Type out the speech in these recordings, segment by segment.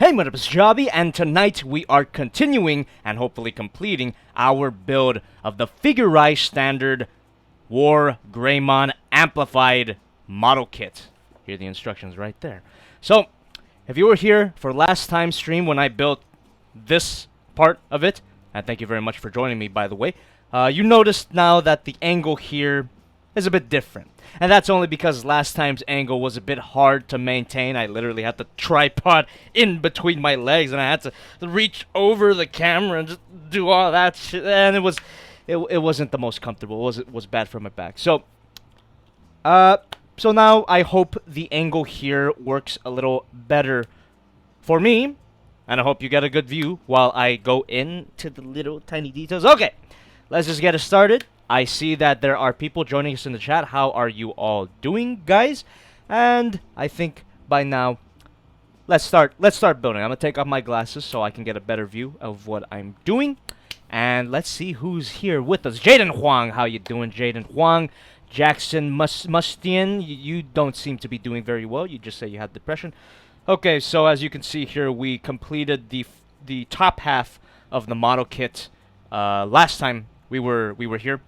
Hey, my name is Jobby, and tonight we are continuing and hopefully completing our build of the figurized standard WarGreymon Amplified Model Kit. Here are the instructions right there. So, if you were here for last time's stream when I built this part of it, and thank you very much for joining me, by the way, you noticed now that the angle here is a bit different. And that's only because last time's angle was a bit hard to maintain. I literally had the tripod in between my legs, and I had to reach over the camera and just do all that shit. And it wasn't the most comfortable. It was bad for my back. So now I hope the angle here works a little better for me, and I hope you get a good view while I go into the little tiny details. Okay, let's just get it started. I see that there are people joining us in the chat. How are you all doing, guys? And I think by now, let's start building. I'm gonna take off my glasses so I can get a better view of what I'm doing. And let's see who's here with us. JobbytheHong, how you doing, Huang? Jackson Mustian, you don't seem to be doing very well. You just say you had depression. Okay, so as you can see here, we completed the top half of the model kit last time we were here.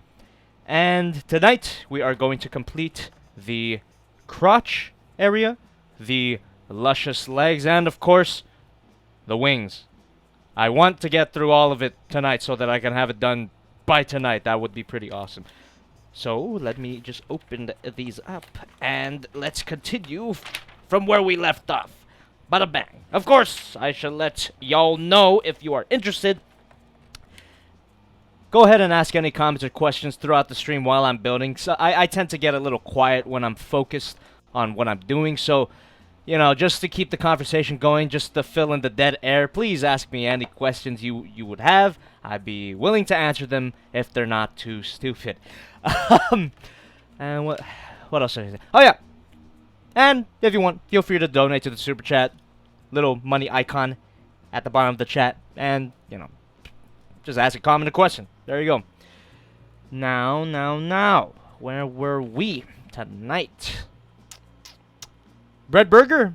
And tonight, we are going to complete the crotch area, the luscious legs, and of course, the wings. I want to get through all of it tonight so that I can have it done by tonight. That would be pretty awesome. So, let me just open these up, and let's continue from where we left off. Bada bang. Of course, I shall let y'all know if you are interested. Go ahead and ask any comments or questions throughout the stream while I'm building. So I tend to get a little quiet when I'm focused on what I'm doing. So, you know, just to keep the conversation going, just to fill in the dead air, please ask me any questions you would have. I'd be willing to answer them if they're not too stupid. And what else should I say? Oh, yeah. And if you want, feel free to donate to the Super Chat. Little money icon at the bottom of the chat. And, you know, just ask a comment or question. There you go. Now. Where were we tonight? Bread Burger?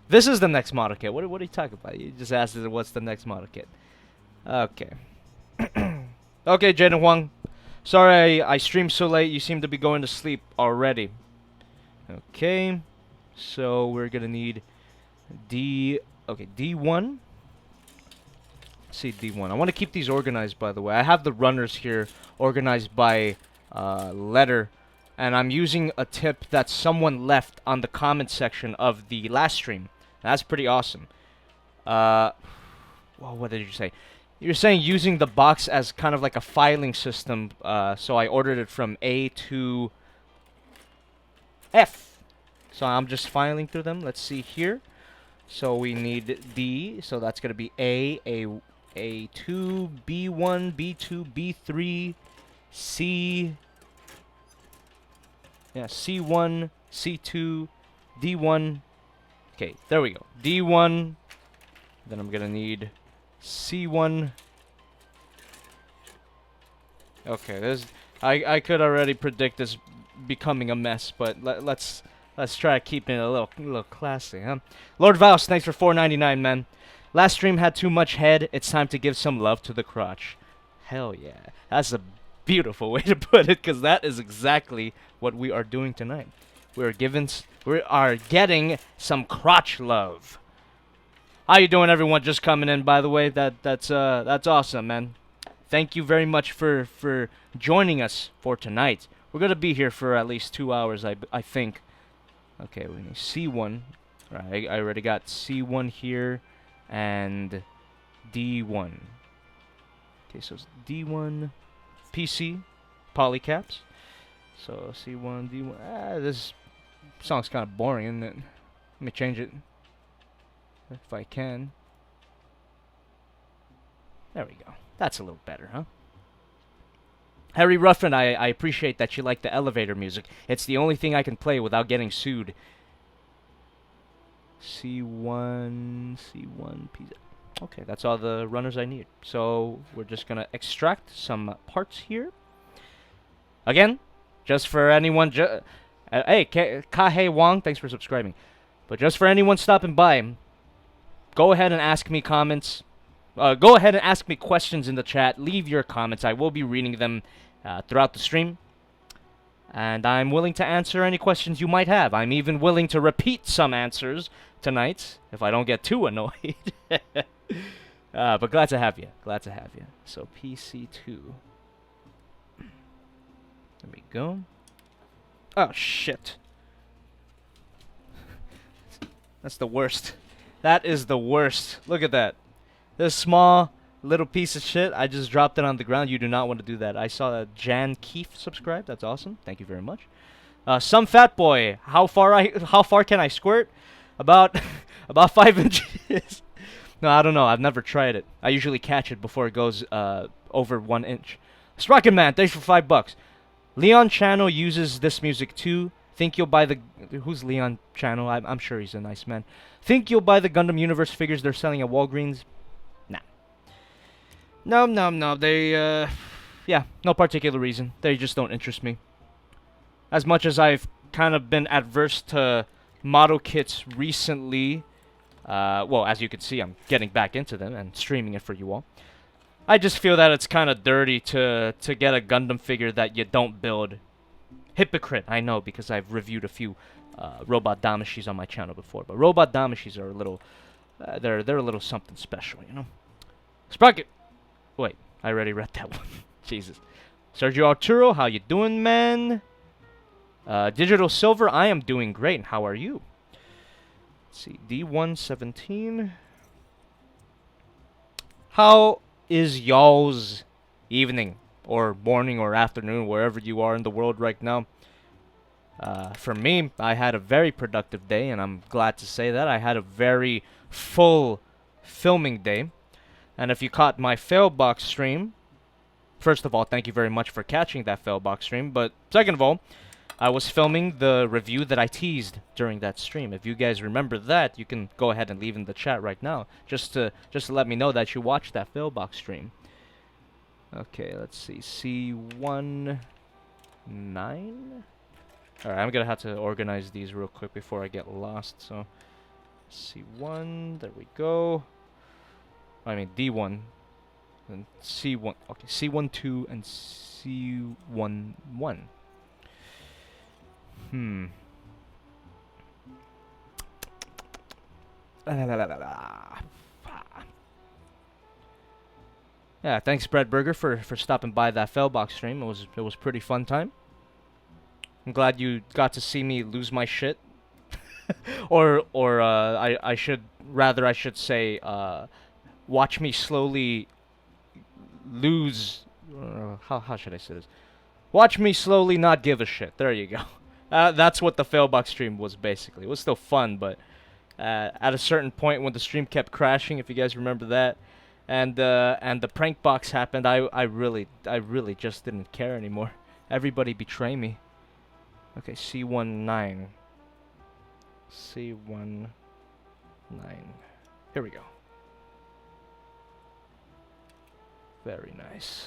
This is the next model kit. What are you talking about? You just asked what's the next model kit. Okay. Okay, Jaden Huang. Sorry I streamed so late. You seem to be going to sleep already. Okay. So we're going to need D1. See D1. I want to keep these organized, by the way. I have the runners here organized by letter, and I'm using a tip that someone left on the comment section of the last stream. That's pretty awesome. Well, what did you say? You're saying using the box as kind of like a filing system, so I ordered it from A to F. So I'm just filing through them. Let's see here. So we need D, so that's going to be A2, B1, B2, B3, C, yeah, C1, C2, D1. Okay, there we go. D1, then I'm going to need C1. Okay, this I could already predict this becoming a mess, but let's try keeping it a little classy, huh? Lord Vaus, thanks for $4.99, man. Last stream had too much head. It's time to give some love to the crotch. Hell yeah. That's a beautiful way to put it, because that is exactly what we are doing tonight. We are getting some crotch love. How you doing, everyone? Just coming in, by the way. That's awesome, man. Thank you very much for joining us for tonight. We're gonna be here for at least 2 hours, I think. Okay, we need C1. Right, I already got C1 here and D1. Okay, so it's D1 PC polycaps. So C1 D1. This song's kind of boring, isn't it? Let me change it if I can. There we go. That's a little better, huh? Harry Ruffin, I appreciate that you like the elevator music. It's the only thing I can play without getting sued. C1, P. Okay, that's all the runners I need. So we're just going to extract some parts here. Again, just for anyone... hey, Kahe Wong, thanks for subscribing. But just for anyone stopping by, go ahead and ask me comments. Go ahead and ask me questions in the chat. Leave your comments. I will be reading them throughout the stream. And I'm willing to answer any questions you might have. I'm even willing to repeat some answers tonight if I don't get too annoyed. But glad to have you. Glad to have you. So PC2. There we go. Oh, shit. That's the worst. That is the worst. Look at that. This small little piece of shit. I just dropped it on the ground. You do not want to do that. I saw Jan Keefe subscribe. That's awesome. Thank you very much. Some fat boy. How far can I squirt? About 5 inches. No, I don't know. I've never tried it. I usually catch it before it goes over 1 inch. Sprocket Man, thanks for $5. Leon Channel uses this music too. Think you'll buy the... Who's Leon Channel? I'm sure he's a nice man. Think you'll buy the Gundam Universe figures they're selling at Walgreens? Nah. No. They, yeah, no particular reason. They just don't interest me. As much as I've kind of been adverse to model kits recently, well, as you can see, I'm getting back into them and streaming it for you all. I just feel that it's kind of dirty to get a Gundam figure that you don't build. Hypocrite, I know, because I've reviewed a few robot damashis on my channel before, but robot damashis are a little, they're a little something special, you know. Sprocket. Wait, I already read that one. Jesus. Sergio Arturo, how you doing, man? Digital Silver, I am doing great. How are you? Let's see, D117. How is y'all's evening or morning or afternoon, wherever you are in the world right now? For me, I had a very productive day, and I'm glad to say that. I had a very full filming day. And if you caught my Failbox stream, first of all, thank you very much for catching that Failbox stream. But second of all, I was filming the review that I teased during that stream. If you guys remember that, you can go ahead and leave in the chat right now, just to let me know that you watched that Failbox stream. Okay, let's see. C19. Alright, I'm gonna have to organize these real quick before I get lost. So, C1, there we go. I mean, D1. And C1. Okay, C12 and C11. Yeah, thanks Breadburger for stopping by that Failbox stream. It was pretty fun time. I'm glad you got to see me lose my shit. or I should say watch me slowly lose how should I say this? Watch me slowly not give a shit. There you go. That's what the Failbox stream was basically. It was still fun, but at a certain point when the stream kept crashing, if you guys remember that, and the prank box happened, I really just didn't care anymore. Everybody betrayed me. Okay, C19. C19. Here we go. Very nice.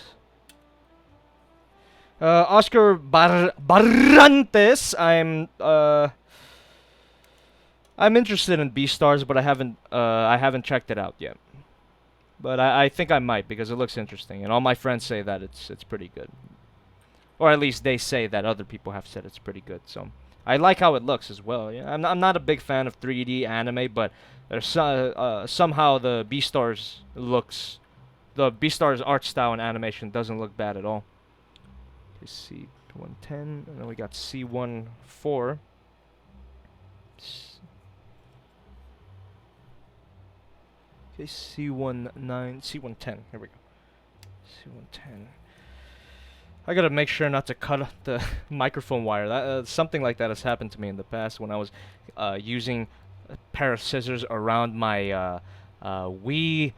Oscar Barrantes, I'm interested in Beastars, but I haven't checked it out yet. But I think I might, because it looks interesting, and all my friends say that it's pretty good. Or at least they say that other people have said it's pretty good. So I like how it looks as well. Yeah, I'm not a big fan of 3D anime, but there's somehow the Beastars art style and animation doesn't look bad at all. Okay, C110, and then we got C14. Okay, C19, C110. Here we go. C110. I gotta make sure not to cut the microphone wire. That something like that has happened to me in the past when I was using a pair of scissors around my Wii.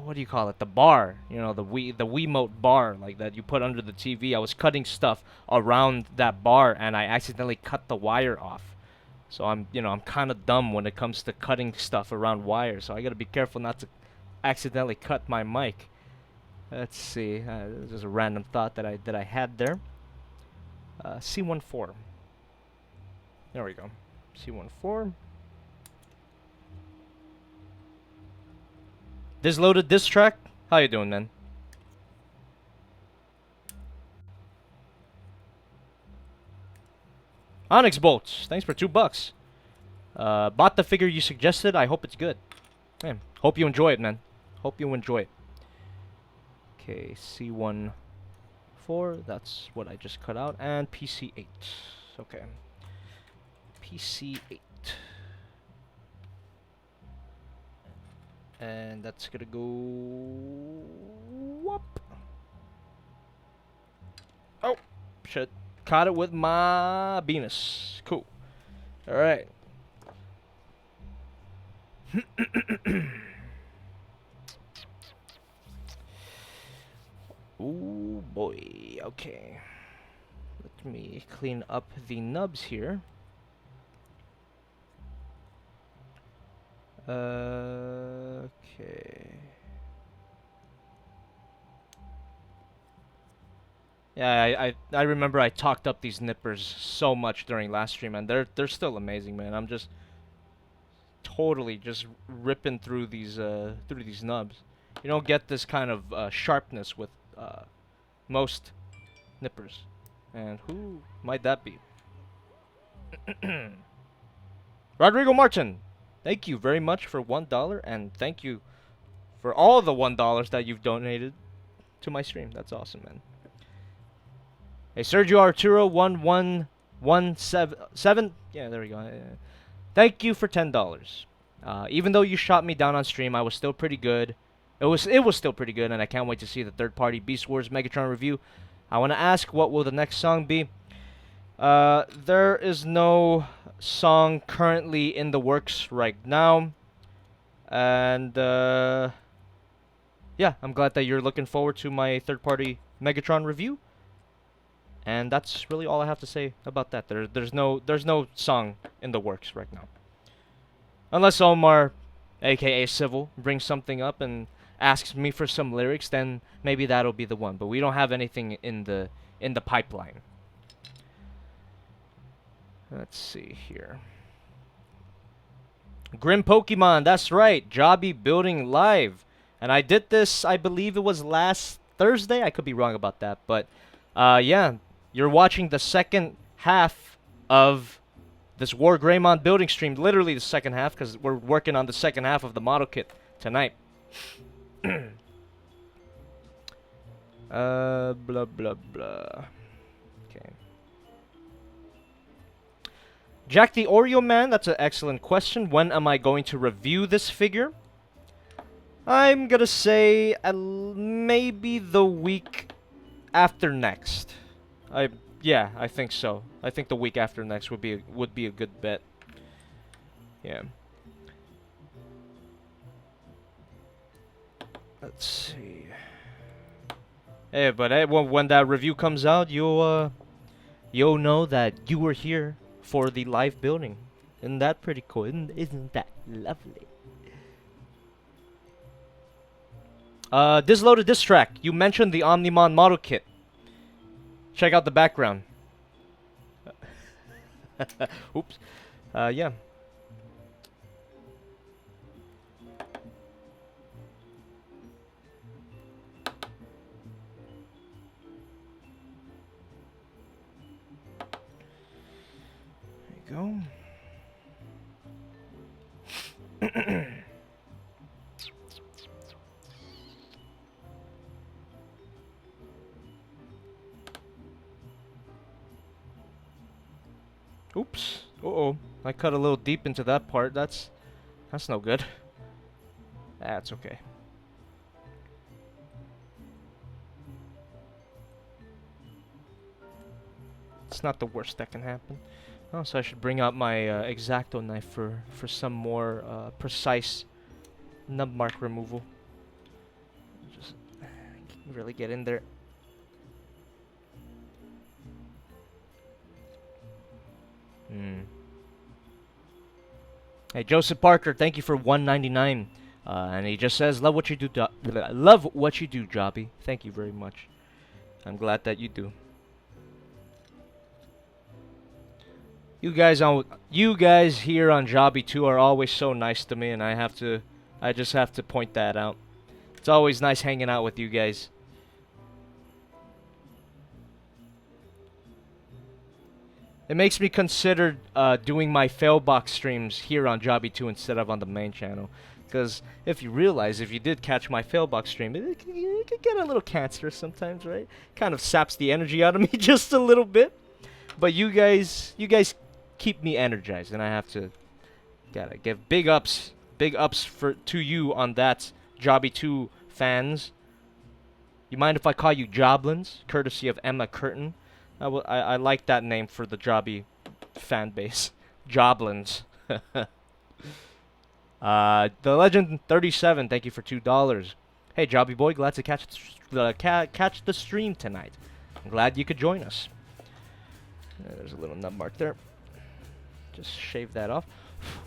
What do you call it? The bar. You know, the Wiimote bar, like that you put under the TV. I was cutting stuff around that bar, and I accidentally cut the wire off. So I'm kind of dumb when it comes to cutting stuff around wires. So I gotta be careful not to accidentally cut my mic. Let's see. This is a random thought that I had there. C14. There we go. C14. Disloaded Diss Track. How you doing, man? Onyx Bolts. Thanks for $2. Bought the figure you suggested. I hope it's good. Man, hope you enjoy it, man. Hope you enjoy it. Okay, C14. That's what I just cut out. And PC8. Okay. PC8. And that's gonna go... Whoop. Oh, shit. Caught it with my Venus. Cool. Alright. Ooh, boy. Okay. Let me clean up the nubs here. Okay. Yeah, I remember I talked up these nippers so much during last stream, and they're still amazing, man. I'm just totally just ripping through these nubs. You don't get this kind of sharpness with most nippers. And who might that be? Rodrigo Martin, thank you very much for $1, and thank you for all the $1 that you've donated to my stream. That's awesome, man. Hey, Sergio Arturo 1117. Yeah, there we go. Thank you for $10. Even though you shot me down on stream, I was still pretty good. It was still pretty good, and I can't wait to see the third-party Beast Wars Megatron review. I want to ask, what will the next song be? There is no song currently in the works right now. And, yeah, I'm glad that you're looking forward to my third-party Megatron review. And that's really all I have to say about that. There's no song in the works right now. Unless Omar, aka Civil, brings something up and asks me for some lyrics, then maybe that'll be the one. But we don't have anything in the pipeline. Let's see here. Grim Pokemon, that's right. Jobby building live. And I did this, I believe it was last Thursday. I could be wrong about that. But, yeah. You're watching the second half of this WarGreymon building stream. Literally the second half, because we're working on the second half of the model kit tonight. Blah, blah, blah. Okay. Jack the Oreo Man, that's an excellent question. When am I going to review this figure? I'm gonna say maybe the week after next. Yeah, I think so. I think the week after next would be a good bet. Yeah. Let's see. Hey, but hey, when that review comes out, you'll know that you were here for the live building. Isn't that pretty cool? Isn't that lovely? Disloaded Diss Track. You mentioned the Omnimon Model Kit. Check out the background. Oops. Yeah. There you go. Oops. Uh-oh. I cut a little deep into that part. That's no good. That's okay. It's not the worst that can happen. Oh, so I should bring out my X-Acto knife for some more precise nub mark removal. Just really get in there. Hey, Joseph Parker, thank you for $1.99. And he just says, love what you do, Jobby. Thank you very much. I'm glad that you do. You guys here on Jobby 2 are always so nice to me, and I just have to point that out. It's always nice hanging out with you guys. It makes me consider doing my failbox streams here on Jobby 2 instead of on the main channel. Because if you realize, if you did catch my failbox stream, it could get a little cancerous sometimes, right? Kind of saps the energy out of me just a little bit. But you guys keep me energized, and I have to gotta give big ups to you on that, Jobby 2 fans. You mind if I call you Joblins, courtesy of Emma Curtin? I like that name for the Jobby fan base. Joblins. The Legend 37, thank you for $2. Hey, Jobby boy, glad to catch the stream tonight. I'm glad you could join us. There's a little nub mark there. Just shave that off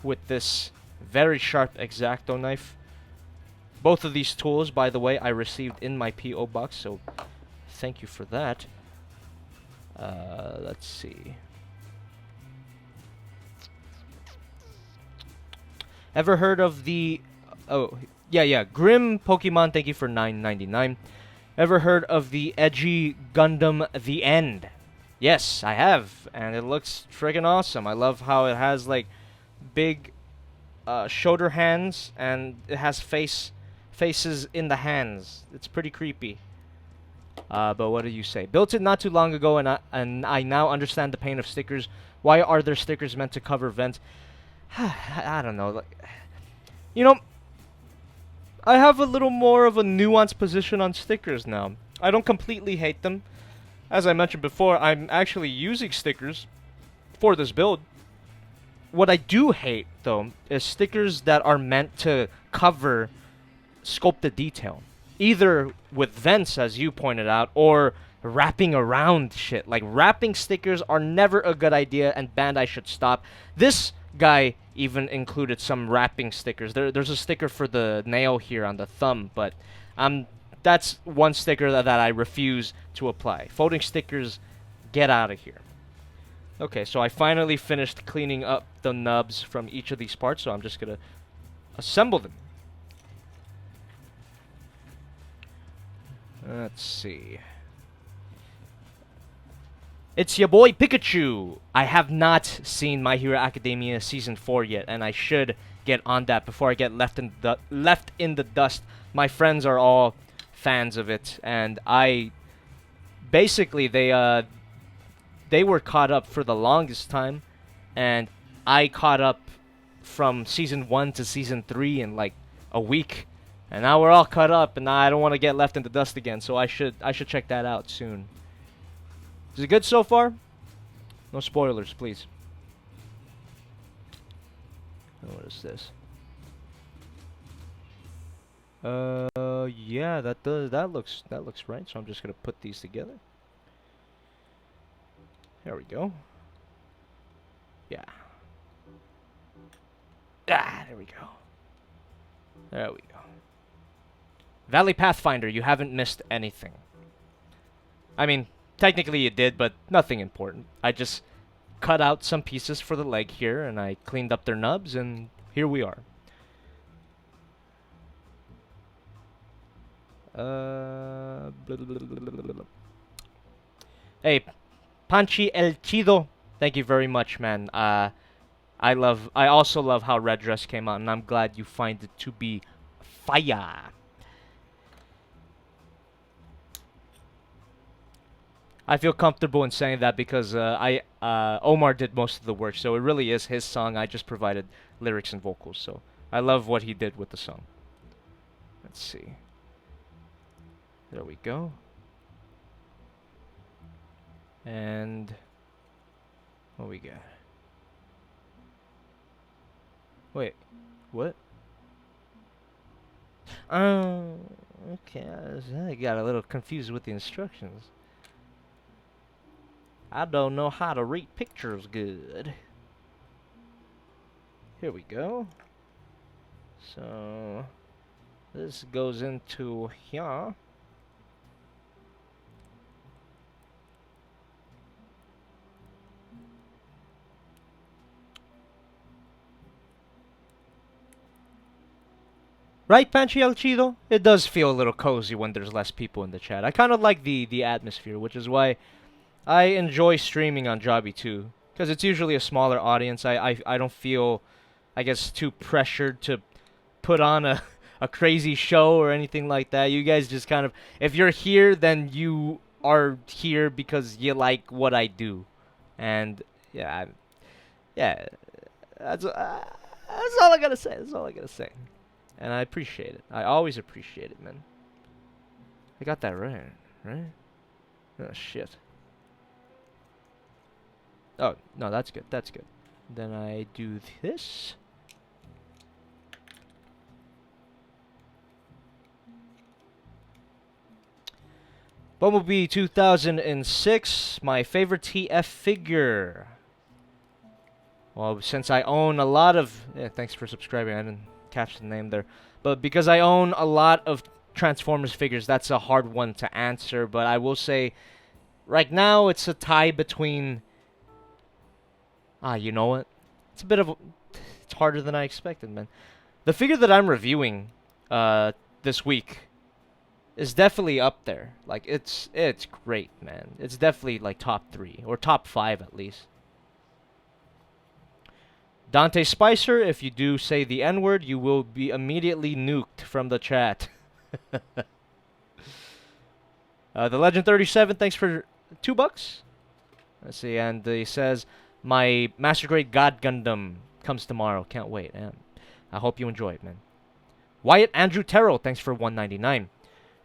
with this very sharp X-Acto knife. Both of these tools, by the way, I received in my P.O. box, so thank you for that. Let's see. Ever heard of the... Oh, yeah. Grim Pokemon, thank you for $9.99. Ever heard of the edgy Gundam The End? Yes, I have, and it looks friggin' awesome. I love how it has, like, big shoulder hands, and it has faces in the hands. It's pretty creepy. But what do you say? Built it not too long ago, and I now understand the pain of stickers. Why are there stickers meant to cover vents? I don't know. Like, you know, I have a little more of a nuanced position on stickers now. I don't completely hate them. As I mentioned before, I'm actually using stickers for this build. What I do hate, though, is stickers that are meant to cover sculpted detail. Either with vents, as you pointed out, or wrapping around shit. Like, wrapping stickers are never a good idea, and Bandai should stop. This guy even included some wrapping stickers. There's a sticker for the nail here on the thumb, but that's one sticker that I refuse to apply. Folding stickers, get out of here. Okay, so I finally finished cleaning up the nubs from each of these parts, so I'm just gonna assemble them. Let's see. It's your boy Pikachu. I have not seen My Hero Academia Season 4 yet, and I should get on that before I get left in the dust. My friends are all fans of it, and basically they were caught up for the longest time, and I caught up from Season 1 to Season 3 in like a week. And now we're all caught up, and I don't want to get left in the dust again, so I should check that out soon. Is it good so far? No spoilers, please. What is this? Yeah, that looks right. So I'm just gonna put these together. There we go. Yeah. Ah, there we go. There we go. Valley Pathfinder, you haven't missed anything. I mean, technically you did, but nothing important. I just cut out some pieces for the leg here, and I cleaned up their nubs, and here we are. Hey, Panchi El Chido, thank you very much, man. I also love how Red Dress came out, and I'm glad you find it to be fire. I feel comfortable in saying that because Omar did most of the work, so it really is his song. I just provided lyrics and vocals, so I love what he did with the song. Let's see. There we go. And what we got? Wait, what? Oh, okay. I got a little confused with the instructions. I don't know how to read pictures good. Here we go. So this goes into here. Right, Panchi El Chido? It does feel a little cozy when there's less people in the chat. I kind of like the atmosphere, which is why I enjoy streaming on Jobby too. Because it's usually a smaller audience. I don't feel, I guess, too pressured to put on a crazy show or anything like that. You guys just kind of, if you're here, then you are here because you like what I do. And yeah, yeah, that's all I gotta say. That's all I gotta say. And I appreciate it. I always appreciate it, man. I got that right, right? Oh, shit. Oh, no, that's good. That's good. Then I do this. Bumblebee 2006, my favorite TF figure. Well, since I own a lot of... Yeah, thanks for subscribing. I didn't catch the name there. But because I own a lot of Transformers figures, that's a hard one to answer. But I will say, right now, it's a tie between... you know what? It's a bit of... It's harder than I expected, man. The figure that I'm reviewing this week is definitely up there. Like, it's great, man. It's definitely, like, top 3. Or top 5, at least. Dante Spicer, if you do say the N-word, you will be immediately nuked from the chat. The Legend 37, thanks for $2. Let's see, and he says, my Master Grade God Gundam comes tomorrow. Can't wait. I hope you enjoy it, man. Wyatt Andrew Terrell, thanks for $1.99.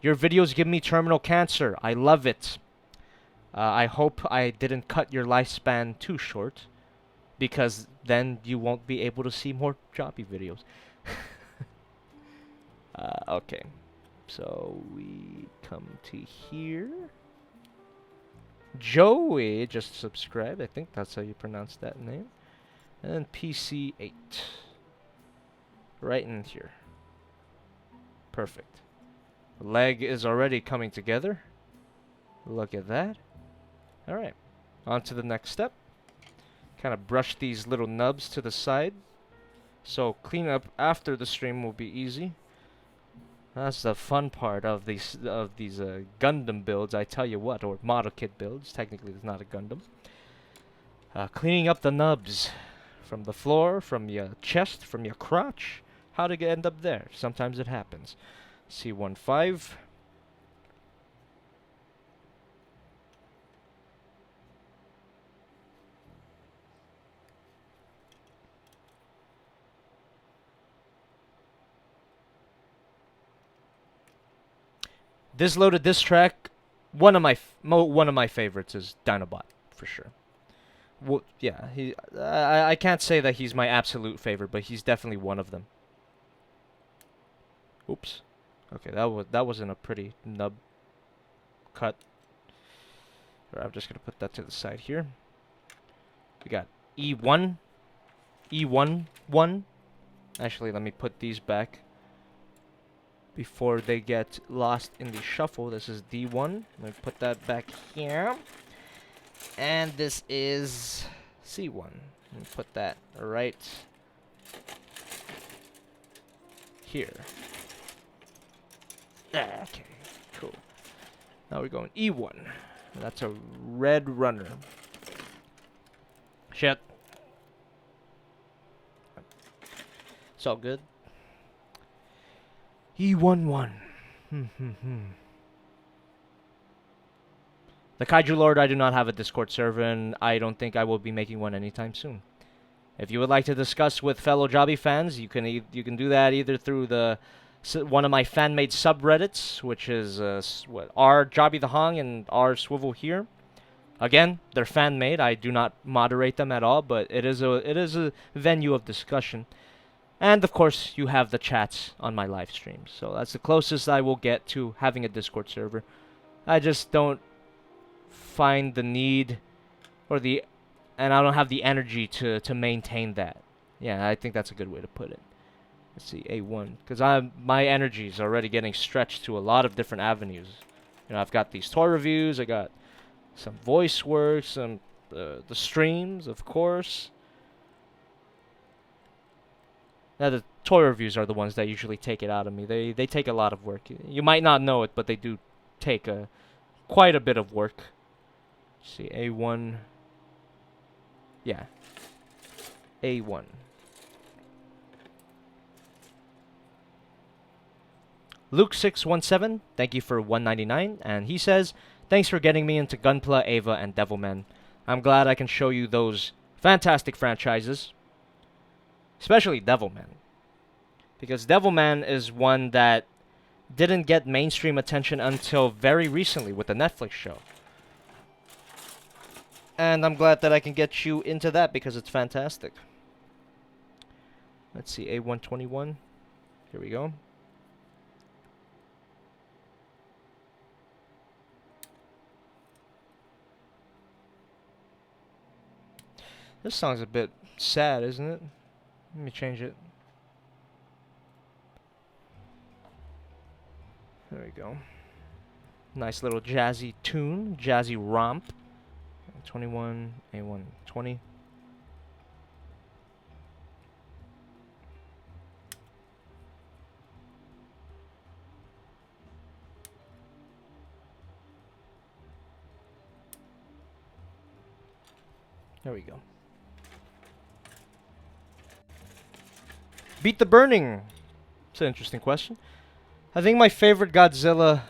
Your videos give me terminal cancer. I love it. I hope I didn't cut your lifespan too short, because then you won't be able to see more Jobby videos. Okay. So we come to here. Joey just subscribed. I think that's how you pronounce that name. And PC8. Right in here. Perfect. The leg is already coming together. Look at that. Alright. On to the next step. Kind of brush these little nubs to the side. So cleanup after the stream will be easy. That's the fun part of these Gundam builds, I tell you what, or model kit builds. Technically, it's not a Gundam. Cleaning up the nubs from the floor, from your chest, from your crotch. How to end up there? Sometimes it happens. C15. This loaded this track, one of my favorites is Dinobot for sure. Well, yeah, I can't say that he's my absolute favorite, but he's definitely one of them. Oops. Okay, that wasn't a pretty nub cut. I'm just gonna put that to the side here. We got E1, E1. Actually, let me put these back before they get lost in the shuffle. This is D1. Let me put that back here. And this is C1. Let me put that right here. Okay, cool. Now we're going E1. That's a red runner. Shit. It's all good. E11. The Kaiju Lord, I do not have a Discord server, and I don't think I will be making one anytime soon. If you would like to discuss with fellow Jobby fans, you can do that either through one of my fan-made subreddits, which is r JobbytheHong and r Swivel here. Again, they're fan-made. I do not moderate them at all, but it is a venue of discussion. And of course, you have the chats on my live streams. So that's the closest I will get to having a Discord server. I just don't find the need and I don't have the energy to maintain that. Yeah, I think that's a good way to put it. Let's see, A1, because my energy is already getting stretched to a lot of different avenues. You know, I've got these toy reviews, I got some voice work, some the streams, of course. Now, the toy reviews are the ones that usually take it out of me. They take a lot of work. You might not know it, but they do take quite a bit of work. Let's see, A1. Yeah. A1. Luke617, thank you for 199, and he says, thanks for getting me into Gunpla, Ava, and Devilman. I'm glad I can show you those fantastic franchises, especially Devilman, because Devilman is one that didn't get mainstream attention until very recently with the Netflix show. And I'm glad that I can get you into that because it's fantastic. Let's see, A121. Here we go. This song's a bit sad, isn't it? Let me change it. There we go. Nice little jazzy tune, jazzy romp. 21, A1, 20. There we go. Beat the Burning. It's an interesting question. I think my favorite Godzilla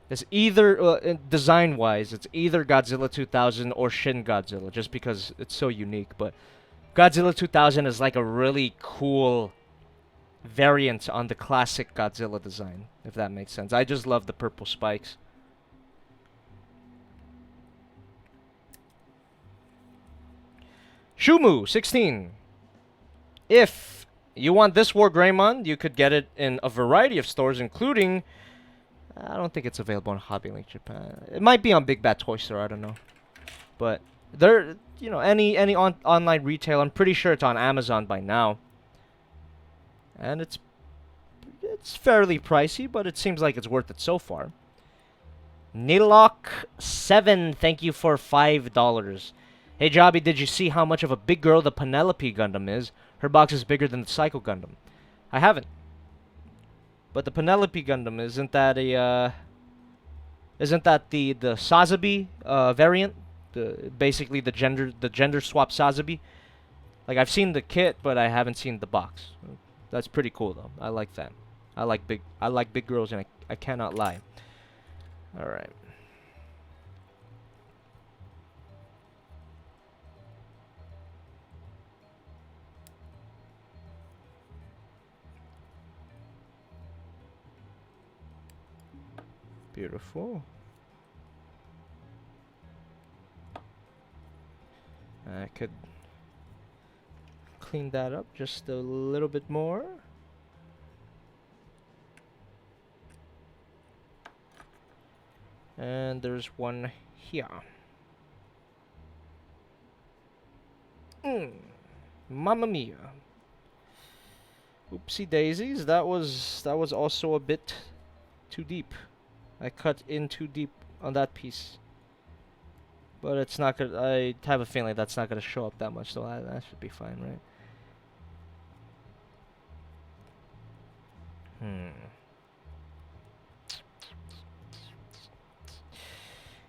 is either, design-wise, it's either Godzilla 2000 or Shin Godzilla, just because it's so unique. But Godzilla 2000 is like a really cool variant on the classic Godzilla design, if that makes sense. I just love the purple spikes. Shumu, 16. If you want this WarGreymon, you could get it in a variety of stores, including... I don't think it's available on Hobby Link Japan. It might be on Big Bad Toy Store, I don't know. But there, you know, any online retail, I'm pretty sure it's on Amazon by now. And it's fairly pricey, but it seems like it's worth it so far. Nilok7, thank you for $5. Hey Jobby, did you see how much of a big girl the Penelope Gundam is? Her box is bigger than the Psycho Gundam. I haven't. But the Penelope Gundam, isn't that the Sazabi variant? Basically the gender swap Sazabi. Like, I've seen the kit, but I haven't seen the box. That's pretty cool though. I like that. I like big girls, and I cannot lie. All right. Beautiful. I could clean that up just a little bit more. And there's one here. Mamma mia. Oopsie daisies, that was also a bit too deep. I cut in too deep on that piece. But it's not gonna, I have a feeling that's not gonna show up that much, so that should be fine, right?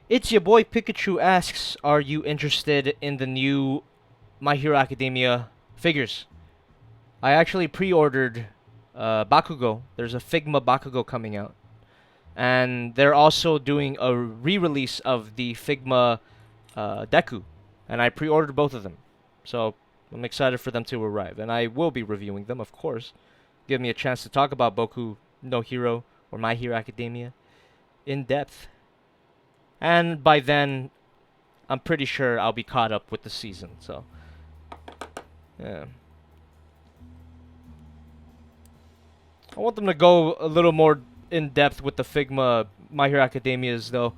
It's your boy Pikachu asks, are you interested in the new My Hero Academia figures? I actually pre-ordered Bakugo. There's a Figma Bakugo coming out. And they're also doing a re-release of the Figma Deku. And I pre-ordered both of them. So I'm excited for them to arrive. And I will be reviewing them, of course. Give me a chance to talk about Boku no Hero or My Hero Academia in depth. And by then, I'm pretty sure I'll be caught up with the season. So, yeah. I want them to go a little more in depth with the Figma My Hero Academias, though.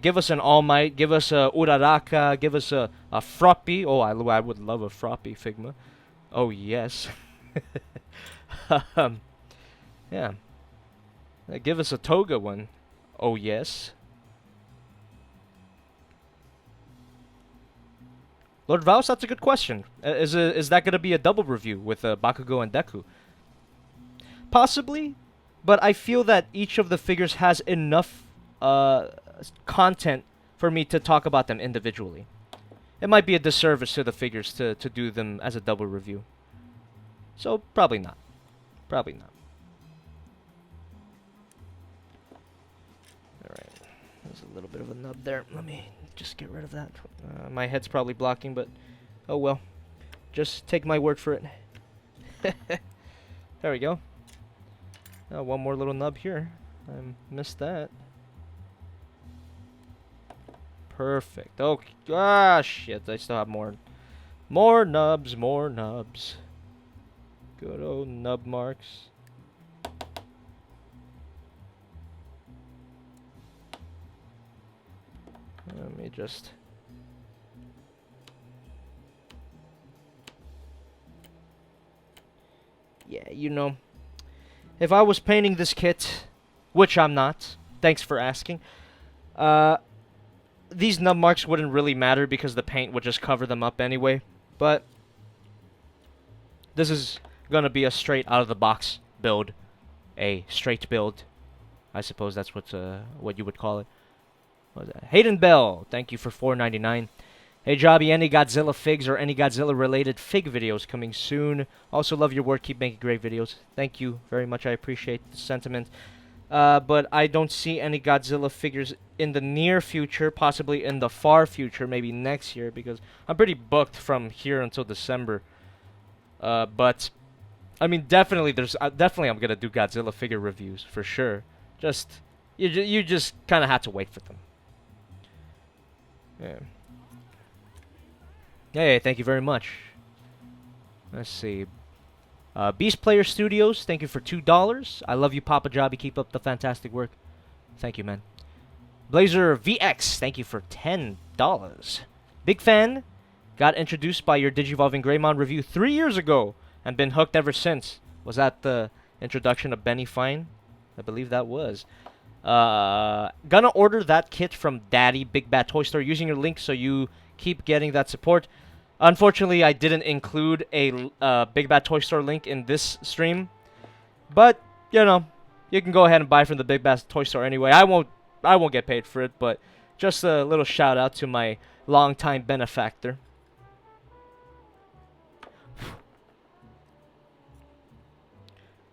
Give us an All Might, give us a Uraraka, give us a Froppy. Oh, I would love a Froppy Figma. Oh, yes. Yeah. Give us a Toga one. Oh, yes. Lord Vaus, that's a good question. Is that going to be a double review with Bakugo and Deku? Possibly, but I feel that each of the figures has enough content for me to talk about them individually. It might be a disservice to the figures to do them as a double review. So, probably not. Probably not. Alright. There's a little bit of a nub there. Let me just get rid of that. My head's probably blocking, but oh well. Just take my word for it. There we go. One more little nub here. I missed that. Perfect. Okay. Ah, shit. I still have more. More nubs. More nubs. Good old nub marks. Let me just... Yeah, you know, if I was painting this kit, which I'm not, thanks for asking, these nub marks wouldn't really matter because the paint would just cover them up anyway, but this is gonna be a straight out-of-the-box build. A straight build. I suppose that's what you would call it. What was that? Hayden Bell, thank you for $4.99. Hey Jobby, any Godzilla figs or any Godzilla-related fig videos coming soon? Also love your work, keep making great videos. Thank you very much, I appreciate the sentiment. But I don't see any Godzilla figures in the near future, possibly in the far future, maybe next year, because I'm pretty booked from here until December. But I mean, definitely I'm gonna do Godzilla figure reviews for sure. Just you just kind of have to wait for them. Yeah. Hey, thank you very much. Let's see. Beast Player Studios, thank you for $2. I love you, Papa Jobby. Keep up the fantastic work. Thank you, man. Blazer VX, thank you for $10. Big fan. Got introduced by your Digivolving Greymon review 3 years ago and been hooked ever since. Was that the introduction of Benny Fine? I believe that was. Gonna order that kit from Daddy Big Bad Toy Store using your link so you keep getting that support. Unfortunately, I didn't include a Big Bad Toy Store link in this stream, but you know, you can go ahead and buy from the Big Bad Toy Store anyway. I won't get paid for it, but just a little shout out to my longtime benefactor.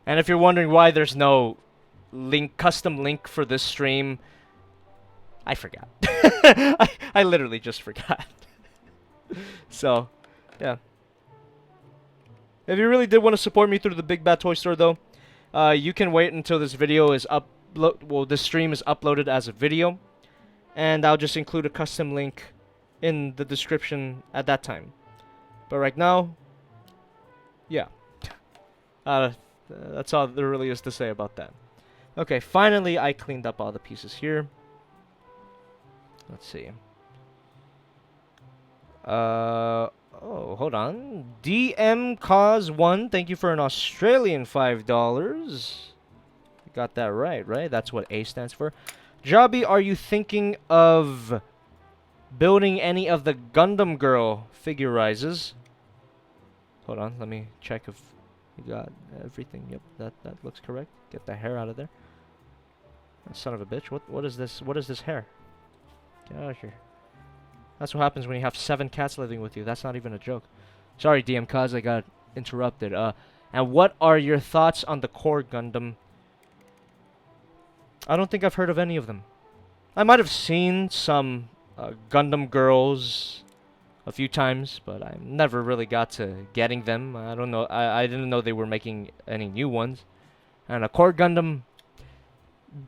And if you're wondering why there's no custom link for this stream, I forgot. I literally just forgot. So, yeah. If you really did want to support me through the Big Bad Toy Store, though, you can wait until this video is this stream is uploaded as a video, and I'll just include a custom link in the description at that time. But right now, yeah. That's all there really is to say about that. Okay, finally I cleaned up all the pieces here. Let's see. Oh, hold on. DM Cause 1, thank you for an Australian $5. Got that right? That's what A stands for. Jobby, are you thinking of building any of the Gundam Girl figurizes? Hold on, let me check if you got everything. Yep, that looks correct. Get the hair out of there. Son of a bitch. What is this? What is this hair? Get out of here. That's what happens when you have 7 cats living with you. That's not even a joke. Sorry, DM Cuz, I got interrupted. And what are your thoughts on the core Gundam? I don't think I've heard of any of them. I might have seen some Gundam Girls a few times, but I never really got to getting them. I don't know. I didn't know they were making any new ones. And a core Gundam,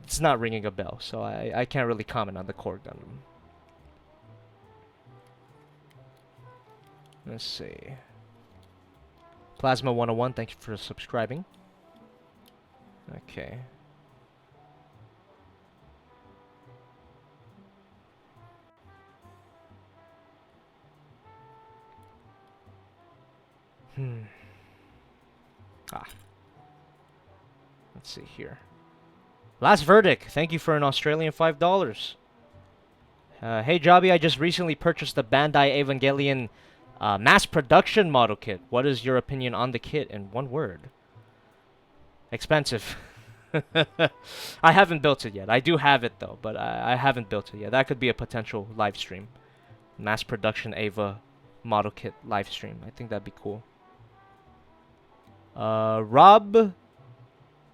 it's not ringing a bell, so I can't really comment on the core Gundam. Let's see. Plasma 101, thank you for subscribing. Okay. Let's see here. Last Verdict, thank you for an Australian $5. Hey Jobby, I just recently purchased the Bandai Evangelion Mass production model kit. What is your opinion on the kit in one word? Expensive. I haven't built it yet. I do have it though, but I haven't built it yet. That could be a potential live stream. Mass production Ava model kit live stream. I think that'd be cool. Rob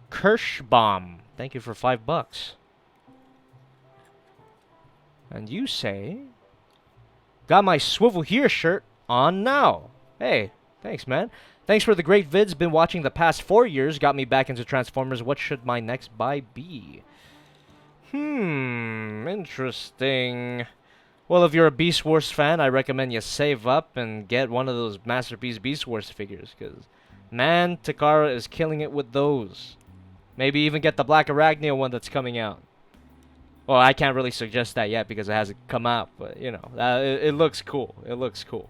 Kirschbaum. Thank you for $5. And you say, got my Swivel Here shirt on now. Hey, thanks, man. Thanks for the great vids. Been watching the past 4 years. Got me back into Transformers. What should my next buy be? Interesting. Well, if you're a Beast Wars fan, I recommend you save up and get one of those Masterpiece Beast Wars figures. Because, man, Takara is killing it with those. Maybe even get the Black Arachnia one that's coming out. Well, I can't really suggest that yet because it hasn't come out. But, you know, it looks cool. It looks cool.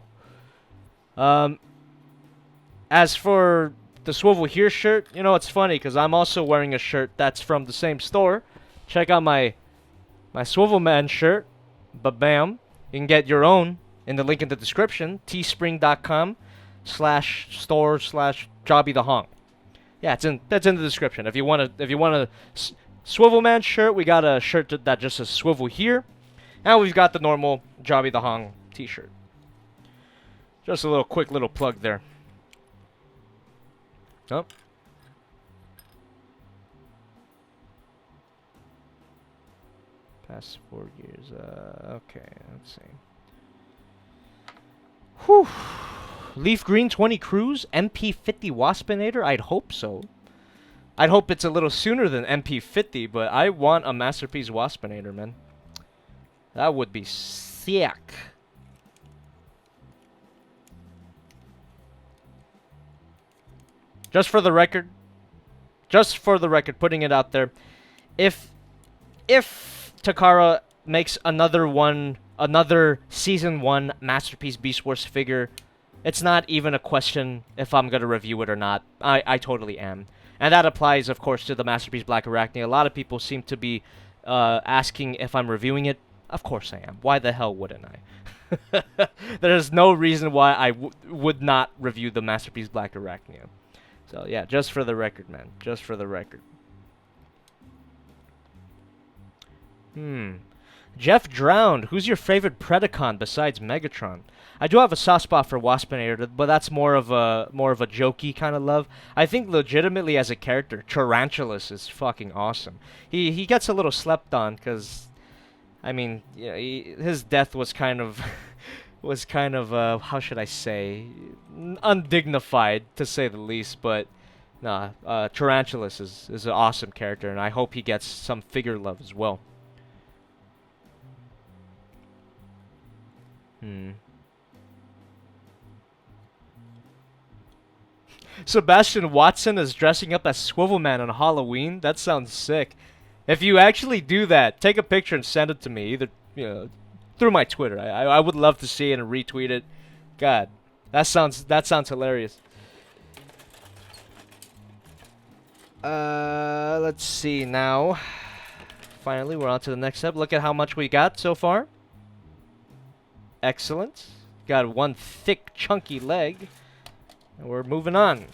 As for the Swivel Here shirt, you know, it's funny because I'm also wearing a shirt that's from the same store. Check out my Swivel Man shirt. Ba-bam. You can get your own in the link in the description. teespring.com/store/JobbytheHong. Yeah, that's in the description. If you want a Swivel Man shirt, we got a shirt that just says Swivel Here. And we've got the normal Jobby the Hong t-shirt. Just a quick little plug there. Oh. Past 4 years. Okay, let's see. Whew. Leaf Green 20 Cruise, MP50 Waspinator? I'd hope so. I'd hope it's a little sooner than MP50, but I want a Masterpiece Waspinator, man. That would be sick. Just for the record, putting it out there, if Takara makes another Season 1 Masterpiece Beast Wars figure, it's not even a question if I'm going to review it or not. I totally am. And that applies, of course, to the Masterpiece Black Arachnia. A lot of people seem to be asking if I'm reviewing it. Of course I am. Why the hell wouldn't I? There's no reason why I would not review the Masterpiece Black Arachnia. So, yeah, just for the record, man. Just for the record. Jeff Drowned. Who's your favorite Predacon besides Megatron? I do have a soft spot for Waspinator, but that's more of a jokey kind of love. I think legitimately as a character, Tarantulas is fucking awesome. He gets a little slept on because, I mean, yeah, his death was kind of how should I say, undignified to say the least. But nah, Tarantulas is an awesome character, and I hope he gets some figure love as well. Sebastian Watson is dressing up as Swivel Man on Halloween? That sounds sick. If you actually do that, take a picture and send it to me, either through my Twitter. I would love to see it and retweet it. God, that sounds hilarious. Let's see now. Finally, we're on to the next step. Look at how much we got so far. Excellent. Got one thick, chunky leg. And we're moving on.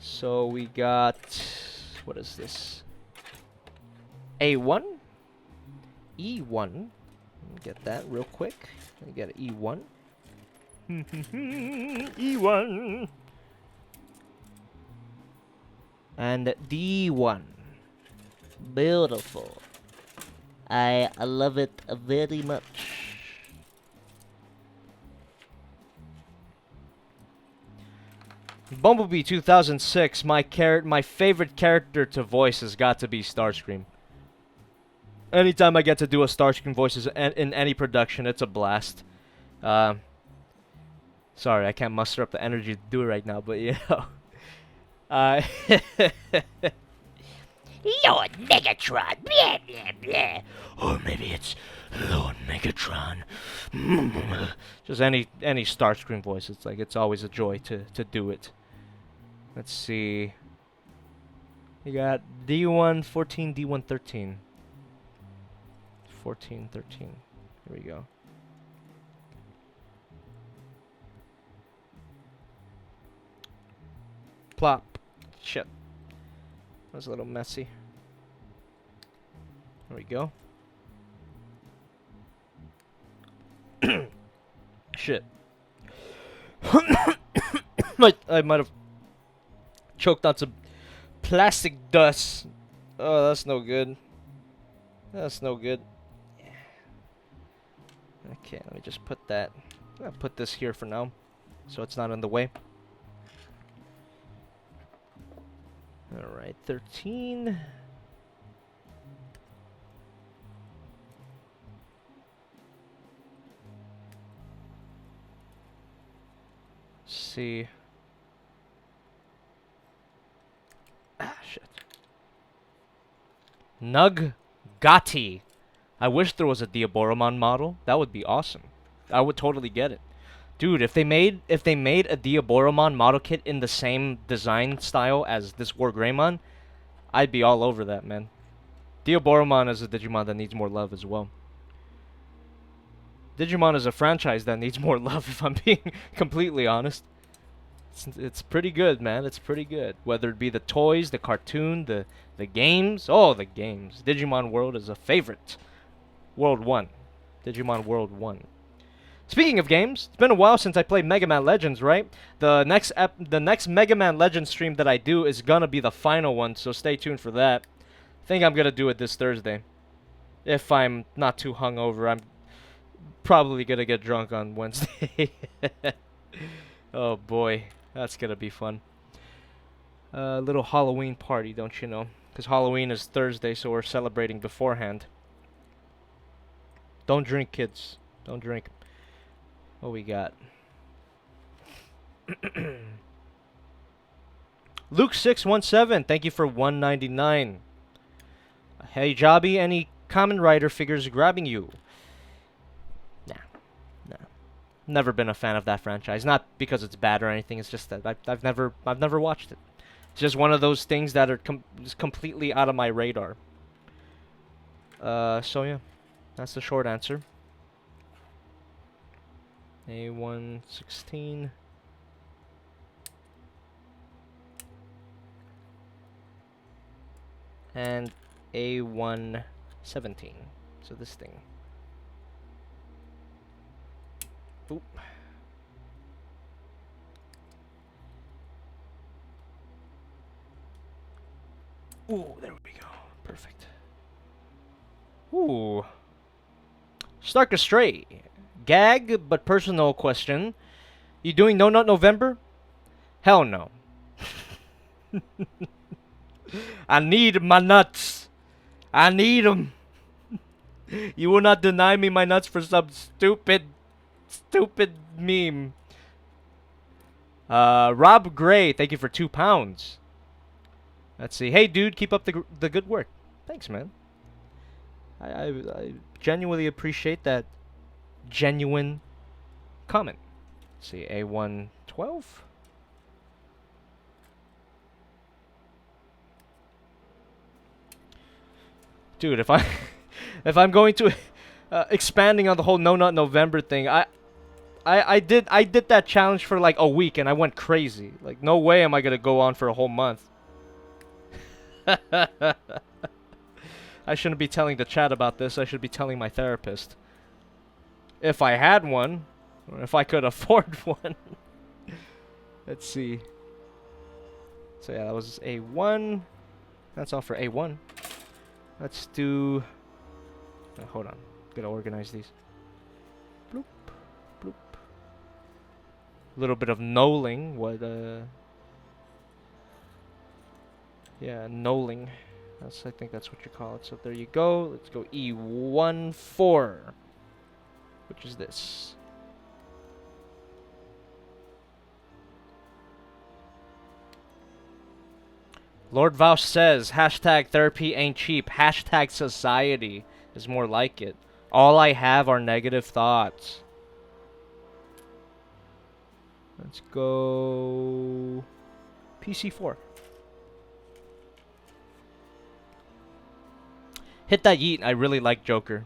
So we got... what is this? A1? E1. Let me get that real quick. Let me get an E1. E1. And D1. Beautiful. I love it very much. Bumblebee 2006, my favorite character to voice has got to be Starscream. Anytime I get to do a Starscream voice in any production, it's a blast. Sorry, I can't muster up the energy to do it right now, but you know. Lord Megatron, blah, blah, blah. Or maybe it's Lord Megatron. Just any Starscream voice, it's always a joy to do it. Let's see. You got D1, 14, D1, 13. 14, 13. Here we go. plop. Shit. That was a little messy. There we go. Shit. I might have choked on some plastic dust. Oh, that's no good. That's no good. Okay, let me just put that. I'll put this here for now, so it's not in the way. Alright, 13. See. Ah, shit. Nug-Gotti. I wish there was a Diaboromon model. That would be awesome. I would totally get it. Dude, if they made a Diaboromon model kit in the same design style as this WarGreymon, I'd be all over that, man. Diaboromon is a Digimon that needs more love as well. Digimon is a franchise that needs more love, if I'm being completely honest. It's pretty good, man. It's pretty good. Whether it be the toys, the cartoon, the games. Oh, the games. Digimon World is a favorite. World 1. Digimon World 1. Speaking of games, it's been a while since I played Mega Man Legends, right? The next Mega Man Legends stream that I do is gonna be the final one, so stay tuned for that. I think I'm gonna do it this Thursday. If I'm not too hungover, I'm probably gonna get drunk on Wednesday. Oh boy, that's gonna be fun. Little Halloween party, don't you know? Because Halloween is Thursday, so we're celebrating beforehand. Don't drink, kids. Don't drink. What we got? Luke617, thank you for $1.99. Hey, Jobby, any Kamen Rider figures grabbing you? Nah. Never been a fan of that franchise. Not because it's bad or anything. It's just that I've never watched it. It's just one of those things that are just completely out of my radar. So yeah, that's the short answer. A116. And A117. So this thing. Oop. Ooh, there we go. Perfect. Ooh. Stark Astray. Gag, but personal question. You doing No Nut November? Hell no. I need my nuts. I need them. You will not deny me my nuts for some stupid meme. Rob Gray, thank you for £2. Let's see. Hey, dude, keep up the good work. Thanks, man. I genuinely appreciate that genuine comment. Let's see, A112. Dude, if I'm going to expanding on the whole No Nut November thing, I did that challenge for like a week and I went crazy. Like, no way am I gonna go on for a whole month. I shouldn't be telling the chat about this. I should be telling my therapist. If I had one, or if I could afford one. Let's see. So yeah, that was A1. That's all for A1. Let's do... hold on. Gotta organize these. Bloop. Bloop. A little bit of knolling. What, yeah, knolling. I think that's what you call it. So there you go. Let's go E14. Which is this. Lord Vouch says, hashtag therapy ain't cheap. Hashtag society is more like it. All I have are negative thoughts. Let's go PC4. Hit that yeet. I really like Joker.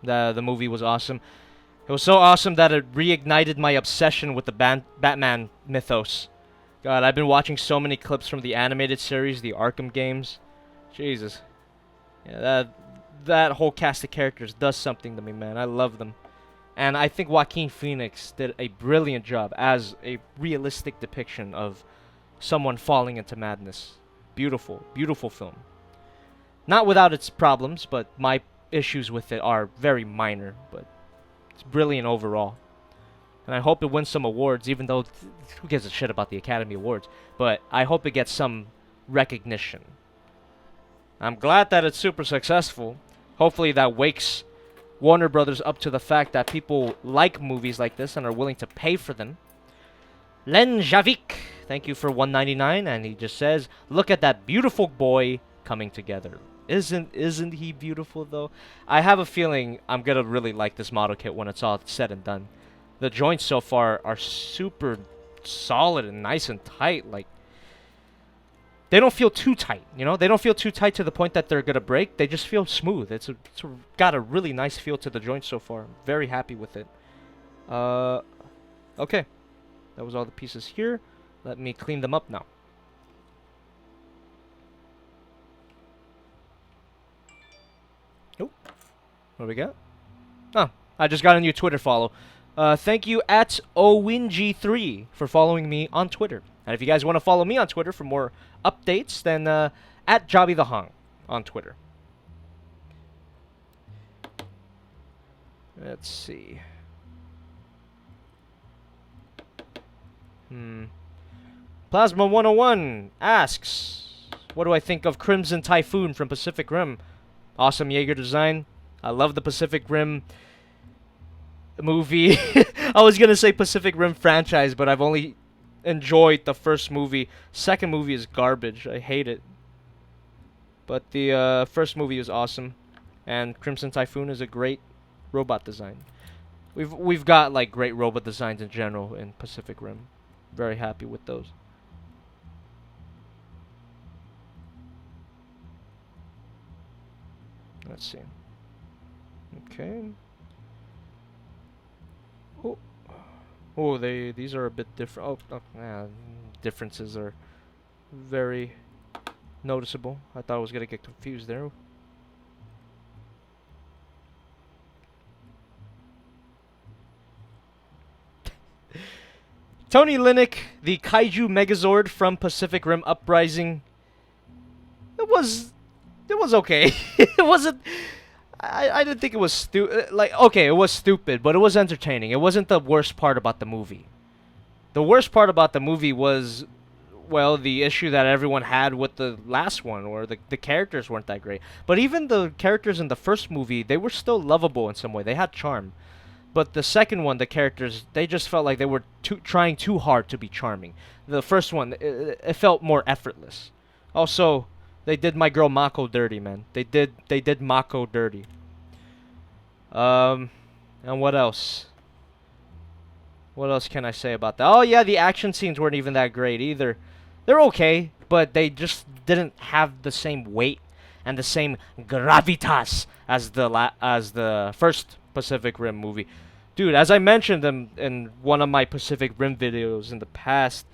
The movie was awesome. It was so awesome that it reignited my obsession with the Batman mythos. God, I've been watching so many clips from the animated series, the Arkham games. Jesus. Yeah, that whole cast of characters does something to me, man. I love them. And I think Joaquin Phoenix did a brilliant job as a realistic depiction of someone falling into madness. Beautiful, beautiful film. Not without its problems, but my issues with it are very minor, but it's brilliant overall. And I hope it wins some awards, even though who gives a shit about the Academy Awards, but I hope it gets some recognition. I'm glad that it's super successful. Hopefully that wakes Warner Brothers up to the fact that people like movies like this and are willing to pay for them. Len Javik, thank you for $1.99, and he just says, "Look at that beautiful boy coming together." Isn't he beautiful though? I have a feeling I'm gonna really like this model kit when it's all said and done. The joints so far are super solid and nice and tight. Like, they don't feel too tight, you know? They don't feel too tight to the point that they're gonna break. They just feel smooth. It's got a really nice feel to the joints so far. I'm very happy with it. Okay. That was all the pieces here. Let me clean them up now. Oh, what do we got? Oh, I just got a new Twitter follow. Thank you at Owinji3 for following me on Twitter. And if you guys want to follow me on Twitter for more updates, then at JobbytheHong on Twitter. Let's see. Plasma 101 asks, what do I think of Crimson Typhoon from Pacific Rim? Awesome Jaeger design. I love the Pacific Rim movie. I was gonna say Pacific Rim franchise, but I've only enjoyed the first movie. Second movie is garbage. I hate it. But the first movie is awesome, and Crimson Typhoon is a great robot design. We've got like great robot designs in general in Pacific Rim. Very happy with those. Let's see. Okay. Oh, these are a bit different. Yeah, differences are very noticeable. I thought I was gonna get confused there. Tony Linick, the Kaiju Megazord from Pacific Rim Uprising. It was okay. It wasn't. I didn't think it was okay, it was stupid, but it was entertaining. It wasn't the worst part about the movie. The worst part about the movie was, well, the issue that everyone had with the last one, or the characters weren't that great. But even the characters in the first movie, they were still lovable in some way. They had charm. But the second one, the characters, they just felt like they were trying too hard to be charming. The first one, it felt more effortless. Also, they did my girl Mako dirty, man. They did Mako dirty. And what else? What else can I say about that? Oh yeah, the action scenes weren't even that great either. They're okay, but they just didn't have the same weight and the same gravitas as the first Pacific Rim movie. Dude, as I mentioned in one of my Pacific Rim videos in the past,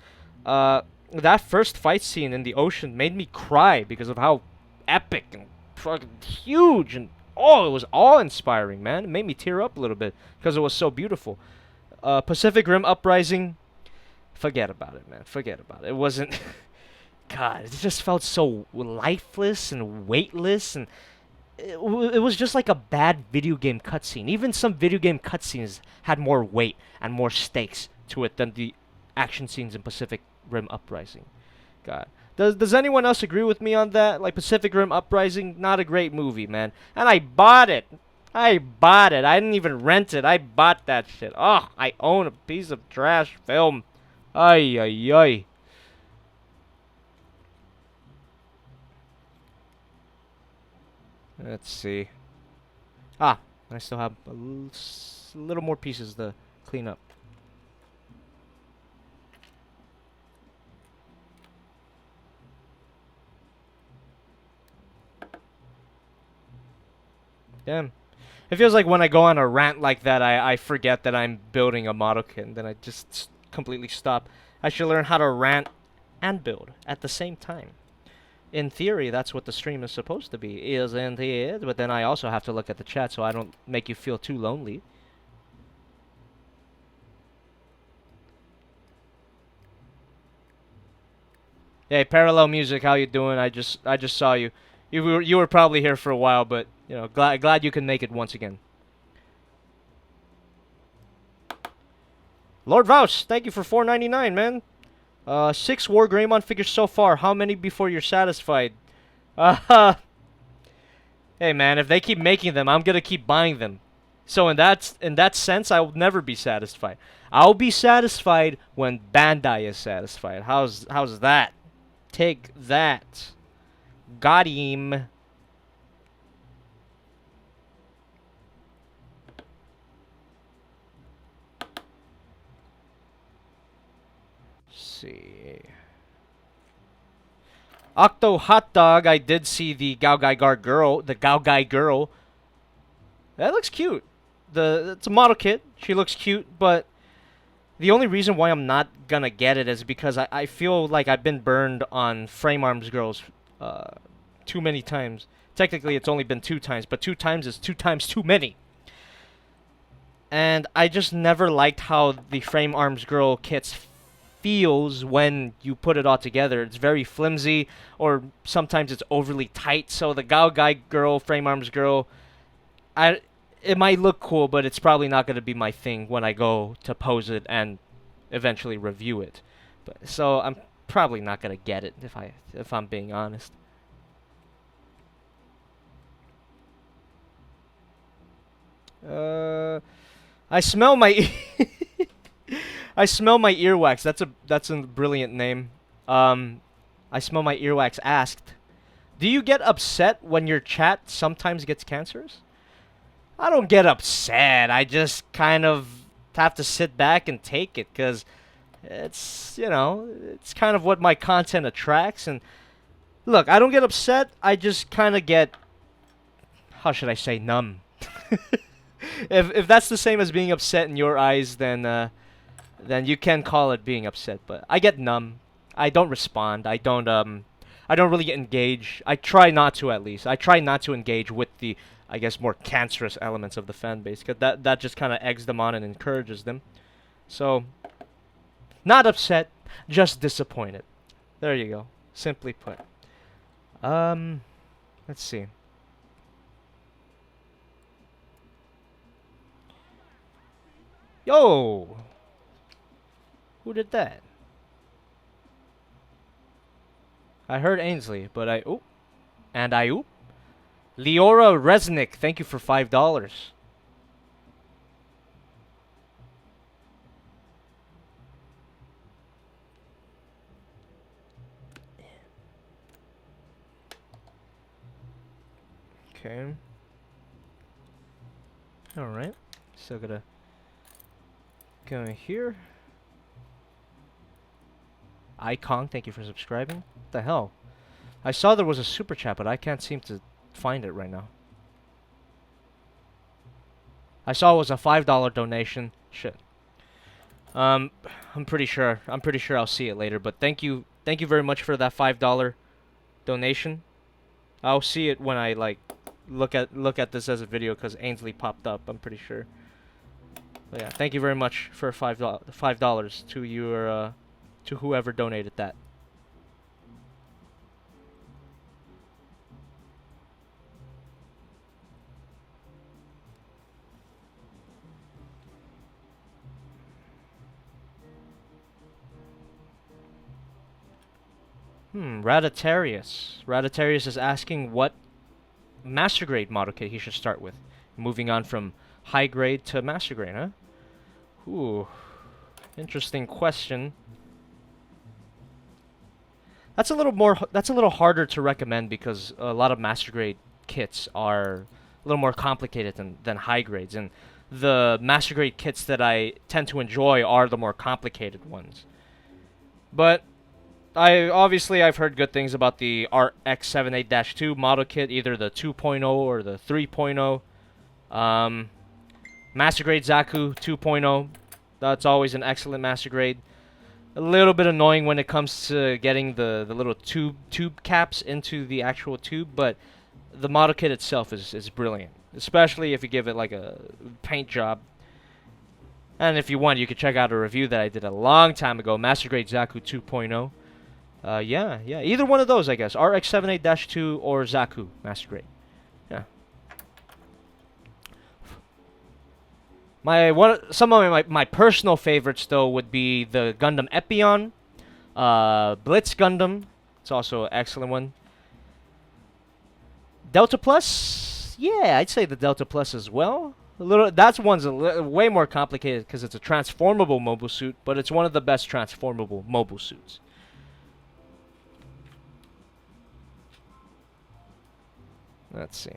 that first fight scene in the ocean made me cry because of how epic and fucking huge and it was awe-inspiring, man. It made me tear up a little bit because it was so beautiful. Pacific Rim Uprising, forget about it, man. Forget about it. It wasn't... God, it just felt so lifeless and weightless, and it was just like a bad video game cutscene. Even some video game cutscenes had more weight and more stakes to it than the action scenes in Pacific Rim Uprising. God. Does anyone else agree with me on that? Like, Pacific Rim Uprising, not a great movie, man. And I bought it. I didn't even rent it. I bought that shit. Oh, I own a piece of trash film. Ay, ay, ay. Let's see. I still have a little more pieces to clean up. Damn. It feels like when I go on a rant like that, I forget that I'm building a model kit, and then I just completely stop. I should learn how to rant and build at the same time. In theory, that's what the stream is supposed to be, isn't it? But then I also have to look at the chat so I don't make you feel too lonely. Hey, Parallel Music, how you doing? I just saw you. You were probably here for a while, but you know, glad you can make it once again. Lord Vouch, thank you for $4.99, man. 6 WarGreymon figures so far. How many before you're satisfied? Hey man, if they keep making them, I'm gonna keep buying them. So in that sense, I will never be satisfied. I'll be satisfied when Bandai is satisfied. How's that? Take that. Got him. Let's see. Octo Hot Dog, I did see the Gaogai girl. The Gaogai girl. That looks cute. It's a model kit. She looks cute, but the only reason why I'm not gonna get it is because I feel like I've been burned on Frame Arms girls too many times. Technically, it's only been 2 times, but 2 times is 2 times too many. And I just never liked how the Frame Arms girl kits feels when you put it all together. It's very flimsy, or sometimes it's overly tight. So the Gaogai girl, Frame Arms girl, it might look cool, but it's probably not going to be my thing when I go to pose it and eventually review it. So I'm probably not going to get it if I'm being honest. I smell my I smell my earwax. That's a brilliant name. I smell my earwax asked, "Do you get upset when your chat sometimes gets cancerous?" I don't get upset. I just kind of have to sit back and take it because it's, you know, it's kind of what my content attracts. And look, I don't get upset. I just kind of get, how should I say, numb. If that's the same as being upset in your eyes, then you can call it being upset. But I get numb. I don't respond. I don't really engage. I try not to, at least. I try not to engage with the, I guess, more cancerous elements of the fan base, because that just kind of eggs them on and encourages them. So, not upset, just disappointed. There you go. Simply put. Let's see. Yo! Who did that? I heard Ainsley, but oop. And I oop. Leora Resnick, thank you for $5. Okay. Alright. Still gotta go in here. Icon, thank you for subscribing. What the hell? I saw there was a super chat, but I can't seem to find it right now. I saw it was a $5 donation. Shit. I'm pretty sure I'll see it later, but thank you very much for that $5 donation. I'll see it when I like look at this as a video, because Ainsley popped up, I'm pretty sure. But yeah, thank you very much for $5 to your to whoever donated that. Radatarius. Radatarius is asking what master grade model kit he should start with. Moving on from high grade to master grade, huh? Ooh. Interesting question. That's a little harder to recommend, because a lot of master grade kits are a little more complicated than high grades, and the master grade kits that I tend to enjoy are the more complicated ones. But I've heard good things about the RX78-2 model kit, either the 2.0 or the 3.0. Master grade Zaku 2.0, that's always an excellent master grade. a little bit annoying when it comes to getting the little tube caps into the actual tube, but the model kit itself is brilliant, especially if you give it like a paint job. And if you want, you can check out a review that I did a long time ago, Master Grade Zaku 2.0. Yeah, either one of those, I guess, RX78-2 or Zaku Master Grade. Yeah. Some of my personal favorites though would be the Gundam Epion, Blitz Gundam. It's also an excellent one. Delta Plus, yeah, I'd say the Delta Plus as well. One's way more complicated because it's a transformable mobile suit, but it's one of the best transformable mobile suits. Let's see.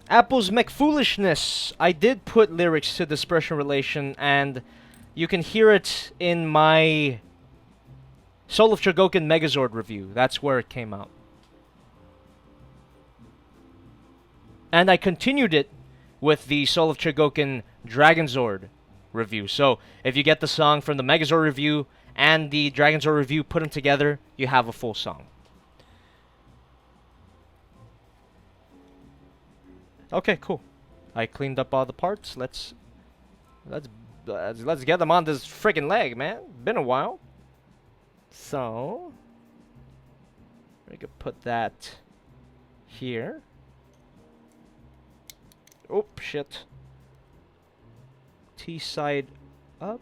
Apple's McFoolishness. I did put lyrics to Dispersion Relation, and you can hear it in my Soul of Chogokin Megazord review. That's where it came out. And I continued it with the Soul of Chogokin Dragonzord review. So if you get the song from the Megazord review and the Dragonzord review, put them together, you have a full song. Okay, cool. I cleaned up all the parts. Let's get them on this freaking leg, man. Been a while. So we could put that here. Oh, shit. T side up.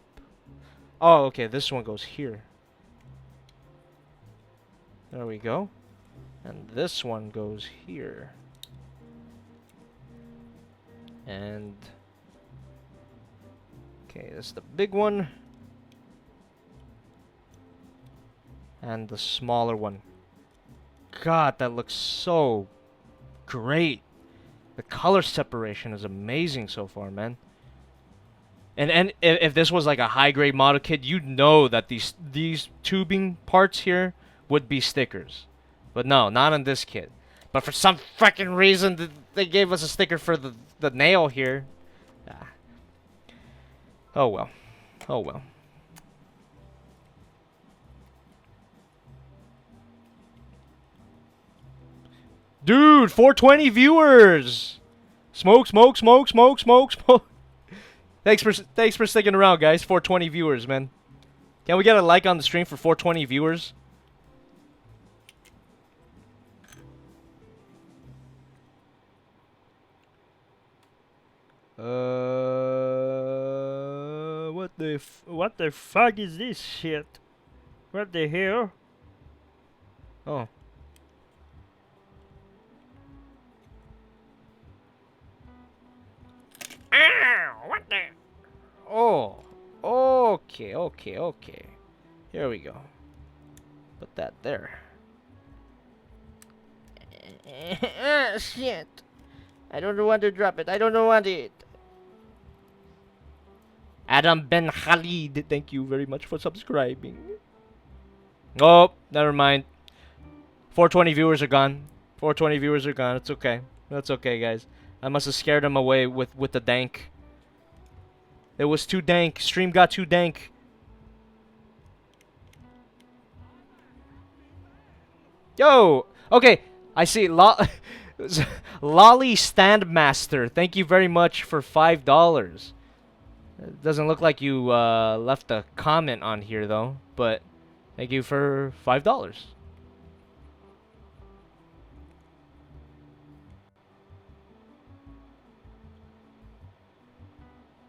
Oh, okay, this one goes here. There we go. And this one goes here. And okay, that's the big one. And the smaller one. God, that looks so great. The color separation is amazing so far, man. And if this was like a high-grade model kit, you'd know that these tubing parts here would be stickers. But no, not on this kit. But for some freaking reason, they gave us a sticker for the nail here. Ah. Oh well. Oh well. Dude, 420 viewers! Smoke, smoke, smoke, smoke, smoke, smoke. Thanks for sticking around, guys. 420 viewers, man. Can we get a like on the stream for 420 viewers? What the fuck is this shit? What the hell? Oh. Ow! What the? Oh. Okay, okay, okay. Here we go. Put that there. Shit. I don't want to drop it. I don't want it. Adam Ben Khalid, thank you very much for subscribing. Oh, never mind. 420 viewers are gone. 420 viewers are gone. It's okay. That's okay, guys. I must have scared them away with the dank. It was too dank. Stream got too dank. Yo! Okay, I see. Lolly Standmaster, thank you very much for $5. It doesn't look like you left a comment on here, though. But thank you for $5.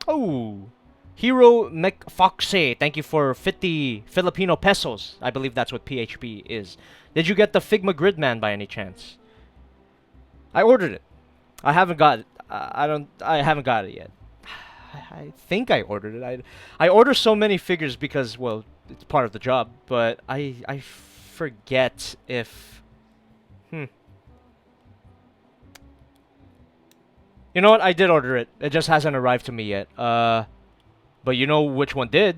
Oh, Hero McFoxy, thank you for 50 Filipino pesos. I believe that's what PHP is. Did you get the Figma Gridman by any chance? I ordered it. I haven't got it. I haven't got it yet. I think I ordered it. I order so many figures because, well, it's part of the job. But I forget if. You know what? I did order it. It just hasn't arrived to me yet. But you know which one did?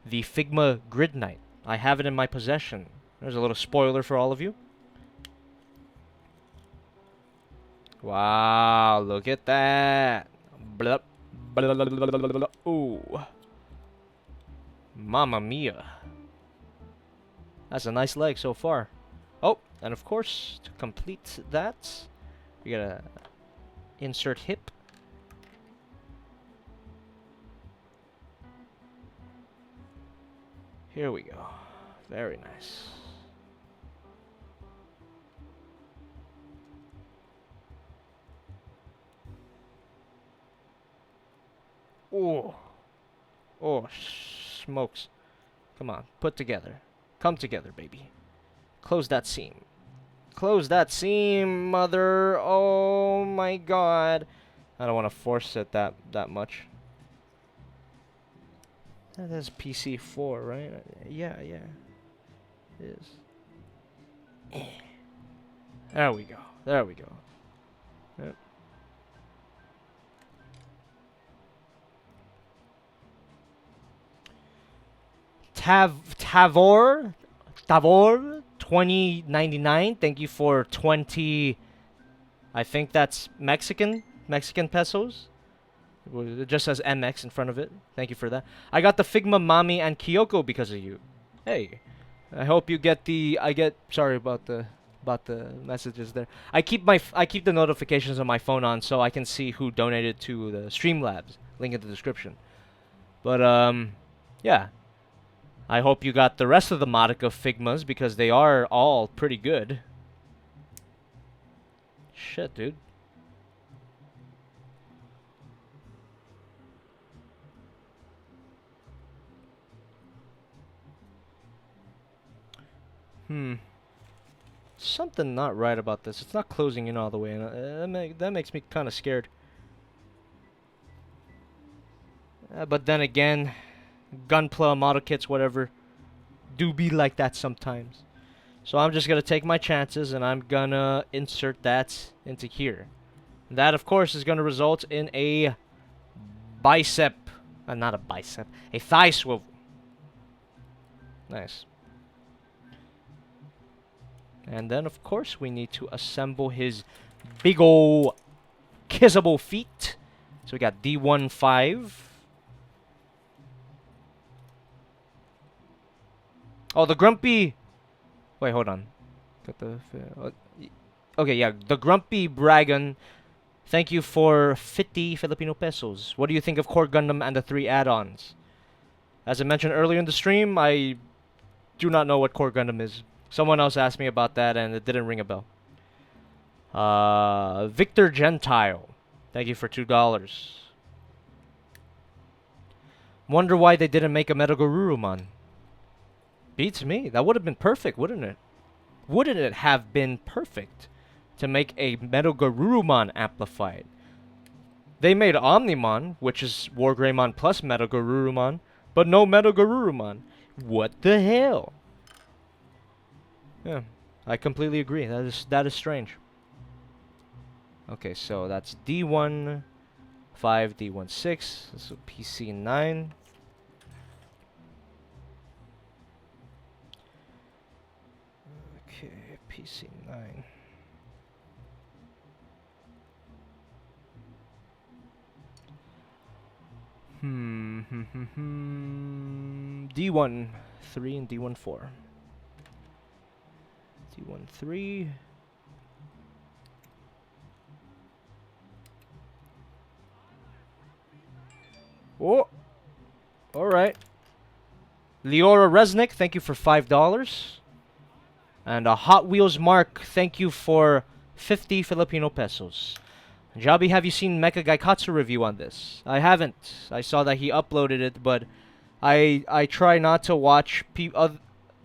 The Figma Grid Knight. I have it in my possession. There's a little spoiler for all of you. Wow, look at that. Blup, Ooh. Mamma mia. That's a nice leg so far. Oh, and of course, to complete that, we gotta insert hip. Here we go. Very nice. Oh. Oh, smokes. Come on, put together. Come together, baby. Close that seam. Close that seam, mother. Oh my god. I don't want to force it that much. That is PC4, right? Yeah. It is. There we go. Yep. Tavor 2099. Thank you for 20. I think that's Mexican pesos. It just says MX in front of it. Thank you for that. I got the Figma Mami and Kyoko because of you. Hey, I hope you get the. Sorry about the messages there. I keep the notifications on my phone on so I can see who donated to the Streamlabs. Link in the description. But yeah. I hope you got the rest of the Modica Figmas because they are all pretty good. Shit, dude. Something not right about this. It's not closing in all the way, and that makes me kind of scared. But then again, Gunpla, model kits, whatever, do be like that sometimes. So I'm just gonna take my chances, and I'm gonna insert that into here. That, of course, is gonna result in a bicep, not a bicep, a thigh swivel. Nice. And then, of course, we need to assemble his big ol' kissable feet. So we got D15. Oh, the grumpy... Wait, hold on. Got the... Okay, yeah, the grumpy Dragon. Thank you for 50 Filipino pesos. What do you think of Core Gundam and the 3 add-ons? As I mentioned earlier in the stream, I do not know what Core Gundam is. Someone else asked me about that, and it didn't ring a bell. Victor Gentile. Thank you for $2. Wonder why they didn't make a Metagururumon. Beats me. That would have been perfect, wouldn't it? Wouldn't it have been perfect to make a Metagururumon amplified? They made Omnimon, which is WarGreymon plus Metagururumon, but no Metagururumon. What the hell? Yeah, I completely agree. That is strange. Okay, so that's D1, 5, D1, 6. So PC 9. Okay, PC 9. D1 3 and D1 4. D1 3. Oh, all right. Leora Resnick, thank you for $5. And a Hot Wheels Mark, thank you for 50 Filipino pesos. Jobby, have you seen Mecha Gaikatsu review on this? I haven't. I saw that he uploaded it, but I try not to watch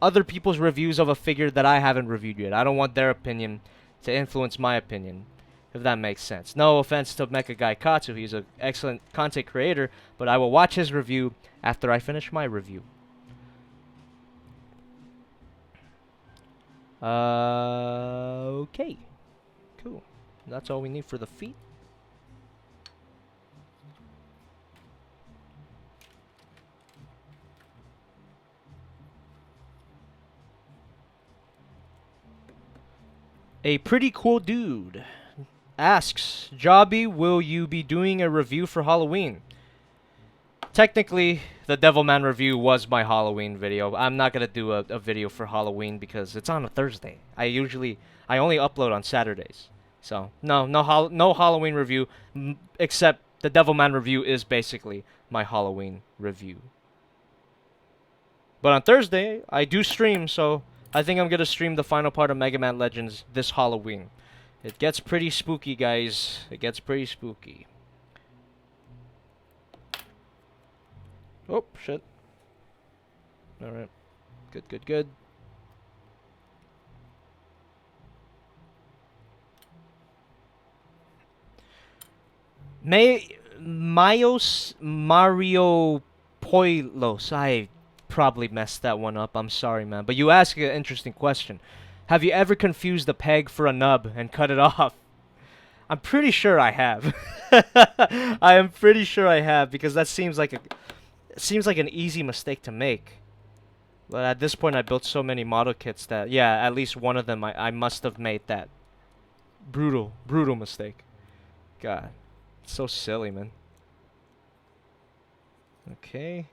other people's reviews of a figure that I haven't reviewed yet. I don't want their opinion to influence my opinion, if that makes sense. No offense to Mecha Gaikatsu, he's an excellent content creator, but I will watch his review after I finish my review. Okay. Cool. That's all we need for the feet. A pretty cool dude asks, Jobby, will you be doing a review for Halloween? technically, the Devilman review was my Halloween video. I'm not gonna do a video for Halloween because it's on a Thursday. I only upload on Saturdays. So, no Halloween review, except the Devilman review is basically my Halloween review. But on Thursday, I do stream, so I think I'm gonna stream the final part of Mega Man Legends this Halloween. It gets pretty spooky, guys. It gets pretty spooky. Oh, shit. Alright. Good, good, good. Mario Poilos. I probably messed that one up. I'm sorry, man. But you ask an interesting question. Have you ever confused a peg for a nub and cut it off? I'm pretty sure I have. I am pretty sure I have because that seems like an easy mistake to make. But at this point, I built so many model kits that, yeah, at least one of them I must have made that brutal mistake. God, it's so silly, man. Okay.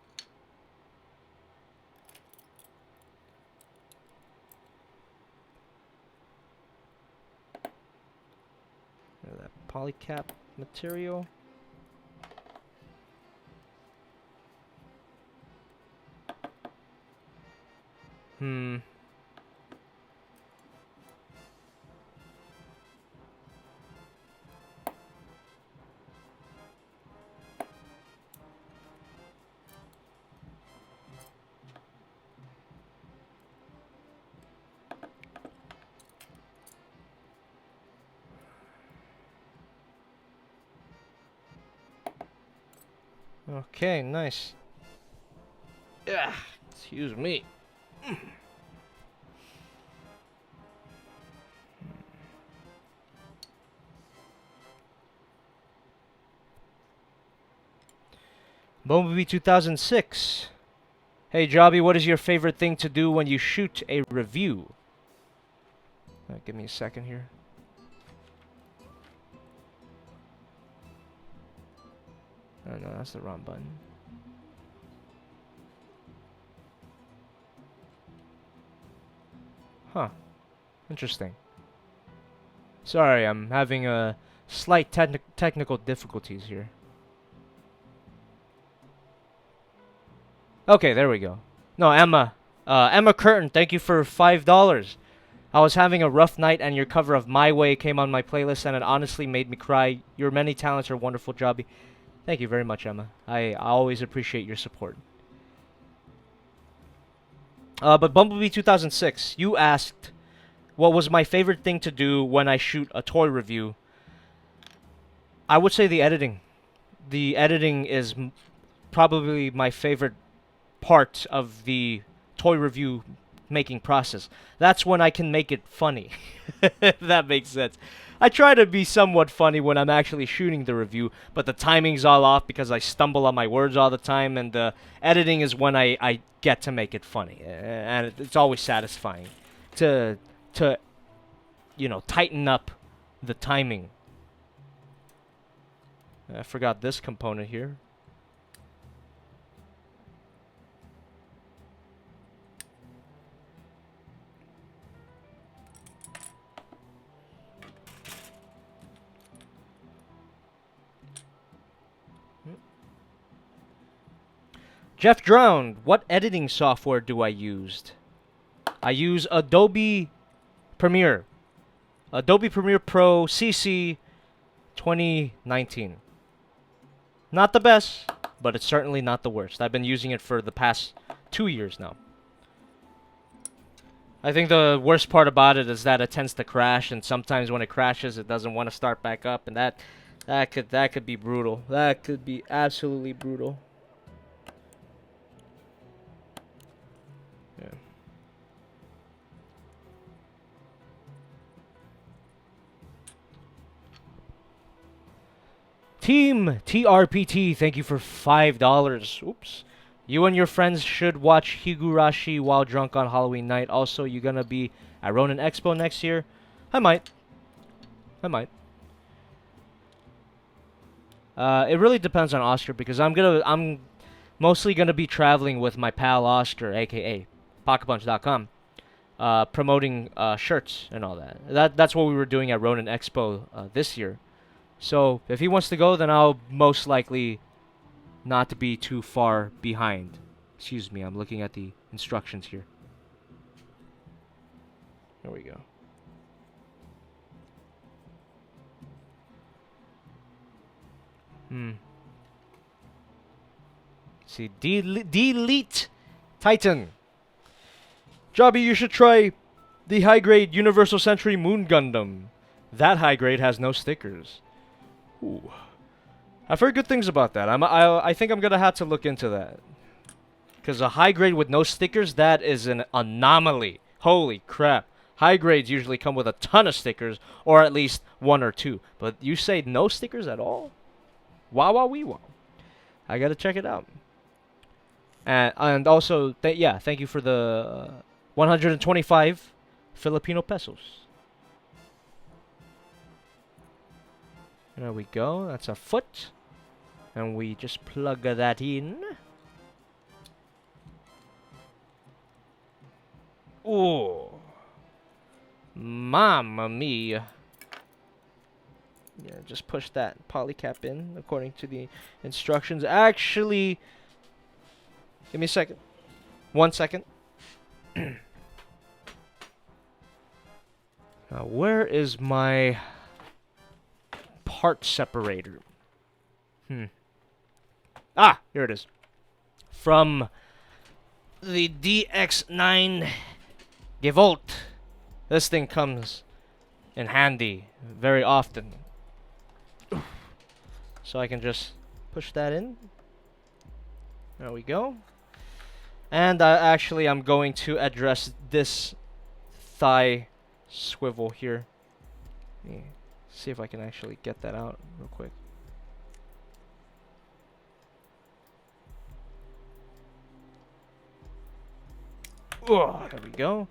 That polycap material. Okay, nice. Yeah, excuse me. Bumblebee 2006. Hey, Jobby, what is your favorite thing to do when you shoot a review? Give me a second here. Oh, no, that's the wrong button. Huh. Interesting. Sorry, I'm having a slight technical difficulties here. Okay, there we go. No, Emma. Emma Curtin, thank you for $5. I was having a rough night and your cover of My Way came on my playlist and it honestly made me cry. Your many talents are wonderful, Jobby. Thank you very much, Emma. I always appreciate your support. But Bumblebee 2006, you asked what was my favorite thing to do when I shoot a toy review. I would say the editing. The editing is probably my favorite part of the toy review making process. That's when I can make it funny. If that makes sense. I try to be somewhat funny when I'm actually shooting the review, but the timing's all off because I stumble on my words all the time, and the editing is when I get to make it funny. And it's always satisfying to you know, tighten up the timing. I forgot this component here. Jeff Drowned, what editing software do I use? I use Adobe Premiere. Adobe Premiere Pro CC 2019. Not the best, but it's certainly not the worst. I've been using it for the past 2 years now. I think the worst part about it is that it tends to crash, and sometimes when it crashes, it doesn't want to start back up, and that could be brutal. That could be absolutely brutal. Yeah. Team TRPT, thank you for $5. Oops. You and your friends should watch Higurashi while drunk on Halloween night. Also, you gonna be at Ronin Expo next year? I might. It really depends on Oscar because I'm mostly gonna be traveling with my pal Oscar, aka PocketPunch.com, promoting shirts and all that. That's what we were doing at Ronin Expo this year. So if he wants to go, then I'll most likely not be too far behind. Excuse me, I'm looking at the instructions here. There we go. See, delete Titan. Jobby, you should try the high grade Universal Century Moon Gundam. That high grade has no stickers. Ooh. I've heard good things about that. I think I'm gonna have to look into that. Because a high grade with no stickers, that is an anomaly. Holy crap. High grades usually come with a ton of stickers, or at least one or two. But you say no stickers at all? Wow, wow, wee, wow. I gotta check it out. And also, yeah, thank you for the 125 Filipino pesos. There we go. That's a foot. And we just plug that in. Oh, mamma mia. Yeah, just push that polycap in according to the instructions. Actually, give me a second. 1 second. Now, where is my part separator? Ah, here it is. From the DX9 Gevolt. This thing comes in handy very often. So I can just push that in. There we go. And actually, I'm going to address this thigh swivel here. Let me see if I can actually get that out real quick. Oh, there we go.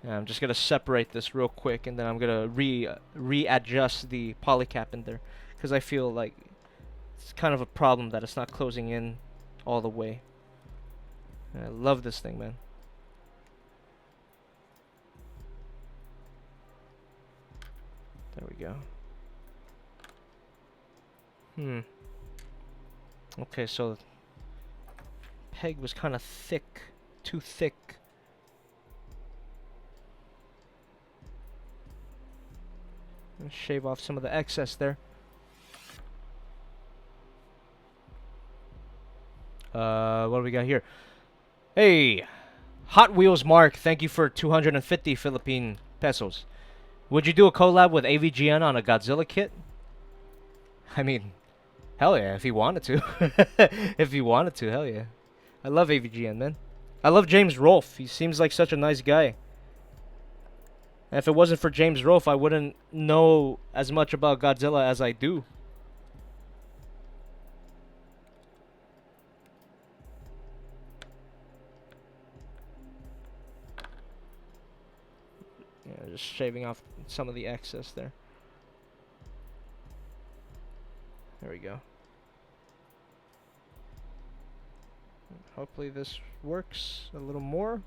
And I'm just gonna separate this real quick, and then I'm gonna readjust the polycap in there, because I feel like it's kind of a problem that it's not closing in all the way. And I love this thing, man. There we go. Okay, so peg was kind of thick, too thick. Shave off some of the excess there. What do we got here? Hey, Hot Wheels Mark, thank you for 250 Philippine pesos. Would you do a collab with AVGN on a Godzilla kit? I mean, hell yeah, if he wanted to. If he wanted to, hell yeah. I love AVGN, man. I love James Rolfe. He seems like such a nice guy. And if it wasn't for James Rolfe, I wouldn't know as much about Godzilla as I do. Yeah, just shaving off some of the excess there. There we go. Hopefully this works a little more.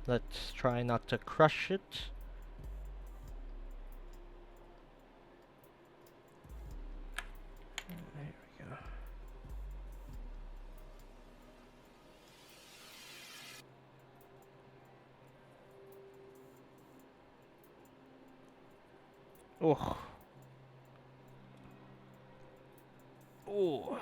Let's try not to crush it. There we go. Oh. Oh.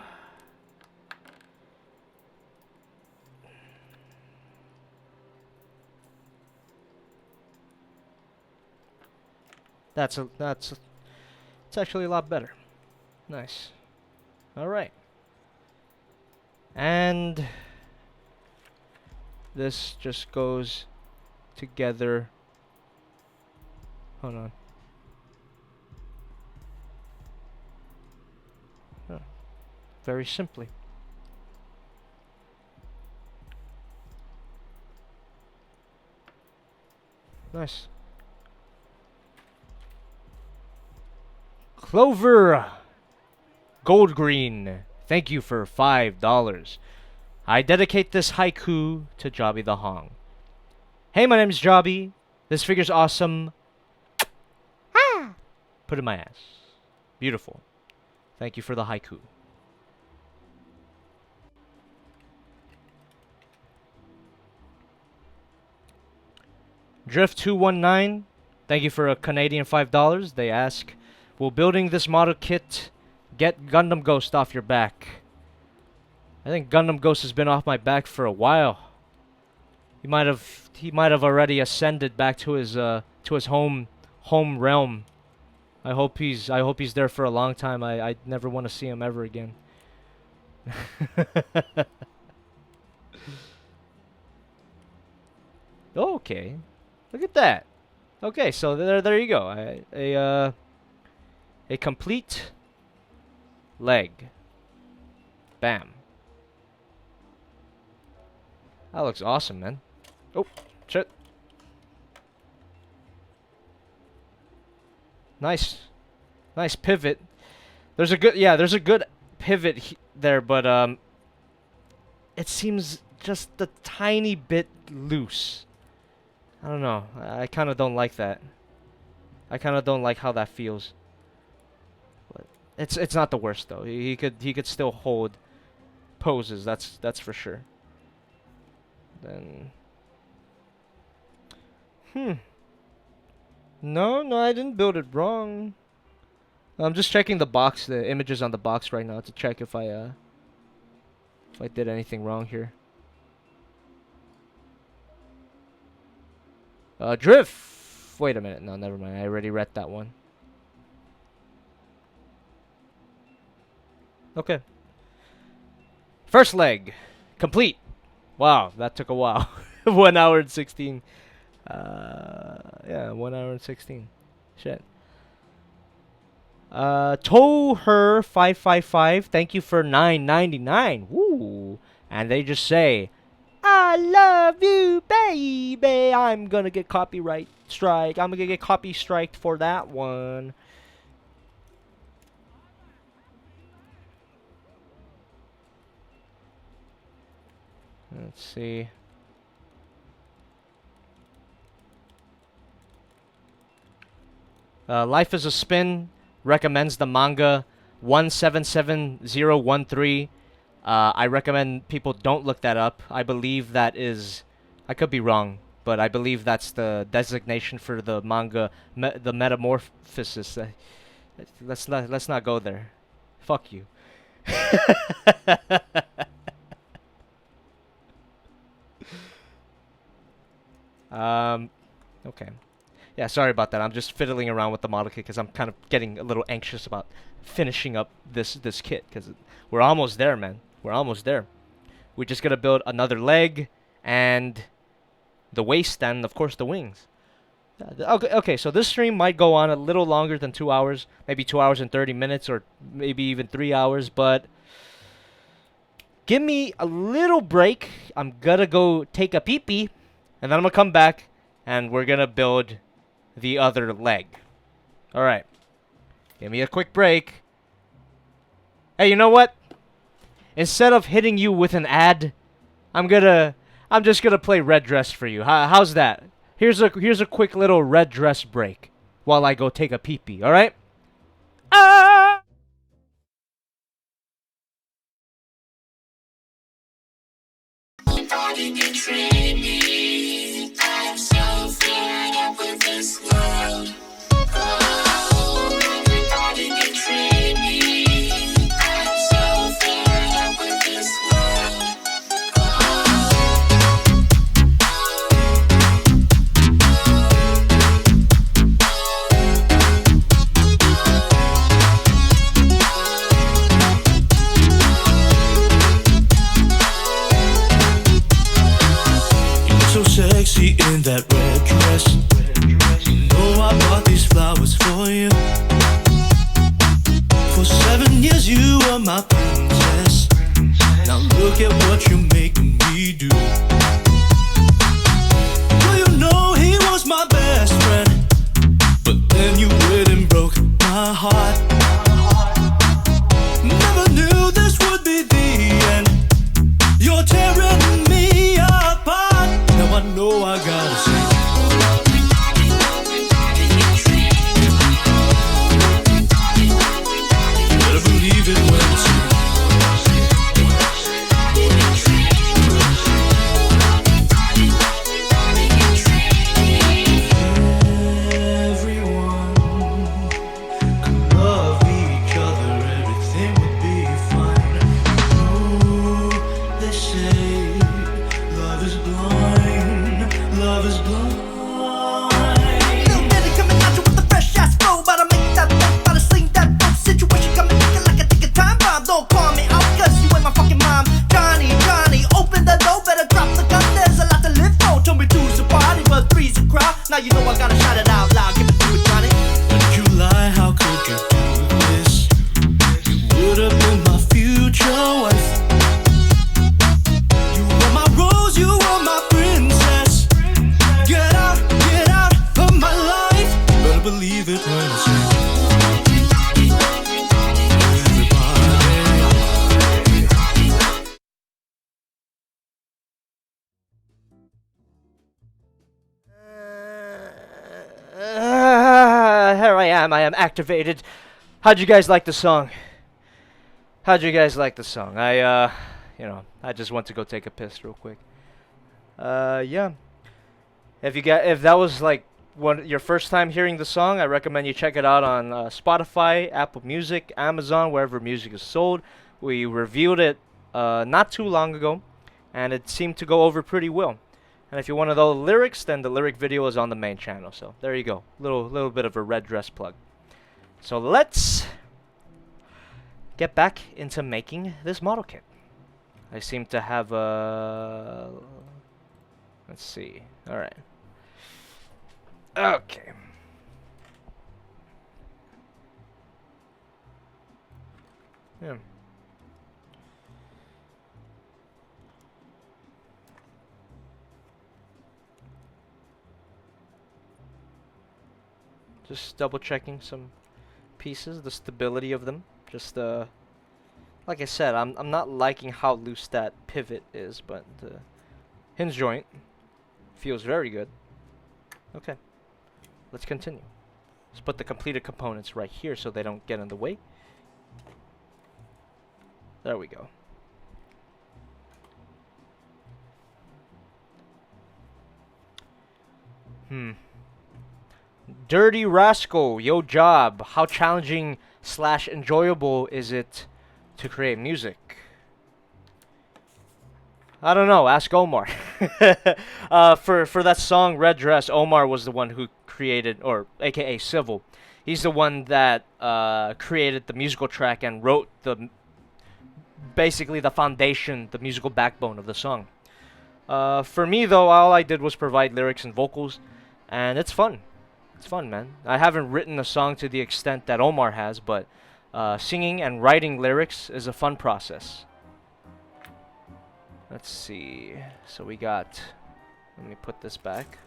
It's actually a lot better. Nice. All right. And this just goes together. Hold on. Oh, very simply. Nice. Clover Gold Green, Thank you for $5. I dedicate this haiku to JobbytheHong. Hey, my name's Jobby. This figure's awesome. Ah! Put in my ass. Beautiful. Thank you for the haiku. Drift219, thank you for a Canadian $5. They ask, will building this model kit get Gundam Ghost off your back? I think Gundam Ghost has been off my back for a while. He might have already ascended back to his home realm. I hope he's there for a long time. I never want to see him ever again. Okay. Look at that. Okay, so there you go. A complete leg. Bam. That looks awesome, man. Oh, shit. Nice. Nice pivot. There's a good pivot there, but it seems just a tiny bit loose. I don't know. I kind of don't like that. I kind of don't like how that feels. But it's not the worst though. He could still hold poses. That's for sure. Then No, I didn't build it wrong. I'm just checking the images on the box right now to check if I did anything wrong here. Drift. Wait a minute. No, never mind. I already read that one. Okay. First leg. Complete. Wow, that took a while. 1 hour and 16. Yeah, 1 hour and 16. Shit. Tow her 555. Thank you for $9.99. Woo. And they just say, I love you, baby. I'm gonna get copyright strike. I'm gonna get copy striked for that one. Let's see. Life is a Spin recommends the manga 177013. I recommend people don't look that up. I believe that is... I could be wrong, but I believe that's the designation for the manga, the Metamorphosis. Let's not go there. Fuck you. Okay. Yeah, sorry about that. I'm just fiddling around with the model kit because I'm kind of getting a little anxious about finishing up this kit because we're almost there, man. We're almost there. We're just gonna build another leg and the waist and of course the wings. Okay, so this stream might go on a little longer than 2 hours, maybe 2 hours and 30 minutes or maybe even 3 hours, but give me a little break. I'm gonna go take a pee-pee and then I'm gonna come back and we're gonna build the other leg. Alright. Give me a quick break. Hey, you know what? Instead of hitting you with an ad, I'm just gonna play Red Dress for you. How's that? Here's a quick little Red Dress break while I go take a pee-pee, alright? Ah! I'm so fed up with this world. Oh, everybody betray me. I'm so fed up with this world. You look so sexy in that red dress. You know I bought these flowers for you. For 7 years you were my princess. Now look at what you're making me do. Well, you know he was my best friend, but then you went and broke my heart. Never knew this would I am activated. How'd you guys like the song? How'd you guys like the song? I just went to go take a piss real quick. Yeah. If that was like your first time hearing the song, I recommend you check it out on Spotify, Apple Music, Amazon, wherever music is sold. We reviewed it not too long ago, and it seemed to go over pretty well. And if you want to know the lyrics, then the lyric video is on the main channel. So there you go, little bit of a red dress plug. So let's get back into making this model kit. I seem to have a... Let's see. All right. Okay. Yeah. Just double checking some pieces, the stability of them. Just like I said, I'm not liking how loose that pivot is, but the hinge joint feels very good. Okay, let's continue. Let's put the completed components right here so they don't get in the way. There we go. Dirty Rascal, yo job. How challenging / enjoyable is it to create music? I don't know. Ask Omar. For that song Red Dress, Omar was the one who created, or AKA Swivel. He's the one that created the musical track and wrote basically the foundation, the musical backbone of the song. For me though, all I did was provide lyrics and vocals, and it's fun. It's fun, man. I haven't written a song to the extent that Omar has, but singing and writing lyrics is a fun process. Let's see. So we got... Let me put this back.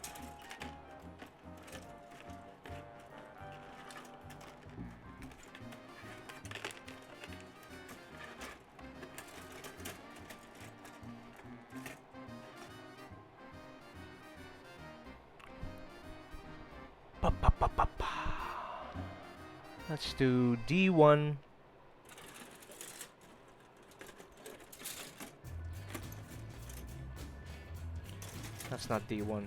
Let's do D1. That's not D1.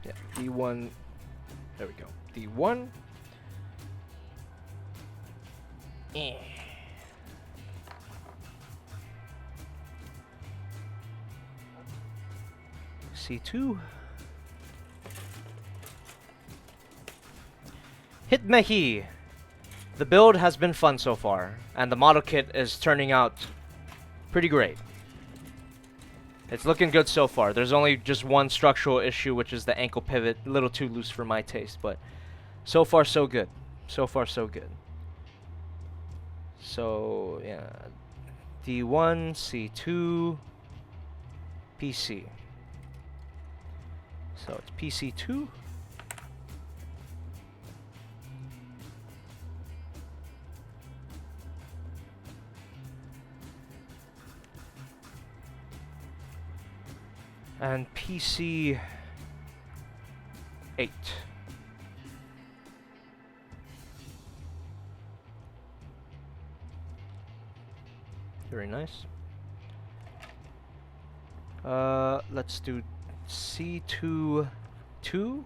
Yeah, D1. There we go. D1. C2. Hitmehi. The build has been fun so far, and the model kit is turning out pretty great. It's looking good so far. There's only just one structural issue, which is the ankle pivot, a little too loose for my taste, but so far so good. So far so good. So, yeah. D1, C2, PC. So it's PC2. And PC 8. Very nice. Let's do C2 2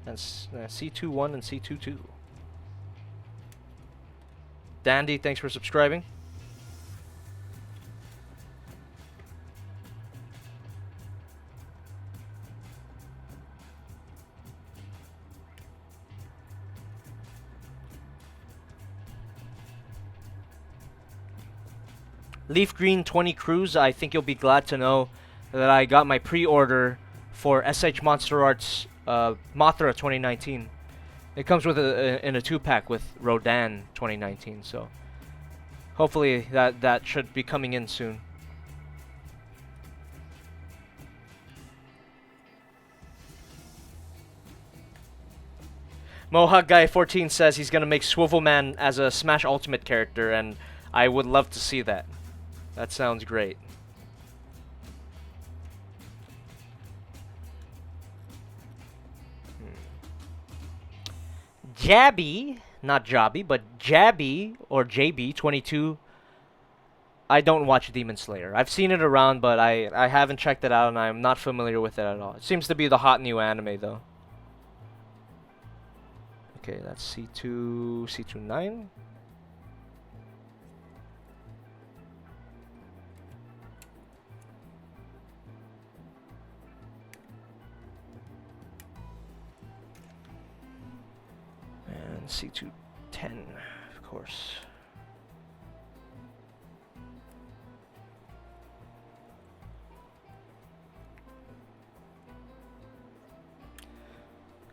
and C2 1 and C2 2. Dandy, thanks for subscribing. Leaf Green 20 Cruise, I think you'll be glad to know that I got my pre-order for SH Monster Arts Mothra 2019. It comes with in a 2-pack with Rodan 2019, so hopefully that should be coming in soon. Mohawk Guy 14 says he's gonna make Swivelman as a Smash Ultimate character, and I would love to see that. That sounds great. Jabby, not Jobby, but Jabby or JB22. I don't watch Demon Slayer. I've seen it around, but I haven't checked it out, and I'm not familiar with it at all. It seems to be the hot new anime, though. Okay, that's C29. And C210, of course.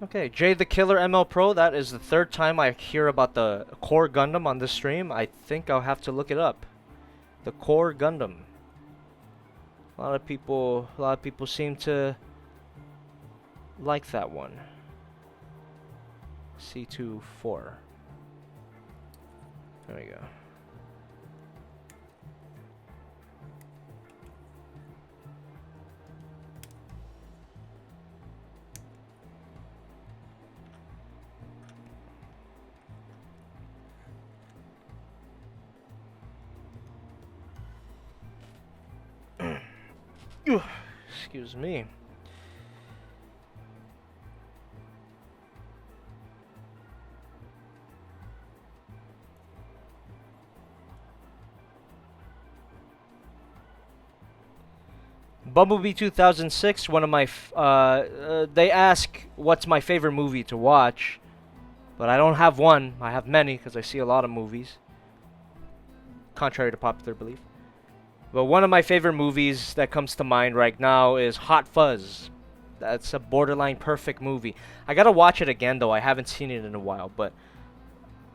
Okay, Jay the Killer ML Pro, that is the third time I hear about the Core Gundam on this stream. I think I'll have to look it up. The Core Gundam. A lot of people seem to like that one. C24. There we go. Excuse me. Bumblebee 2006, one of my they ask what's my favorite movie to watch, but I don't have one. I have many because I see a lot of movies, contrary to popular belief. But one of my favorite movies that comes to mind right now is Hot Fuzz. That's a borderline perfect movie. I gotta watch it again though. I haven't seen it in a while, but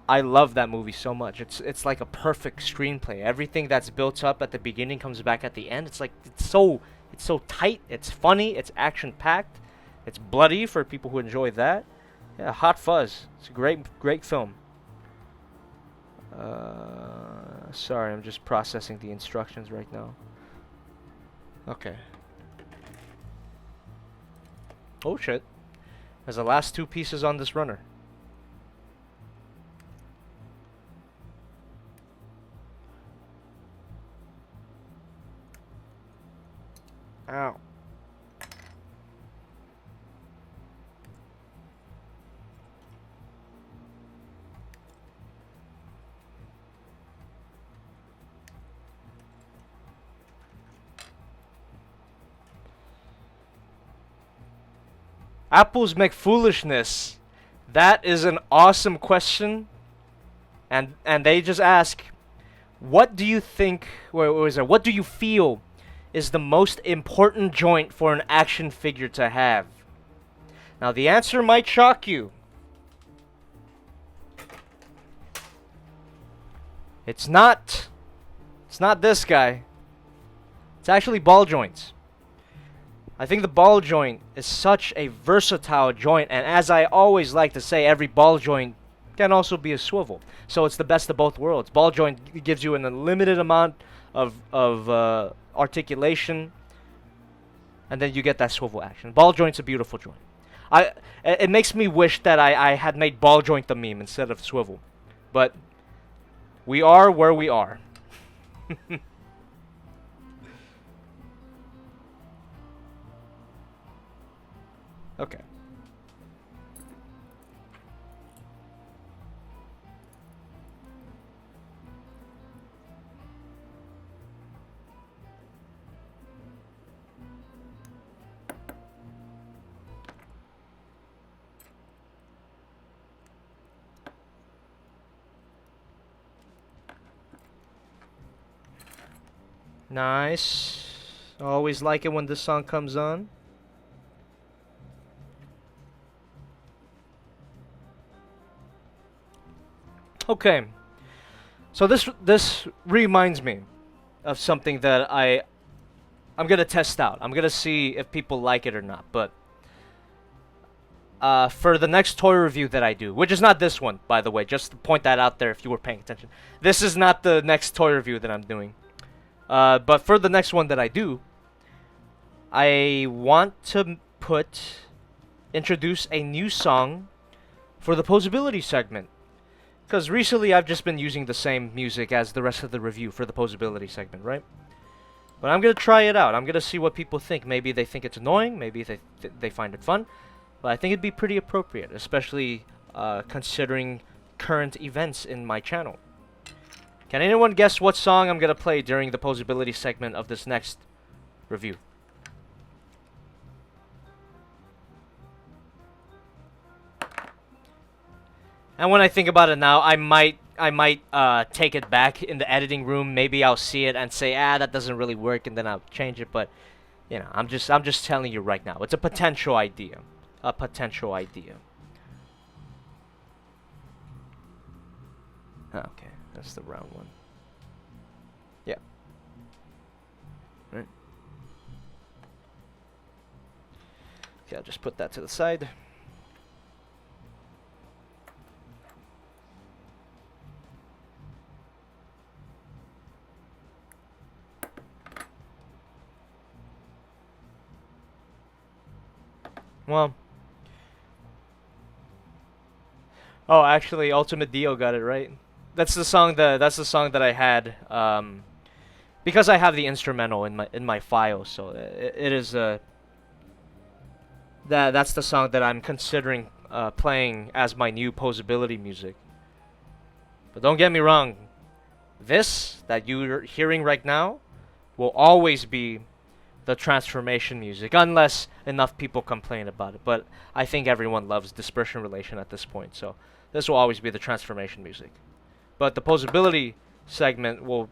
I love that movie so much. It's like a perfect screenplay. Everything that's built up at the beginning comes back at the end. It's like it's so tight. It's funny. It's action packed. It's bloody for people who enjoy that. Yeah, Hot Fuzz. It's a great film. Sorry, I'm just processing the instructions right now. Okay. Oh shit. There's the last two pieces on this runner. Ow. Apples make foolishness. That is an awesome question. And they just ask, what do you think, what do you feel is the most important joint for an action figure to have? Now the answer might shock you. It's not this guy. It's actually ball joints. I think the ball joint is such a versatile joint, and as I always like to say, every ball joint can also be a swivel. So it's the best of both worlds. Ball joint gives you an unlimited amount of articulation, and then you get that swivel action. Ball joint's a beautiful joint. It makes me wish that I had made ball joint the meme instead of swivel, but we are where we are. Okay. Nice. Always like it when this song comes on. Okay, so this reminds me of something that I'm gonna test out. I'm gonna see if people like it or not. But for the next toy review that I do, which is not this one, by the way, just to point that out there if you were paying attention. This is not the next toy review that I'm doing. But for the next one that I do, I want to introduce a new song for the posability segment. Because recently I've just been using the same music as the rest of the review for the posability segment, right? But I'm going to try it out. I'm going to see what people think. Maybe they think it's annoying. Maybe they find it fun. But I think it'd be pretty appropriate, especially considering current events in my channel. Can anyone guess what song I'm going to play during the posability segment of this next review? And when I think about it now, I might take it back in the editing room. Maybe I'll see it and say, that doesn't really work, and then I'll change it. But you know, I'm just telling you right now. It's a potential idea. A potential idea. Okay, that's the round one. Yeah. Right. Okay, I'll just put that to the side. Well. Oh, actually, Ultimate Dio got it right. That's the song that I had. Because I have the instrumental in my file, so it is that's the song that I'm considering playing as my new posability music. But don't get me wrong, this that you're hearing right now will always be the transformation music, unless enough people complain about it. But I think everyone loves dispersion relation at this point, so this will always be the transformation music. But the posability segment will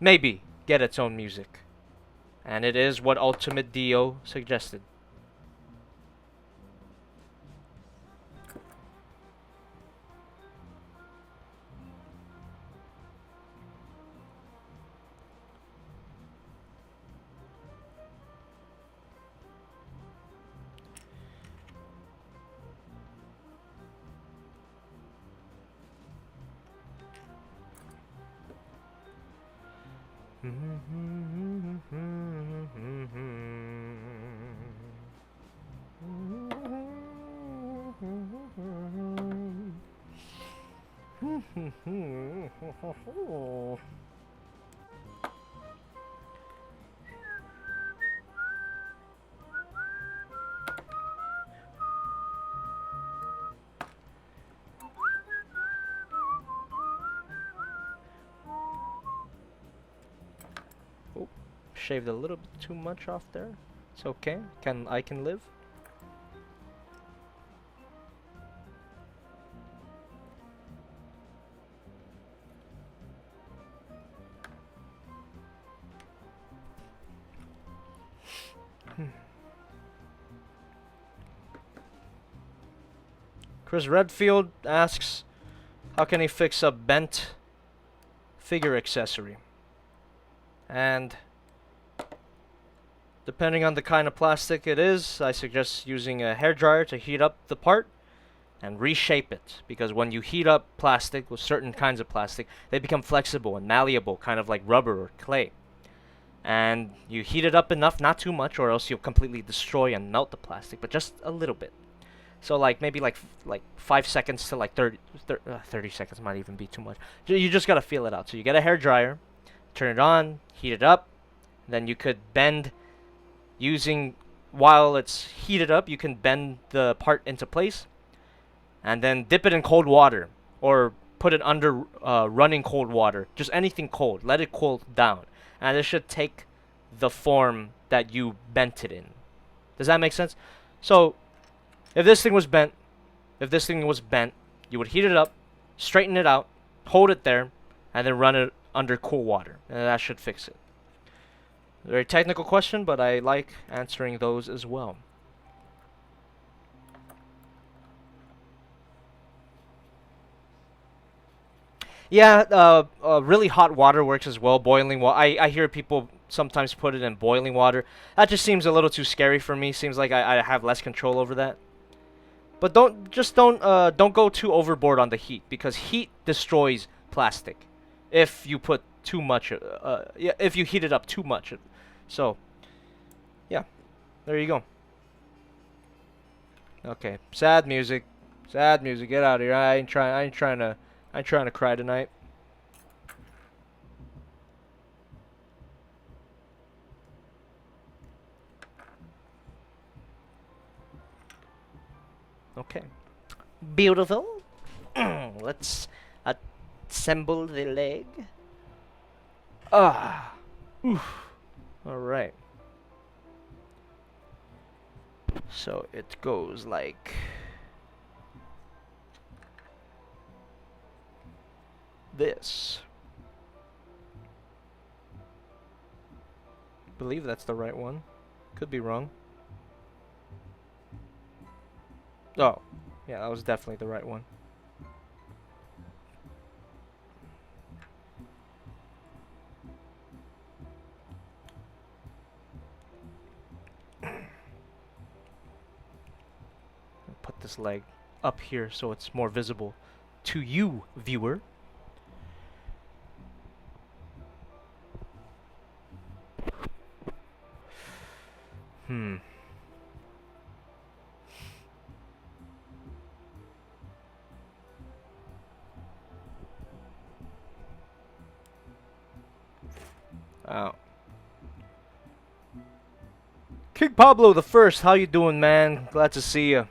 maybe get its own music, and it is what Ultimate Dio suggested. Shaved a little bit too much off there. It's okay. I can live. Chris Redfield asks, how can he fix a bent figure accessory? And depending on the kind of plastic it is, I suggest using a hairdryer to heat up the part and reshape it. Because when you heat up plastic with certain kinds of plastic, they become flexible and malleable, kind of like rubber or clay. And you heat it up enough, not too much, or else you'll completely destroy and melt the plastic, but just a little bit. So like maybe like 5 seconds to like 30 seconds might even be too much. You just gotta feel it out. So you get a hairdryer, turn it on, heat it up, then you could bend while it's heated up, you can bend the part into place, and then dip it in cold water, or put it under running cold water, just anything cold, let it cool down, and it should take the form that you bent it in. Does that make sense? So if this thing was bent, you would heat it up, straighten it out, hold it there, and then run it under cool water, and that should fix it. Very technical question, but I like answering those as well. Yeah, really hot water works as well. Boiling water. I hear people sometimes put it in boiling water. That just seems a little too scary for me. Seems like I have less control over that. But don't go too overboard on the heat, because heat destroys plastic if you put too much. If you heat it up too much. So, yeah, there you go. Okay, sad music. Sad music. Get out of here. I ain't trying to cry tonight. Okay. Beautiful. Let's assemble the leg. Ah. Oof. All right. So it goes like this. Believe that's the right one. Could be wrong. Oh, yeah, that was definitely the right one. Put this leg up here so it's more visible to you, viewer. Oh. King Pablo the First, how you doing, man? Glad to see you.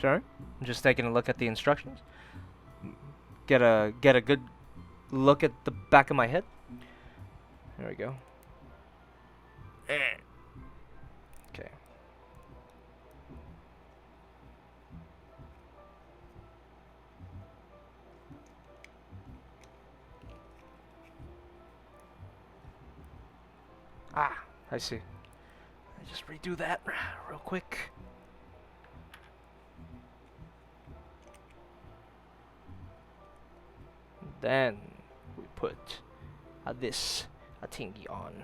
Sorry, I'm just taking a look at the instructions. Get a good look at the back of my head. There we go. Okay. Ah, I see. I just redo that real quick. Then we put this thingy on.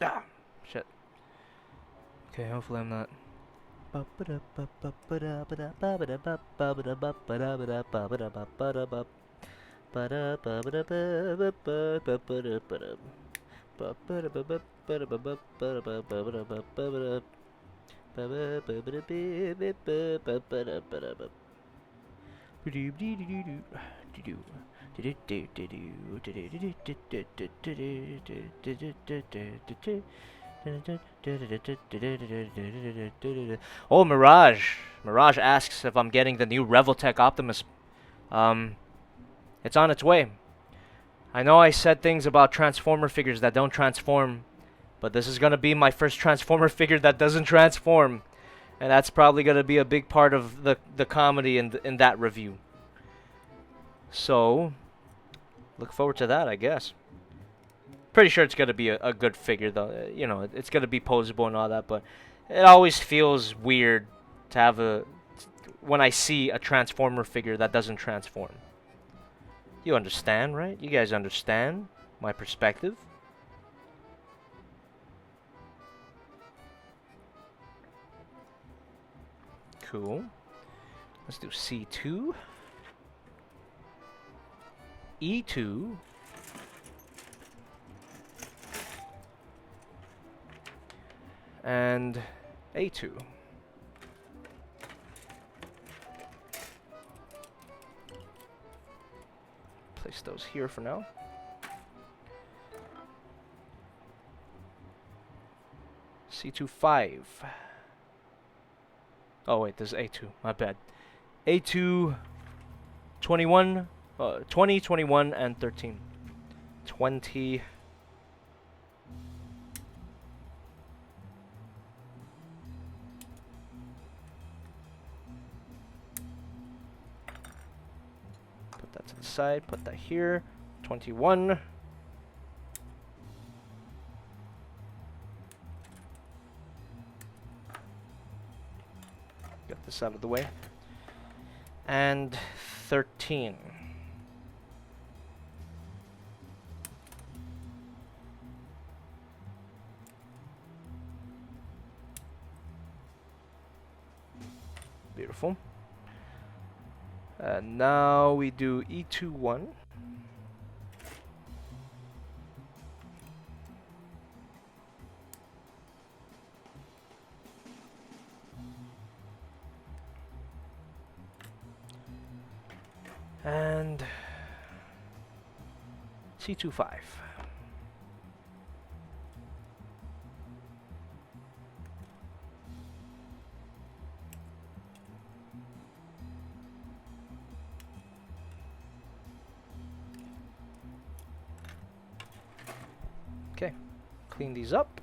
Ah, shit. Okay, hopefully I'm not. Oh, Mirage. Mirage asks if I'm getting the new Revoltech Optimus. It's on its way. I know I said things about Transformer figures that don't transform, but this is gonna be my first Transformer figure that doesn't transform, and that's probably gonna be a big part of the comedy in that review. So, look forward to that, I guess. Pretty sure it's gonna be a good figure, though. You know, it's gonna be posable and all that, but it always feels weird to have when I see a Transformer figure that doesn't transform. You understand, right? You guys understand my perspective? Cool. Let's do C2. E2. And A2. Place those here for now. C2 5. Oh wait, there's A2. My bad. A2 21, 20, 21, and 13. 20. Put that to the side, put that here. 21. Get this out of the way. And 13. Beautiful. And now we do E21. And C25. Okay, clean these up.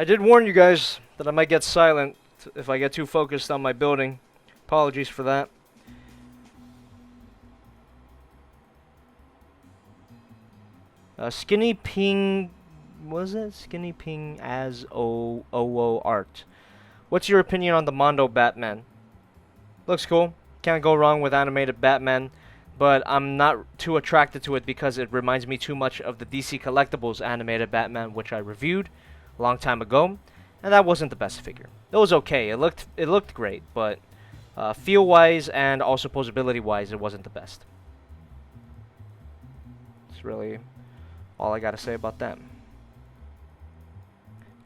I did warn you guys that I might get silent if I get too focused on my building. Apologies for that. Skinny Ping, was it? Skinny Ping as O art. What's your opinion on the Mondo Batman? Looks cool. Can't go wrong with animated Batman, but I'm not too attracted to it because it reminds me too much of the DC Collectibles animated Batman, which I reviewed a long time ago, and that wasn't the best figure. It was okay. It looked great, but feel-wise and also posability-wise, it wasn't the best. It's really all I gotta say about them.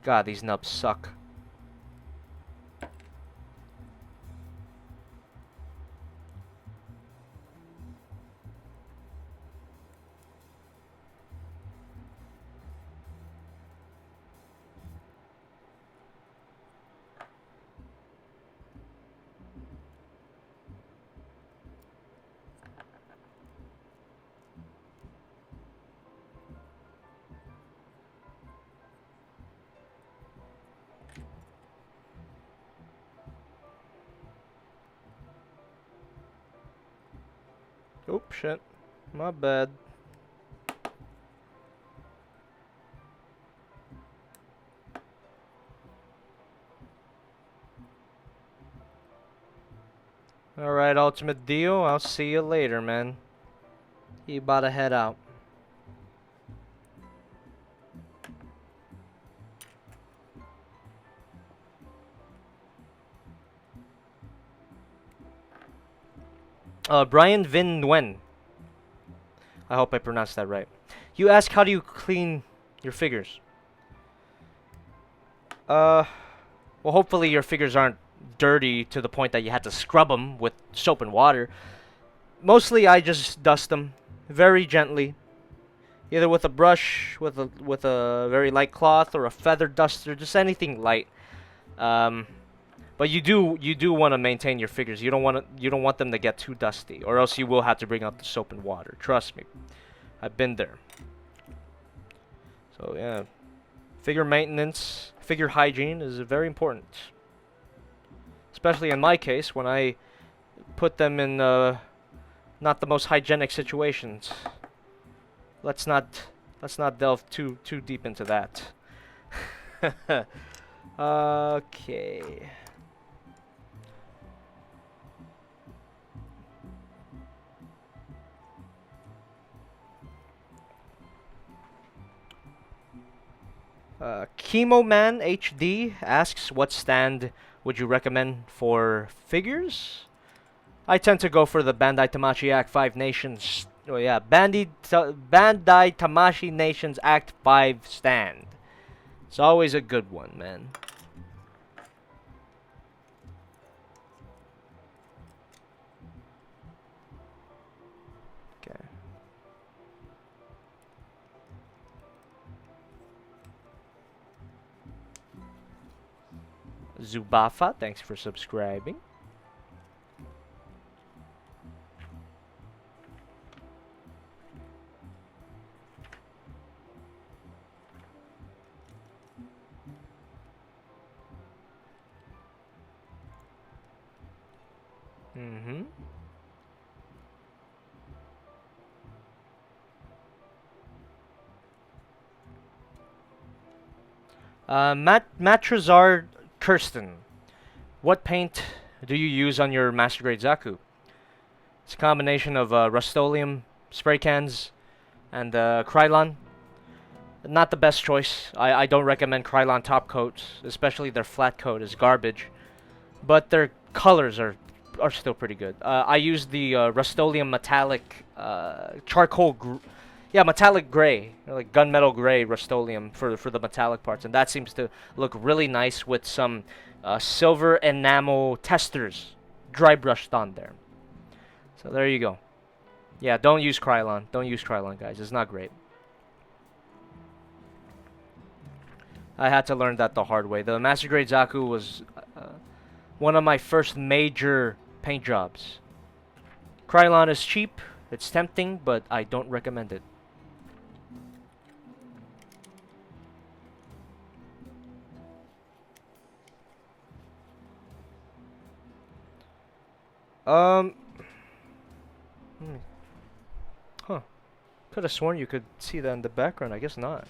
God, these nubs suck. Oop, shit. My bad. Alright, Ultimate Dio, I'll see you later, man. You about to head out. Brian Vin Nguyen. I hope I pronounced that right. You ask, how do you clean your figures? Well, hopefully your figures aren't dirty to the point that you had to scrub them with soap and water. Mostly, I just dust them very gently, either with a brush, with a very light cloth, or a feather duster, just anything light. But you do want to maintain your figures. You don't want them to get too dusty, or else you will have to bring out the soap and water. Trust me, I've been there. So yeah, figure maintenance, figure hygiene is very important. Especially in my case, when I put them in not the most hygienic situations. Let's not delve too deep into that. Okay. Chemoman HD asks, what stand would you recommend for figures? I tend to go for the Bandai Tamashii Act 5 Nations. Oh yeah, Bandai Tamashii Nations Act 5 stand. It's always a good one, man. Okay. Zubafa, thanks for subscribing. Mm-hmm. Matrazard Kirsten, what paint do you use on your Master Grade Zaku? It's a combination of Rust-Oleum spray cans and Krylon. Not the best choice. I don't recommend Krylon top coats, especially their flat coat is garbage. But their colors are still pretty good. I use the Rust-Oleum metallic metallic gray, like gunmetal gray Rust-Oleum for the metallic parts, and that seems to look really nice with some silver enamel testers dry brushed on there. So there you go. Yeah, don't use Krylon. Don't use Krylon, guys. It's not great. I had to learn that the hard way. The Master Grade Zaku was one of my first major paint jobs. Krylon is cheap, it's tempting, but I don't recommend it. Huh. Could have sworn you could see that in the background. I guess not.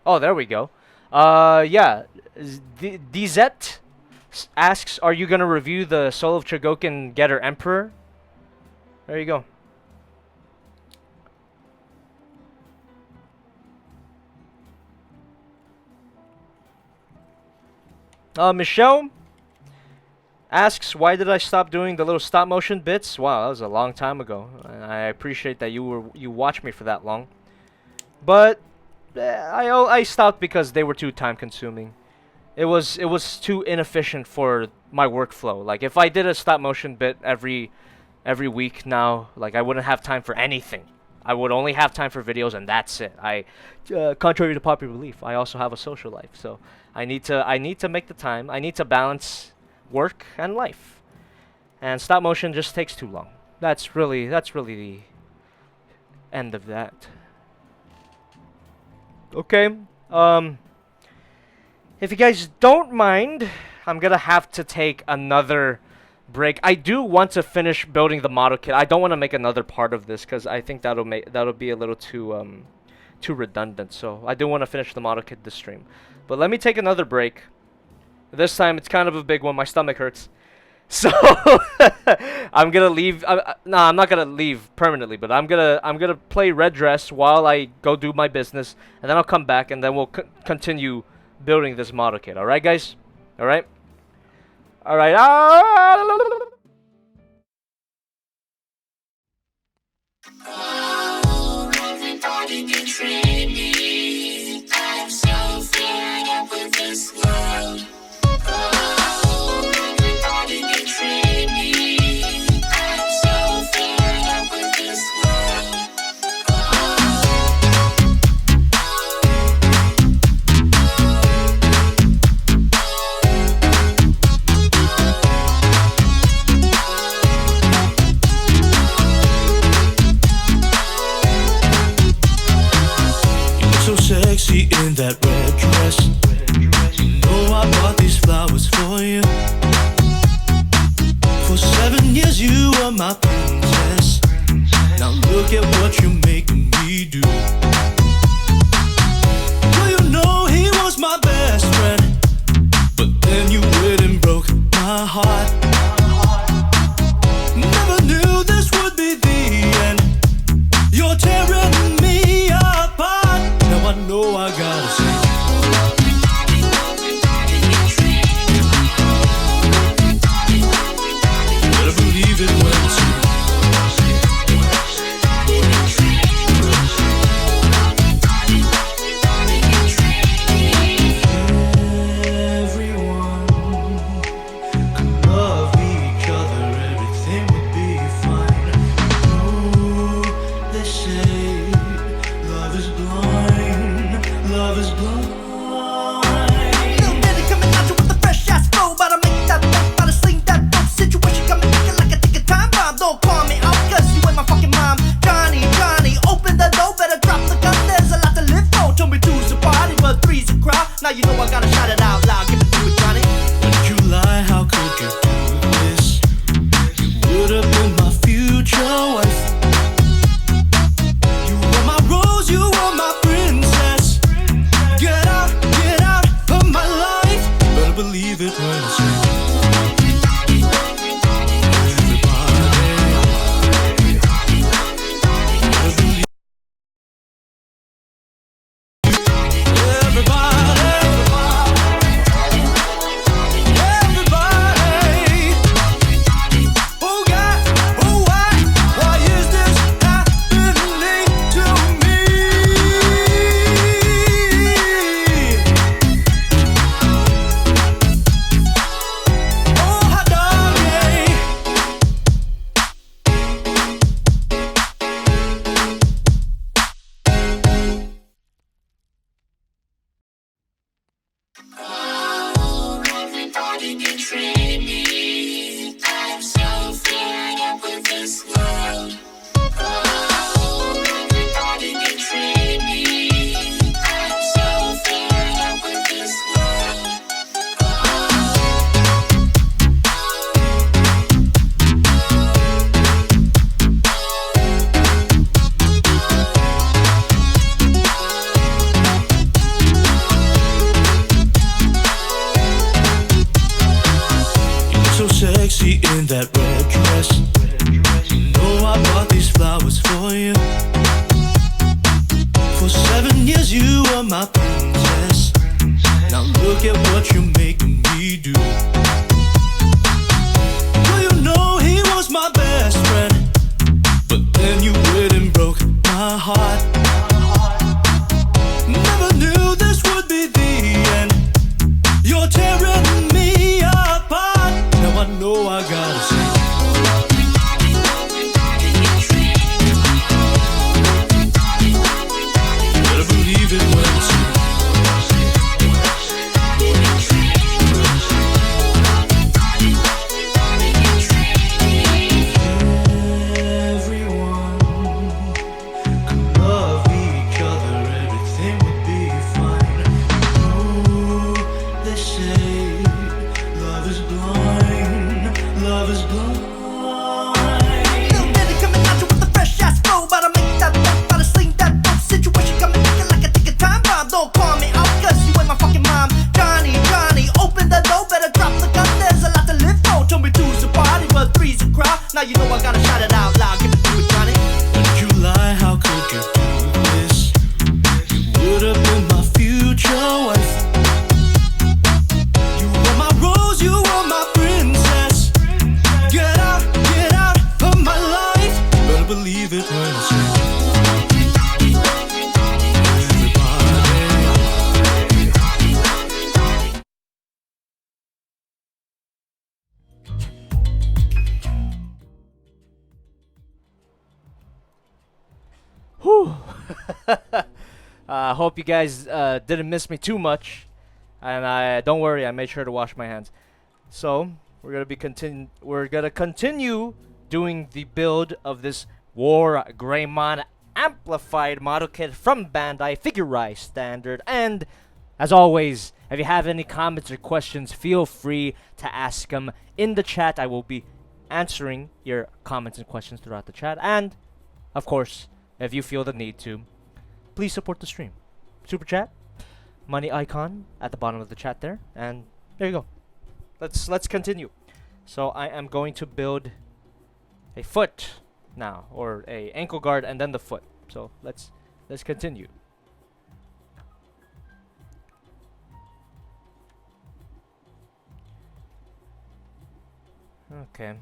Oh, there we go. Yeah. DZ asks, are you gonna review the Soul of Chogokin Getter Emperor? There you go. Michelle asks, why did I stop doing the little stop motion bits? Wow, that was a long time ago, and I appreciate that you watched me for that long. But I stopped because they were too time consuming. It was too inefficient for my workflow. Like if I did a stop motion bit every week now, like I wouldn't have time for anything. I would only have time for videos, and that's it. Contrary to popular belief, I also have a social life, so I need to make the time. I need to balance work and life, and stop motion just takes too long. That's really the end of that. Okay. If you guys don't mind, I'm gonna have to take another break. I do want to finish building the model kit. I don't want to make another part of this because I think that'll be a little too redundant. So I do want to finish the model kit this stream. But let me take another break. This time it's kind of a big one. My stomach hurts. So I'm gonna leave. Nah, I'm not gonna leave permanently, but I'm gonna play Red Dress while I go do my business, and then I'll come back, and then we'll continue building this model kit. All right, guys. All right. All right. Oh, everybody betray me. I'm so fed up with this world. Oh, everybody betray me. I'm so fed up with this world. So sexy in that red dress. You know I bought these flowers for you. For 7 years you were my princess. Now look at what you're making me do. Well, you know he was my best friend, but then you went and broke my heart. Never knew this would be the end. You're tearing me apart. Now I know I gotta say shout it out loud. Give it to me, Johnny. Would you lie? How could you do this? You would have been my future wife. You were my rose, you were my princess. Get out of my life. Better believe it when I say Oh, everybody betray me. I'm so fed up with this world. Oh, everybody betray me. I'm so fed up with this world. so sexy in that red dress. You know I bought these flowers for you. For 7 years you were my princess. Now look at what you're making me do. Well, you know he was my best friend, but then you went and broke my heart. Never knew this would be the end. You're tearing me apart. Now I know I gotta say, better believe it when I say. Everyone could love each other, everything would be fine. Oh, they say love is blind, love is blind. Little Daddy coming at you with the fresh ass flow. But I make that dope, but I sling that dope. Situation coming looking like a ticking time bomb. Don't call me out, cause you ain't my fucking mom. Johnny, open the door, better drop the gun. There's a lot to live for. Told me two's a party, but three's a crowd. Now you know I gotta shout it out loud. Give it to me, Johnny. Would you lie? How could you do this? You would have been my future wife. You were my rose, you were my princess. Get out of my life. Better believe it when I say. Whew. Hope you guys didn't miss me too much, and don't worry, I made sure to wash my hands. So we're gonna continue doing the build of this WarGreymon amplified model kit from Bandai, figurized standard. And as always, if you have any comments or questions, feel free to ask them in the chat. I will be answering your comments and questions throughout the chat. And of course, if you feel the need to, please support the stream. Super chat, money icon at the bottom of the chat there, and there you go. Let's continue. So I am going to build a foot now, or a ankle guard, and then the foot. So let's continue. Okay.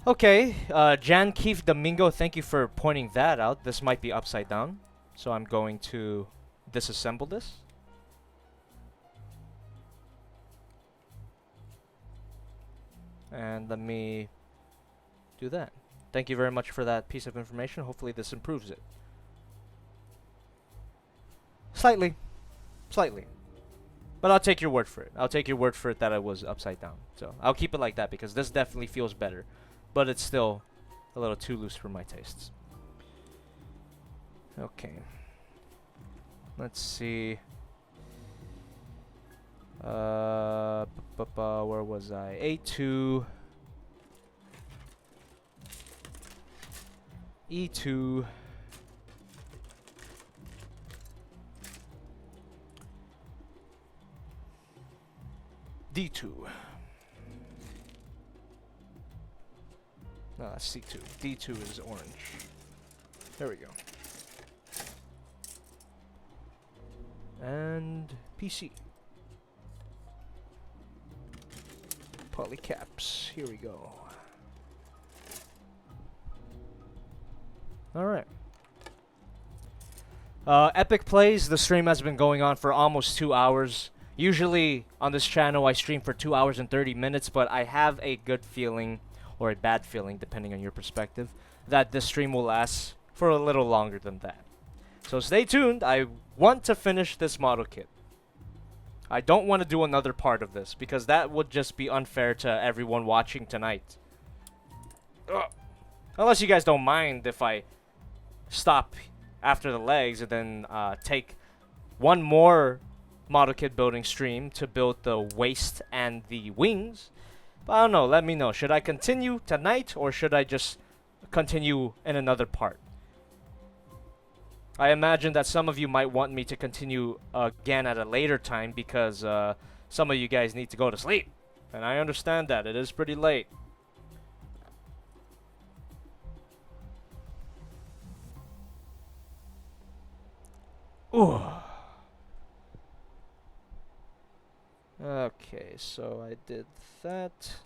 Okay, Jan Keith Domingo, thank you for pointing that out. This might be upside down, so I'm going to disassemble this. And let me do that. Thank you very much for that piece of information. Hopefully this improves it. Slightly. But I'll take your word for it. I'll take your word for it that it was upside down. So I'll keep it like that because this definitely feels better. But it's still a little too loose for my tastes. Okay. Let's see. Where was I? A2. E2. D2. No, that's C2. D2 is orange. There we go. And PC. Polycaps. Here we go. Alright. Epic Plays, the stream has been going on for almost 2 hours. Usually on this channel I stream for 2 hours and 30 minutes, but I have a good feeling, or a bad feeling depending on your perspective, that this stream will last for a little longer than that. So stay tuned. I want to finish this model kit. I don't want to do another part of this because that would just be unfair to everyone watching tonight. Ugh. Unless you guys don't mind if I stop after the legs and then take one more model kit building stream to build the waist and the wings. But I don't know. Let me know. Should I continue tonight or should I just continue in another part? I imagine that some of you might want me to continue again at a later time because some of you guys need to go to sleep. And I understand that. It is pretty late. Ooh. Okay, so I did that.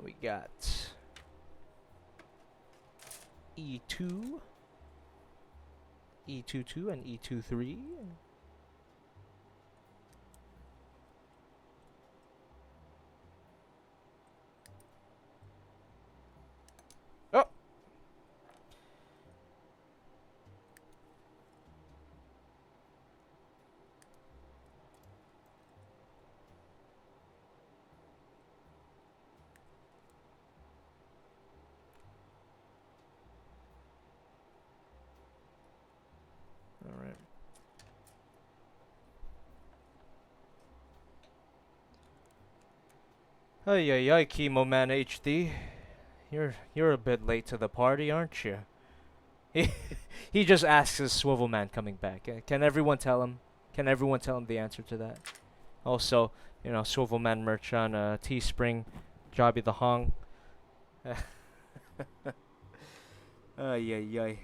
We got E2, E22, and E23. Oh! Alright. Ay, Chemo Man HD. You're a bit late to the party, aren't you? He just asks, is Swivel Man coming back? Can everyone tell him? Can everyone tell him the answer to that? Also, you know, Swivel Man merch on Teespring, JobbytheHong. Ay.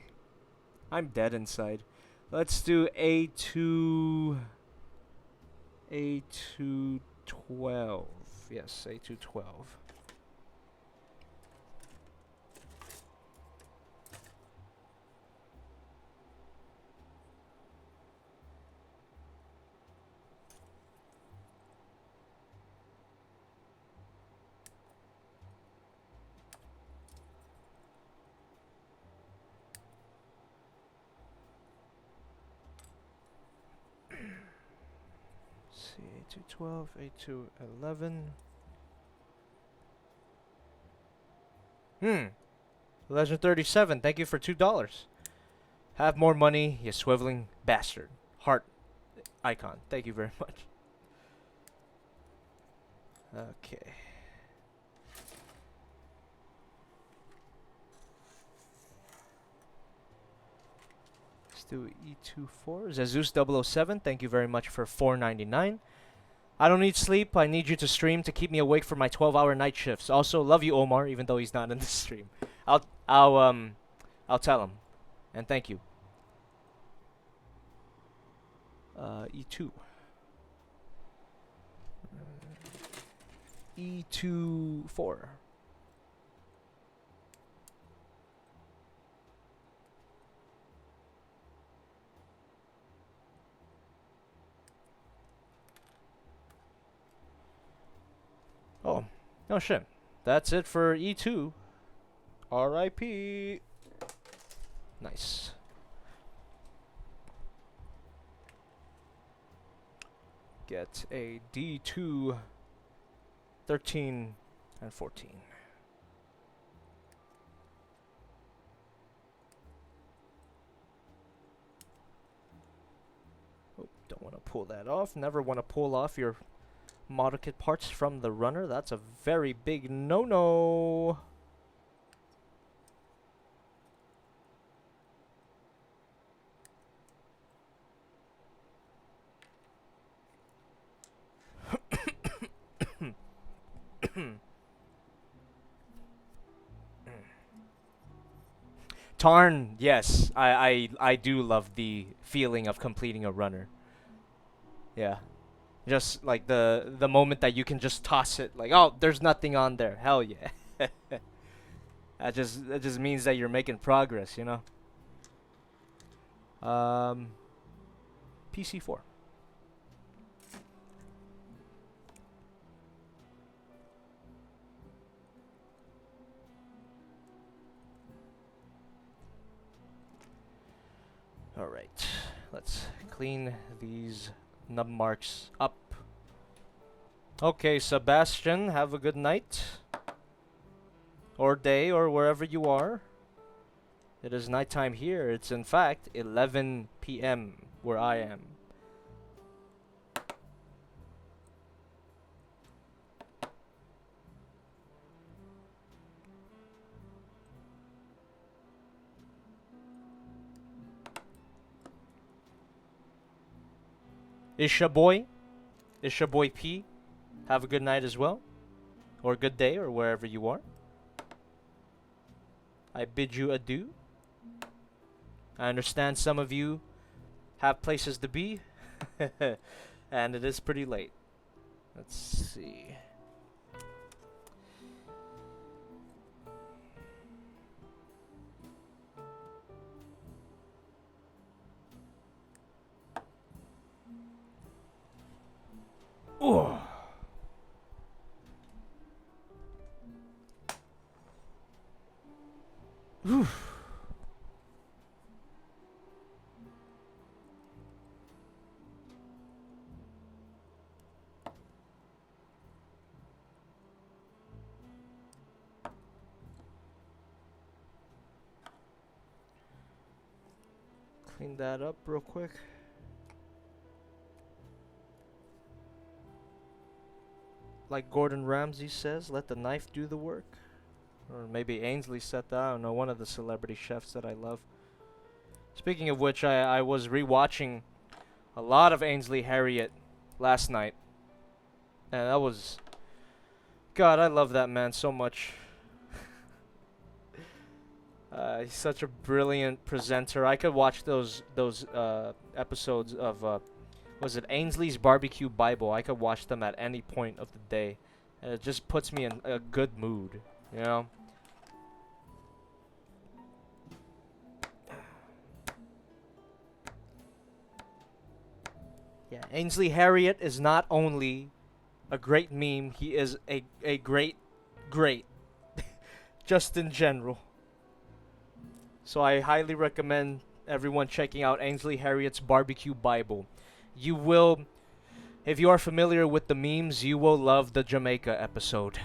I'm dead inside. Let's do A2... A212. Yes, A212. A212, A211. Legend 37, thank you for $2. Have more money, you swiveling bastard. Heart icon, thank you very much. Okay. Let's do E24. Zeus007, thank you very much for $4.99. I don't need sleep. I need you to stream to keep me awake for my 12-hour night shifts. Also, love you, Omar, even though he's not in the stream. I'll tell him. And thank you. E2. E24. Oh, no shit. That's it for E2. R.I.P. Nice. get a D2, 13, and 14. Oh, don't want to pull that off. Never want to pull off your model kit parts from the runner. That's a very big no-no. Tarn, yes, I do love the feeling of completing a runner. Yeah, just like the moment that you can just toss it, like, oh, there's nothing on there. Hell yeah. That just means that you're making progress, you know. PC4. Alright, let's clean these nub marks up. Okay, Sebastian, have a good night. Or day, or wherever you are. It is nighttime here. It's in fact 11 p.m. where I am. Isha boy P, have a good night as well, or good day, or wherever you are. I bid you adieu. I understand some of you have places to be, and it is pretty late. Let's see. Oh. Clean that up real quick. Like Gordon Ramsay says, let the knife do the work. Or maybe Ainsley said that. I don't know, one of the celebrity chefs that I love. Speaking of which, I was rewatching a lot of Ainsley Harriott last night. And that was... God, I love that man so much. He's such a brilliant presenter. I could watch those episodes of... was it Ainsley's Barbecue Bible? I could watch them at any point of the day. And it just puts me in a good mood, you know? Yeah, Ainsley Harriott is not only a great meme, he is a great, just in general. So I highly recommend everyone checking out Ainsley Harriott's Barbecue Bible. You will, if you are familiar with the memes, you will love the Jamaica episode.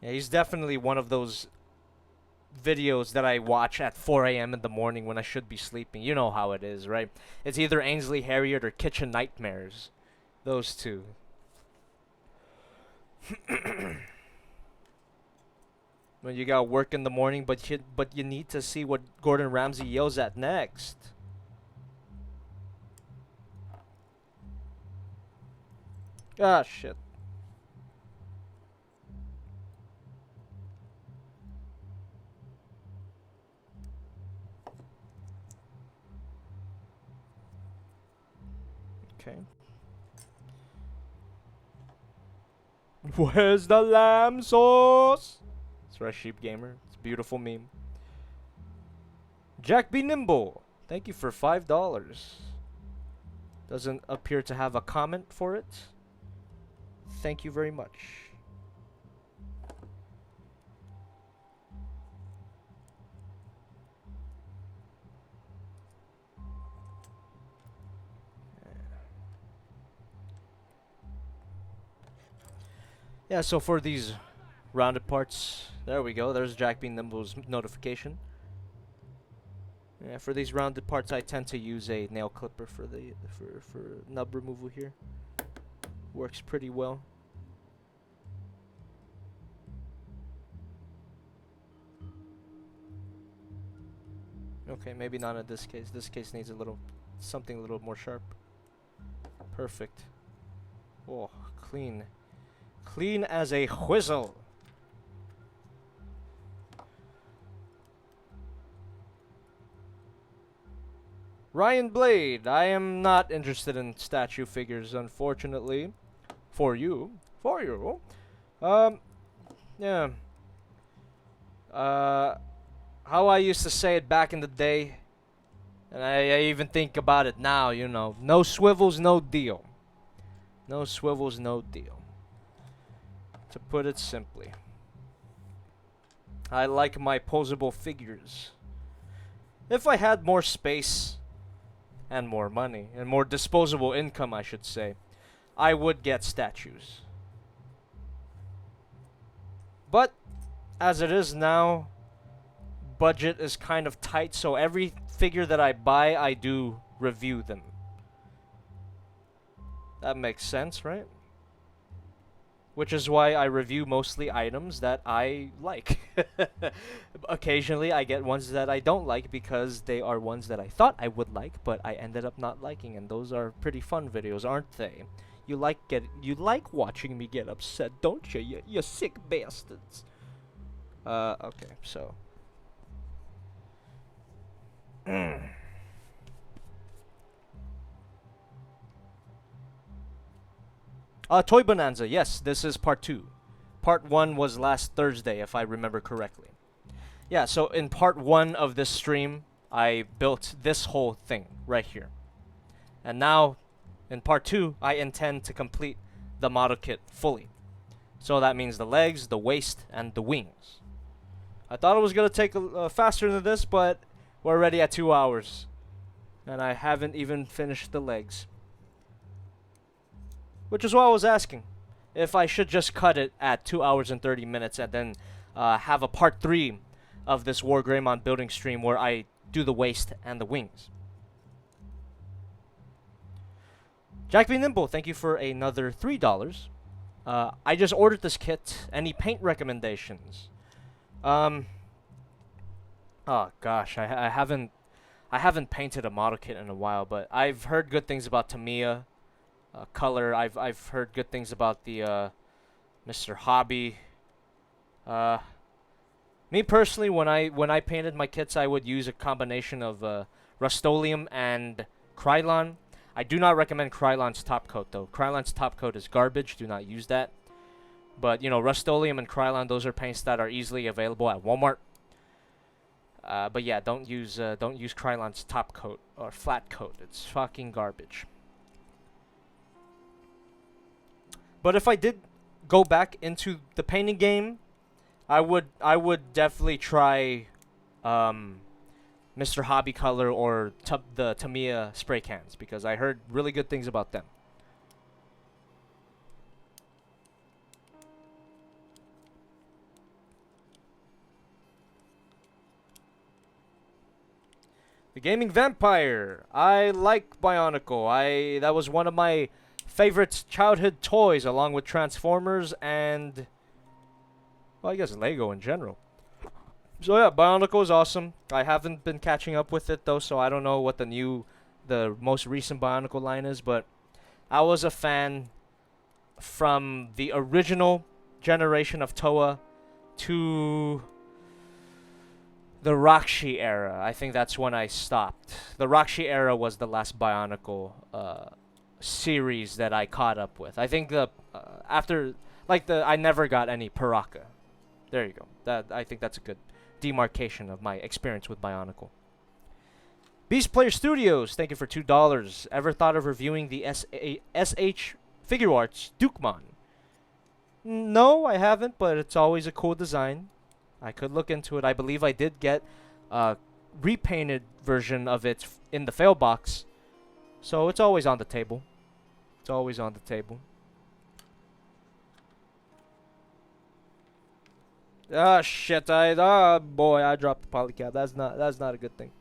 Yeah, he's definitely one of those videos that I watch at 4 a.m. in the morning when I should be sleeping. You know how it is, right? It's either Ainsley Harriott or Kitchen Nightmares. Those two. When you got work in the morning, but you need to see what Gordon Ramsay yells at next. Ah, shit. Okay. Where's the lamb sauce? It's right, Sheep Gamer. It's a beautiful meme. Jack Be Nimble. Thank you for $5. Doesn't appear to have a comment for it. Thank you very much. Yeah, so for these rounded parts, there we go. There's Jack Bean Nimble's notification. Yeah, for these rounded parts, I tend to use a nail clipper for the for nub removal here. Works pretty well. Okay, maybe not in this case. This case needs something a little more sharp. Perfect. Oh, clean. Clean as a whistle. Ryan Blade, I am not interested in statue figures, unfortunately. For you. For you. Yeah. How I used to say it back in the day, and I even think about it now, you know. No swivels, no deal. No swivels, no deal. To put it simply. I like my posable figures. If I had more space and more money, and more disposable income, I should say, I would get statues. But, as it is now, budget is kind of tight, so every figure that I buy, I do review them. That makes sense, right? Which is why I review mostly items that I like. Occasionally I get ones that I don't like because they are ones that I thought I would like, but I ended up not liking, and those are pretty fun videos, aren't they? You like watching me get upset, don't you? You sick bastards. Okay, so Toy Bonanza, yes, this is part 2. Part 1 was last Thursday, if I remember correctly. Yeah, so in part 1 of this stream, I built this whole thing right here. And now, in part 2, I intend to complete the model kit fully. So that means the legs, the waist, and the wings. I thought it was going to take faster than this, but we're already at 2 hours. And I haven't even finished the legs. Which is why I was asking if I should just cut it at 2 hours and 30 minutes and then have a part 3 of this WarGreymon building stream where I do the waist and the wings. Jack B. Nimble, thank you for another $3. I just ordered this kit. Any paint recommendations? Oh gosh, I haven't painted a model kit in a while, but I've heard good things about Tamiya. Color, I've heard good things about the Mr. Hobby. Me personally, when I painted my kits, I would use a combination of Rust-Oleum and Krylon. I do not recommend Krylon's top coat though. Krylon's top coat is garbage. Do not use that. But you know, Rust-Oleum and Krylon, those are paints that are easily available at Walmart. But yeah, don't use Krylon's top coat or flat coat. It's fucking garbage. But if I did go back into the painting game, I would definitely try Mr. Hobby Color or the Tamiya spray cans because I heard really good things about them. The Gaming Vampire. I like Bionicle. That was one of my favorite childhood toys, along with Transformers and, well, I guess Lego in general. So yeah, Bionicle is awesome. I haven't been catching up with it though, so I don't know what the most recent Bionicle line is, but I was a fan from the original generation of Toa to the Rockshi era. I think that's when I stopped. The Rockshi era was the last Bionicle series that I caught up with. I think I never got any Paraka. There you go. I think that's a good demarcation of my experience with Bionicle. Beast Player Studios, thank you for $2. Ever thought of reviewing the SH Figure Arts Dukemon? No, I haven't, but it's always a cool design. I could look into it. I believe I did get a repainted version of it in the fail box, so it's always on the table. It's always on the table. Ah, shit! Ah, boy, I dropped the polycap. That's not a good thing.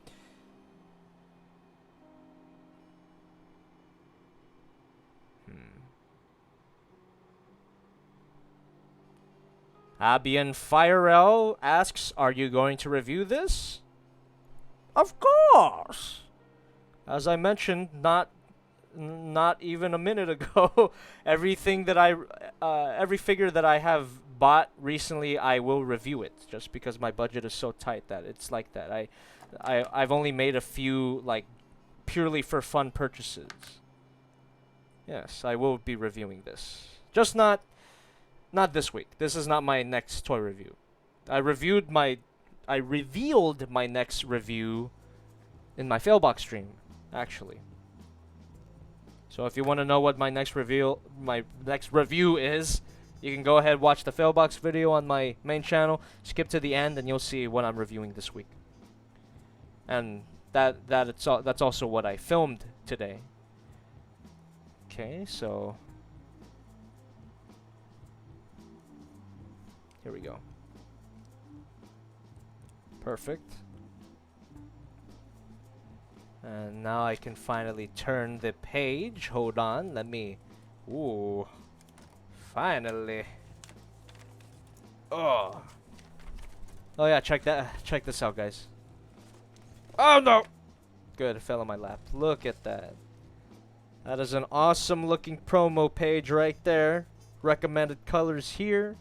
Abian Firel asks, "Are you going to review this?" Of course. As I mentioned, not even a minute ago, everything that every figure that I have bought recently, I will review it, just because my budget is so tight that it's like that. I've only made a few like purely for fun purchases. Yes, I will be reviewing this. Just not this week. This is not my next toy review. I revealed my next review in my failbox stream, actually. So if you want to know what my next review is, you can go ahead watch the failbox video on my main channel. Skip to the end, and you'll see what I'm reviewing this week. And that's also what I filmed today. Okay, so here we go. Perfect. And now I can finally turn the page. Hold on, let me... Ooh. Finally. Oh. Oh yeah, check this out, guys. Oh no! Good, it fell on my lap. Look at that. That is an awesome looking promo page right there. Recommended colors here.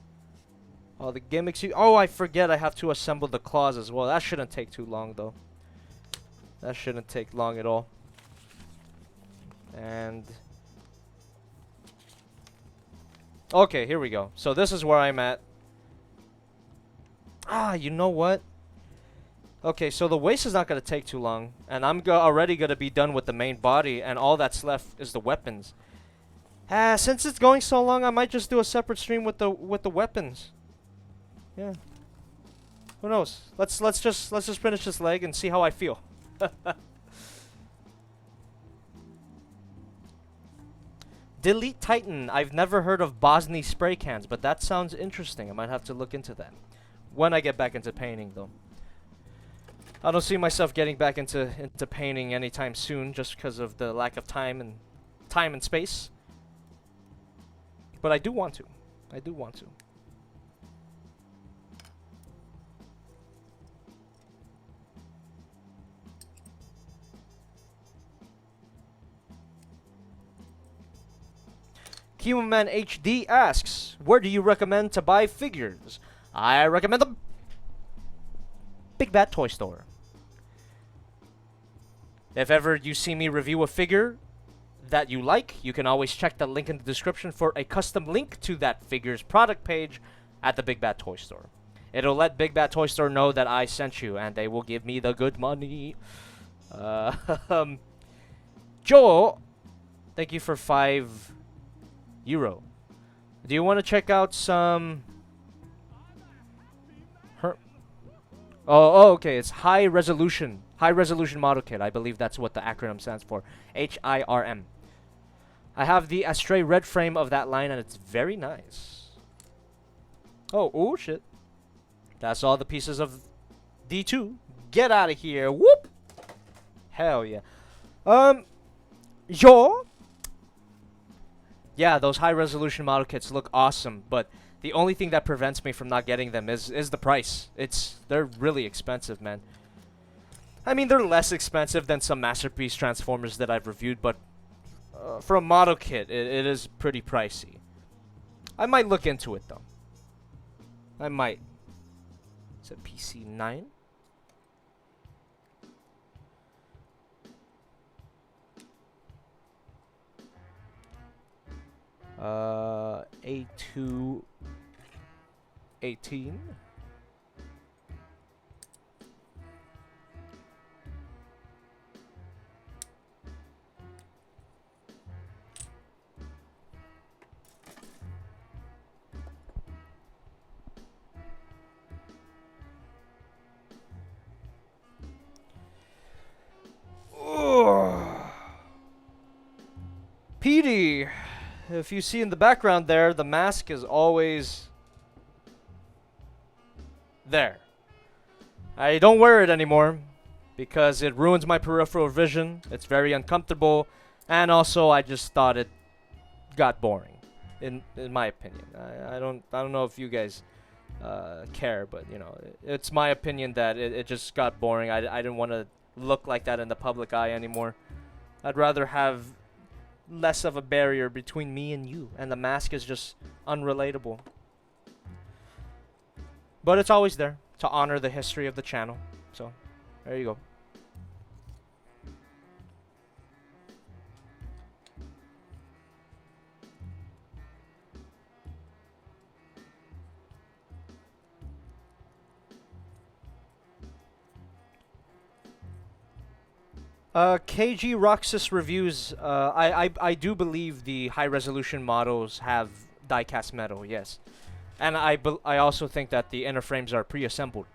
All the gimmicks. Oh, I forget I have to assemble the claws as well. That shouldn't take too long though. That shouldn't take long at all. And okay, here we go. So this is where I'm at. Ah, you know what? Okay, so the waist is not going to take too long, and I'm already going to be done with the main body, and all that's left is the weapons. Since it's going so long, I might just do a separate stream with the weapons. Yeah. Who knows? Let's just finish this leg and see how I feel. Delete Titan. I've never heard of Bosny spray cans, but that sounds interesting. I might have to look into that when I get back into painting, though. I don't see myself getting back into painting anytime soon, just because of the lack of time and space. But I do want to. I do want to. Human HD asks, "Where do you recommend to buy figures?" I recommend the Big Bad Toy Store. If ever you see me review a figure that you like, you can always check the link in the description for a custom link to that figure's product page at the Big Bad Toy Store. It'll let Big Bad Toy Store know that I sent you, and they will give me the good money. Joel, thank you for €5. Do you want to check out some... Oh, okay. It's high resolution model kit. I believe that's what the acronym stands for. HIRM. I have the Astray red frame of that line, and it's very nice. Oh shit. That's all the pieces of D2. Get out of here. Whoop. Hell yeah. Yo. Yeah, those high resolution model kits look awesome, but the only thing that prevents me from not getting them is the price. They're really expensive, man. I mean, they're less expensive than some Masterpiece Transformers that I've reviewed, but for a model kit, it is pretty pricey. I might look into it, though. I might. Is it PC9? A2 18. Petey, if you see in the background there, the mask is always there. I don't wear it anymore because it ruins my peripheral vision. It's very uncomfortable, and also I just thought it got boring, in my opinion. I don't know if you guys care, but you know, it's my opinion that it just got boring. I didn't want to look like that in the public eye anymore. I'd rather have less of a barrier between me and you, and the mask is just unrelatable. But it's always there to honor the history of the channel. So, there you go. KG Roxas reviews. I do believe the high resolution models have die-cast metal, yes, and I also think that the inner frames are pre-assembled,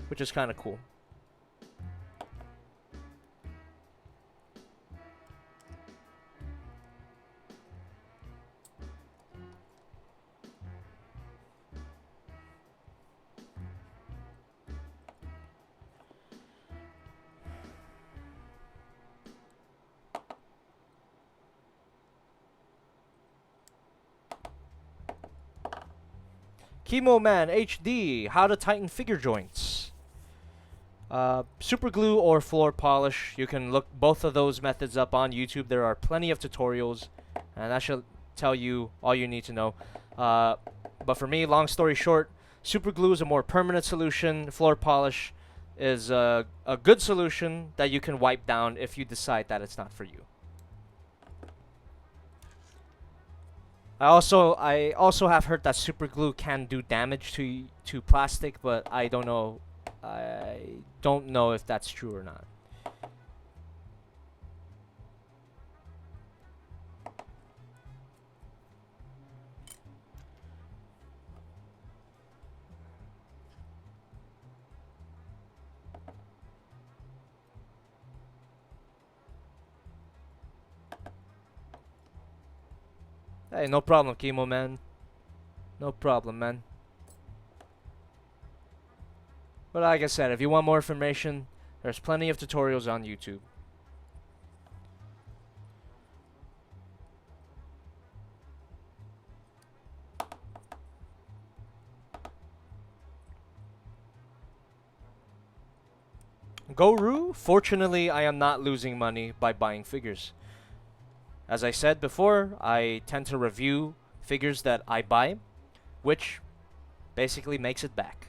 which is kind of cool. Chemo Man HD, how to tighten figure joints. Super glue or floor polish. You can look both of those methods up on YouTube. There are plenty of tutorials, and that should tell you all you need to know. But for me, long story short, super glue is a more permanent solution. Floor polish is a good solution that you can wipe down if you decide that it's not for you. I also have heard that super glue can do damage to plastic, but I don't know if that's true or not. Hey, no problem, Chemo Man. No problem, man. But like I said, if you want more information, there's plenty of tutorials on YouTube. Goru, fortunately, I am not losing money by buying figures. As I said before, I tend to review figures that I buy, which basically makes it back.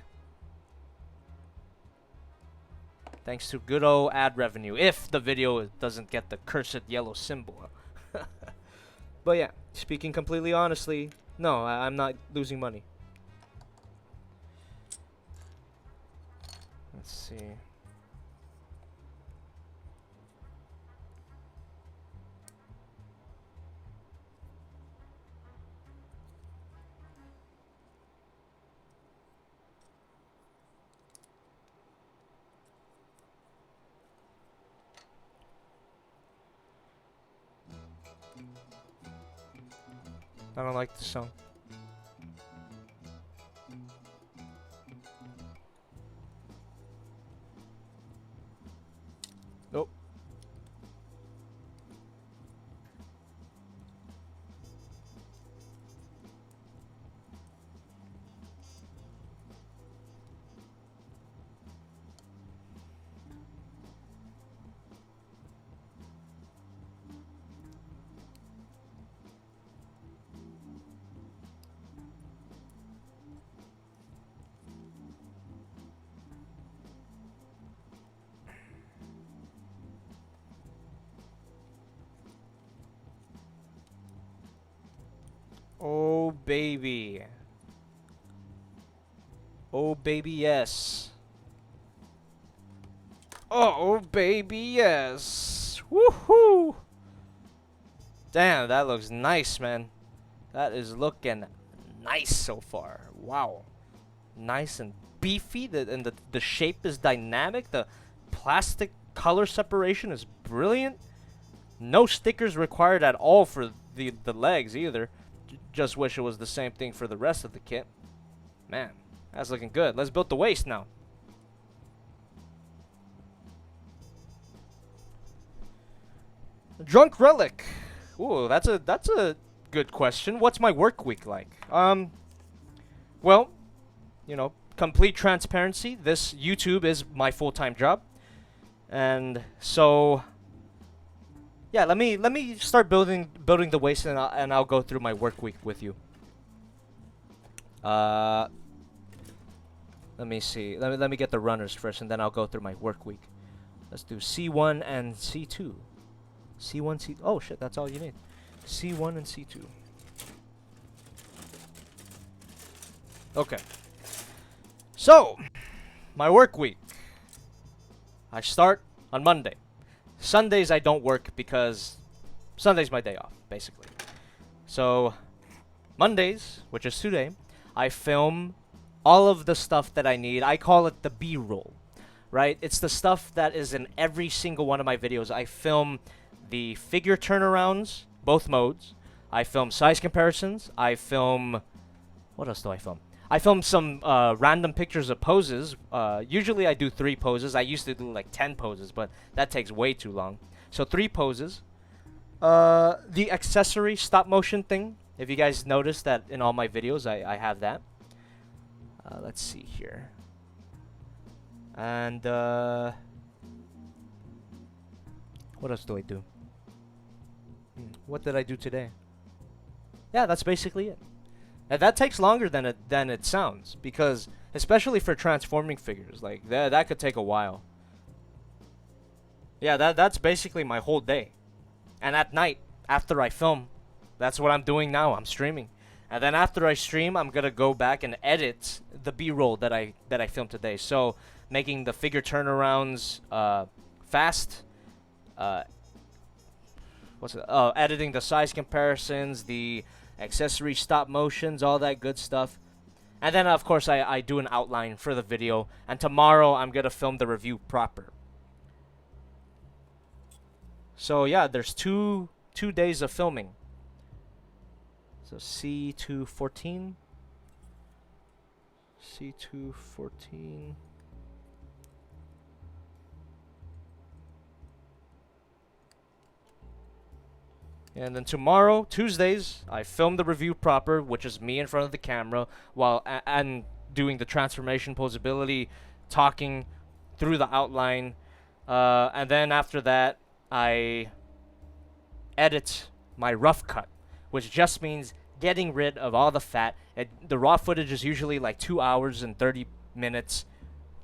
Thanks to good old ad revenue, if the video doesn't get the cursed yellow symbol. But yeah, speaking completely honestly, no, I'm not losing money. Let's see. I don't like the song. Nope. Oh baby. Oh baby, yes. Oh baby, yes. Woohoo! Damn, that looks nice, man. That is looking nice so far. Wow. Nice and beefy. The shape is dynamic. The plastic color separation is brilliant. No stickers required at all for the legs either. Just wish it was the same thing for the rest of the kit. Man, That's looking good. Let's build the waist now. Drunk Relic. Ooh, that's a good question. What's my work week like? Well, you know, complete transparency. This YouTube is my full-time job, and so yeah. Let me start building the waist, and I'll go through my work week with you. Let me see. Let me get the runners first, and then I'll go through my work week. Let's do C1 and C2. C1, C. Oh shit, that's all you need. C1 and C2. Okay. So, my work week. I start on Monday. Sundays I don't work because Sunday's my day off, basically. So, Mondays, which is today, I film all of the stuff that I need. I call it the B-roll, right? It's the stuff that is in every single one of my videos. I film the figure turnarounds, both modes. I film size comparisons. I film... What else do I film? I film some random pictures of poses. Usually I do 3 poses. I used to do like 10 poses, but that takes way too long. So 3 poses. The accessory stop motion thing. If you guys notice that in all my videos, I have that. Let's see here. And what else do I do? What did I do today? Yeah, that's basically it. Now, that takes longer than it sounds, because especially for transforming figures, like that could take a while. Yeah, that's basically my whole day. And at night, after I film, that's what I'm doing now. I'm streaming. And then after I stream, I'm gonna go back and edit the B-roll that I filmed today. So making the figure turnarounds fast. Editing the size comparisons, the accessory stop motions, all that good stuff. And then of course I do an outline for the video. And tomorrow I'm gonna film the review proper. So yeah, there's two days of filming. So C214. C214. And then tomorrow, Tuesdays, I film the review proper, which is me in front of the camera while and doing the transformation posability, talking through the outline. And then after that, I edit my rough cut, which just means getting rid of all the fat. The raw footage is usually like 2 hours and 30 minutes,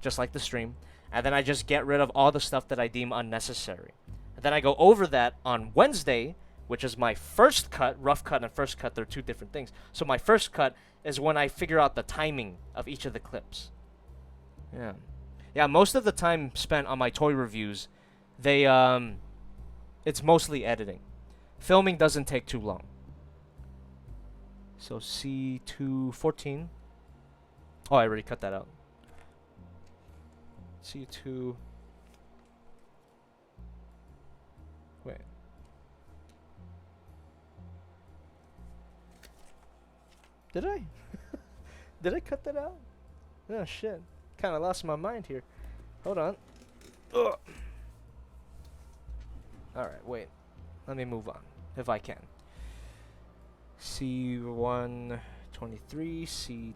just like the stream. And then I just get rid of all the stuff that I deem unnecessary. And then I go over that on Wednesday, which is my first cut. Rough cut and first cut, they're 2 different things. So my first cut is when I figure out the timing of each of the clips. Yeah, most of the time spent on my toy reviews, it's mostly editing. Filming doesn't take too long. So C214. Oh, I already cut that out. C2. Wait. Did I? Did I cut that out? Oh shit. Kind of lost my mind here. Hold on. Ugh. Alright, wait. Let me move on, if I can. C123, C214,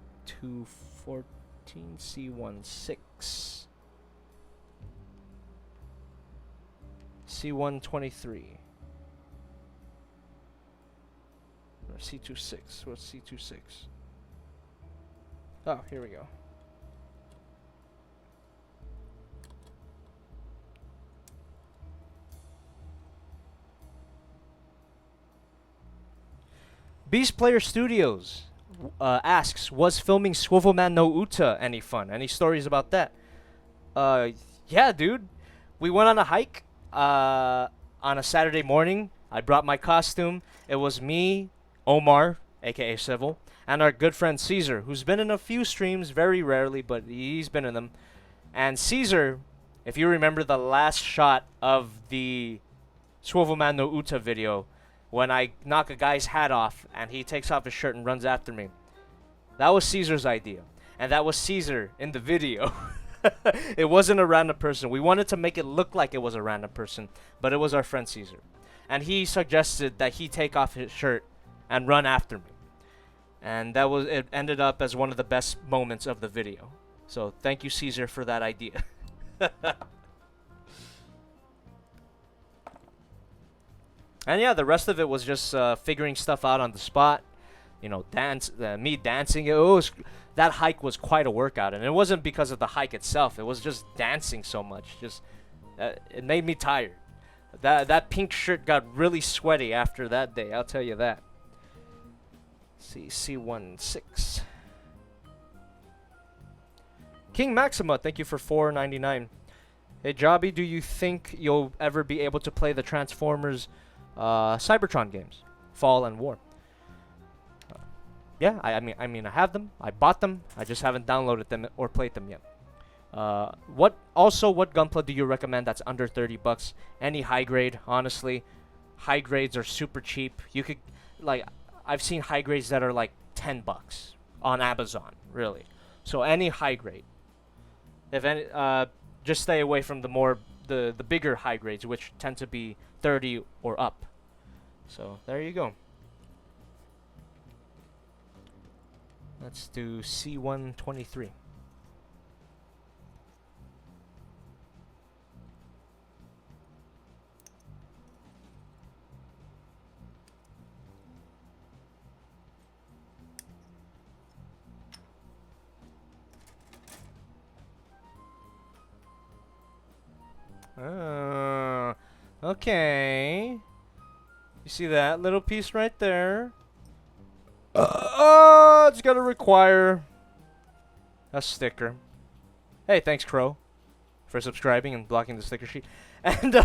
C16. C123. Or C26. What's C26? Oh, here we go. Beast Player Studios asks, was filming Swivelman no Uta any fun? Any stories about that? Yeah, dude. We went on a hike on a Saturday morning. I brought my costume. It was me, Omar, aka Swivel, and our good friend Caesar, who's been in a few streams, very rarely, but he's been in them. And Caesar, if you remember the last shot of the Swivelman no Uta video, when I knock a guy's hat off and he takes off his shirt and runs after me. That was Caesar's idea. and that was Caesar in the video. It wasn't a random person. We wanted to make it look like it was a random person, but it was our friend Caesar. And he suggested that he take off his shirt and run after me. And it ended up as one of the best moments of the video. So thank you, Caesar, for that idea. And yeah, the rest of it was just figuring stuff out on the spot. You know, me dancing. That hike was quite a workout, and it wasn't because of the hike itself. It was just dancing so much. It made me tired. That pink shirt got really sweaty after that day. I'll tell you that. C16. King Maxima, thank you for $4.99. Hey Jobby, do you think you'll ever be able to play the Transformers Cybertron games, Fall and War? Yeah, I mean, I have them. I bought them. I just haven't downloaded them or played them yet. What Gunpla do you recommend that's under 30 bucks? Any high grade, honestly. High grades are super cheap. You could, like, I've seen high grades that are like 10 bucks on Amazon, really. So any high grade. If any, just stay away from the bigger high grades, which tend to be 30 or up. So there you go. Let's do C123. Okay. You see that little piece right there? It's gonna require a sticker. Hey, thanks Crow for subscribing and blocking the sticker sheet. And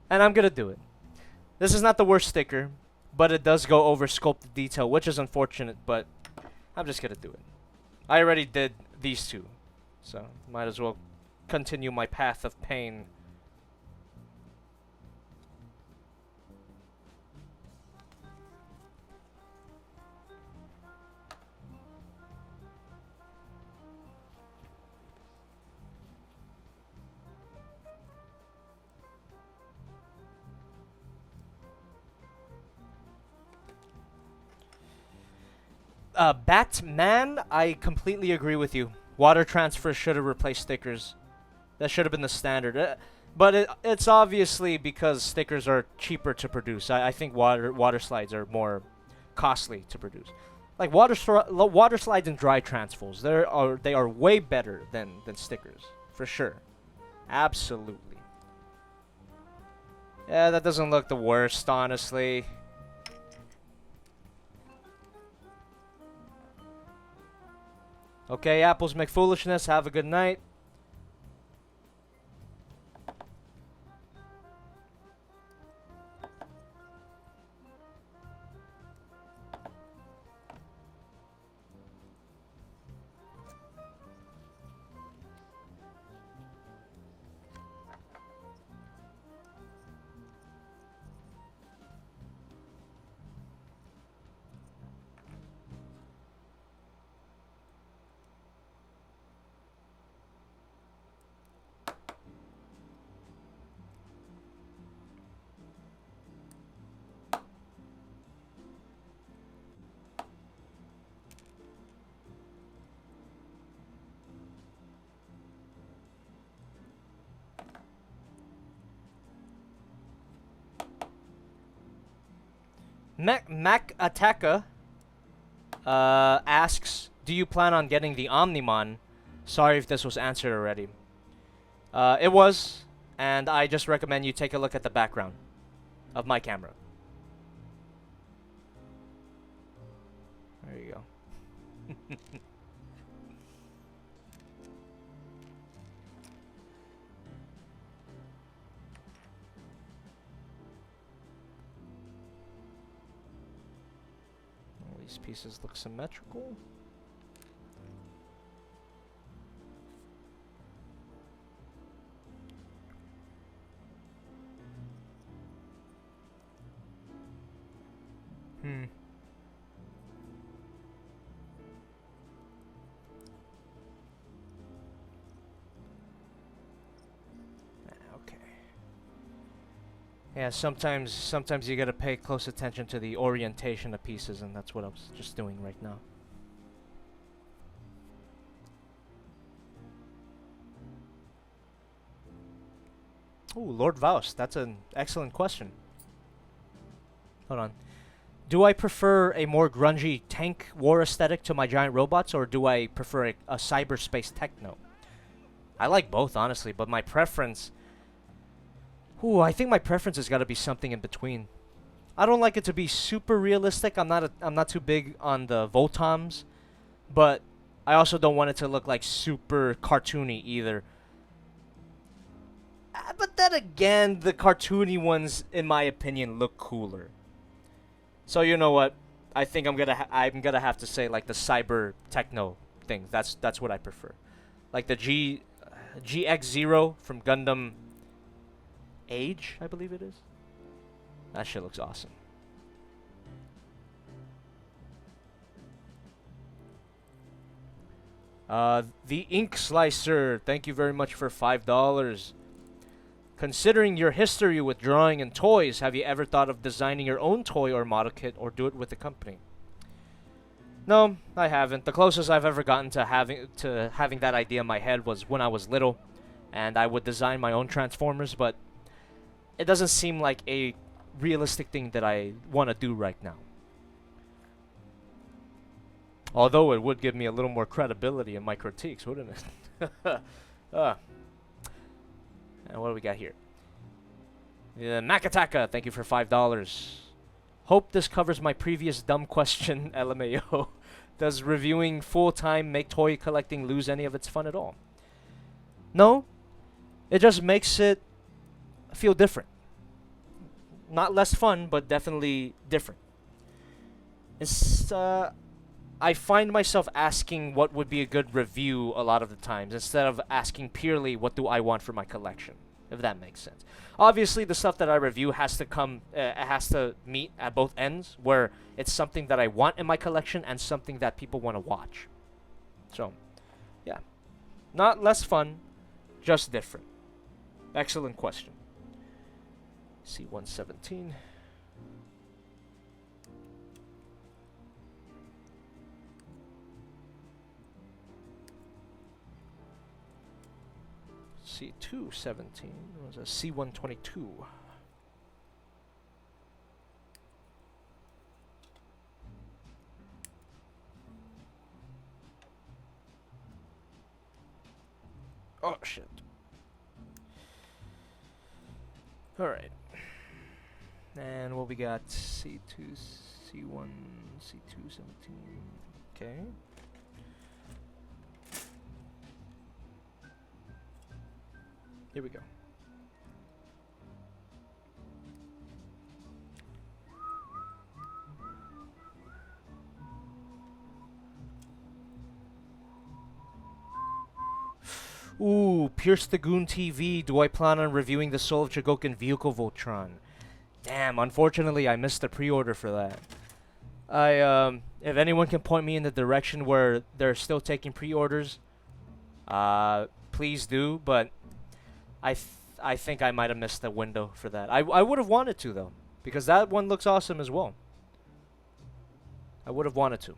I'm gonna do it. This is not the worst sticker, but it does go over sculpted detail, which is unfortunate, but I'm just gonna do it. I already did these two, so might as well continue my path of pain. Batman, I completely agree with you. Water transfer should have replaced stickers. That should have been the standard. But it's obviously because stickers are cheaper to produce. I think water slides are more costly to produce. Like water slides and dry transfers, they are way better than stickers, for sure. Absolutely. Yeah, that doesn't look the worst, honestly. Okay, apples make foolishness. Have a good night. Mac Attacker asks, do you plan on getting the Omnimon? Sorry if this was answered already. It was, and I just recommend you take a look at the background of my camera. There you go. These pieces look symmetrical. Yeah, sometimes you gotta pay close attention to the orientation of pieces, and that's what I was just doing right now. Ooh, Lord Vaust, that's an excellent question. Hold on. Do I prefer a more grungy tank war aesthetic to my giant robots, or do I prefer a cyberspace techno? I like both, honestly, but my preference... Ooh, I think my preference has got to be something in between. I don't like it to be super realistic. I'm not too big on the Votoms, but I also don't want it to look like super cartoony either. But then again, the cartoony ones, in my opinion, look cooler. So you know what? I think I'm gonna have to say like the cyber techno thing. That's what I prefer. Like the GX0 from Gundam Age, I believe it is. That shit looks awesome. The Ink Slicer, thank you very much for $5. Considering your history with drawing and toys, have you ever thought of designing your own toy or model kit, or do it with the company? No, I haven't. The closest I've ever gotten to having that idea in my head was when I was little, and I would design my own Transformers, but it doesn't seem like a realistic thing that I want to do right now. Although it would give me a little more credibility in my critiques, wouldn't it? And what do we got here? Makataka, thank you for $5. Hope this covers my previous dumb question, LMAO. Does reviewing full-time make toy collecting lose any of its fun at all? No. It just makes it feel different. Not less fun, but definitely different. It's, I find myself asking what would be a good review a lot of the times, instead of asking purely what do I want for my collection, if that makes sense. Obviously, the stuff that I review has to meet at both ends, where it's something that I want in my collection and something that people want to watch. So, yeah. Not less fun, just different. Excellent question. C117. C217 was a C122. Oh shit. All right. And what we got? C2, C1, C217. Okay. Here we go. Ooh, Pierce the Goon TV. Do I plan on reviewing the Soul of Chogokin Vehicle Voltron? Damn, unfortunately I missed the pre-order for that. If anyone can point me in the direction where they're still taking pre-orders, please do, but I think I might have missed the window for that. I would have wanted to, though, because that one looks awesome as well. I would have wanted to.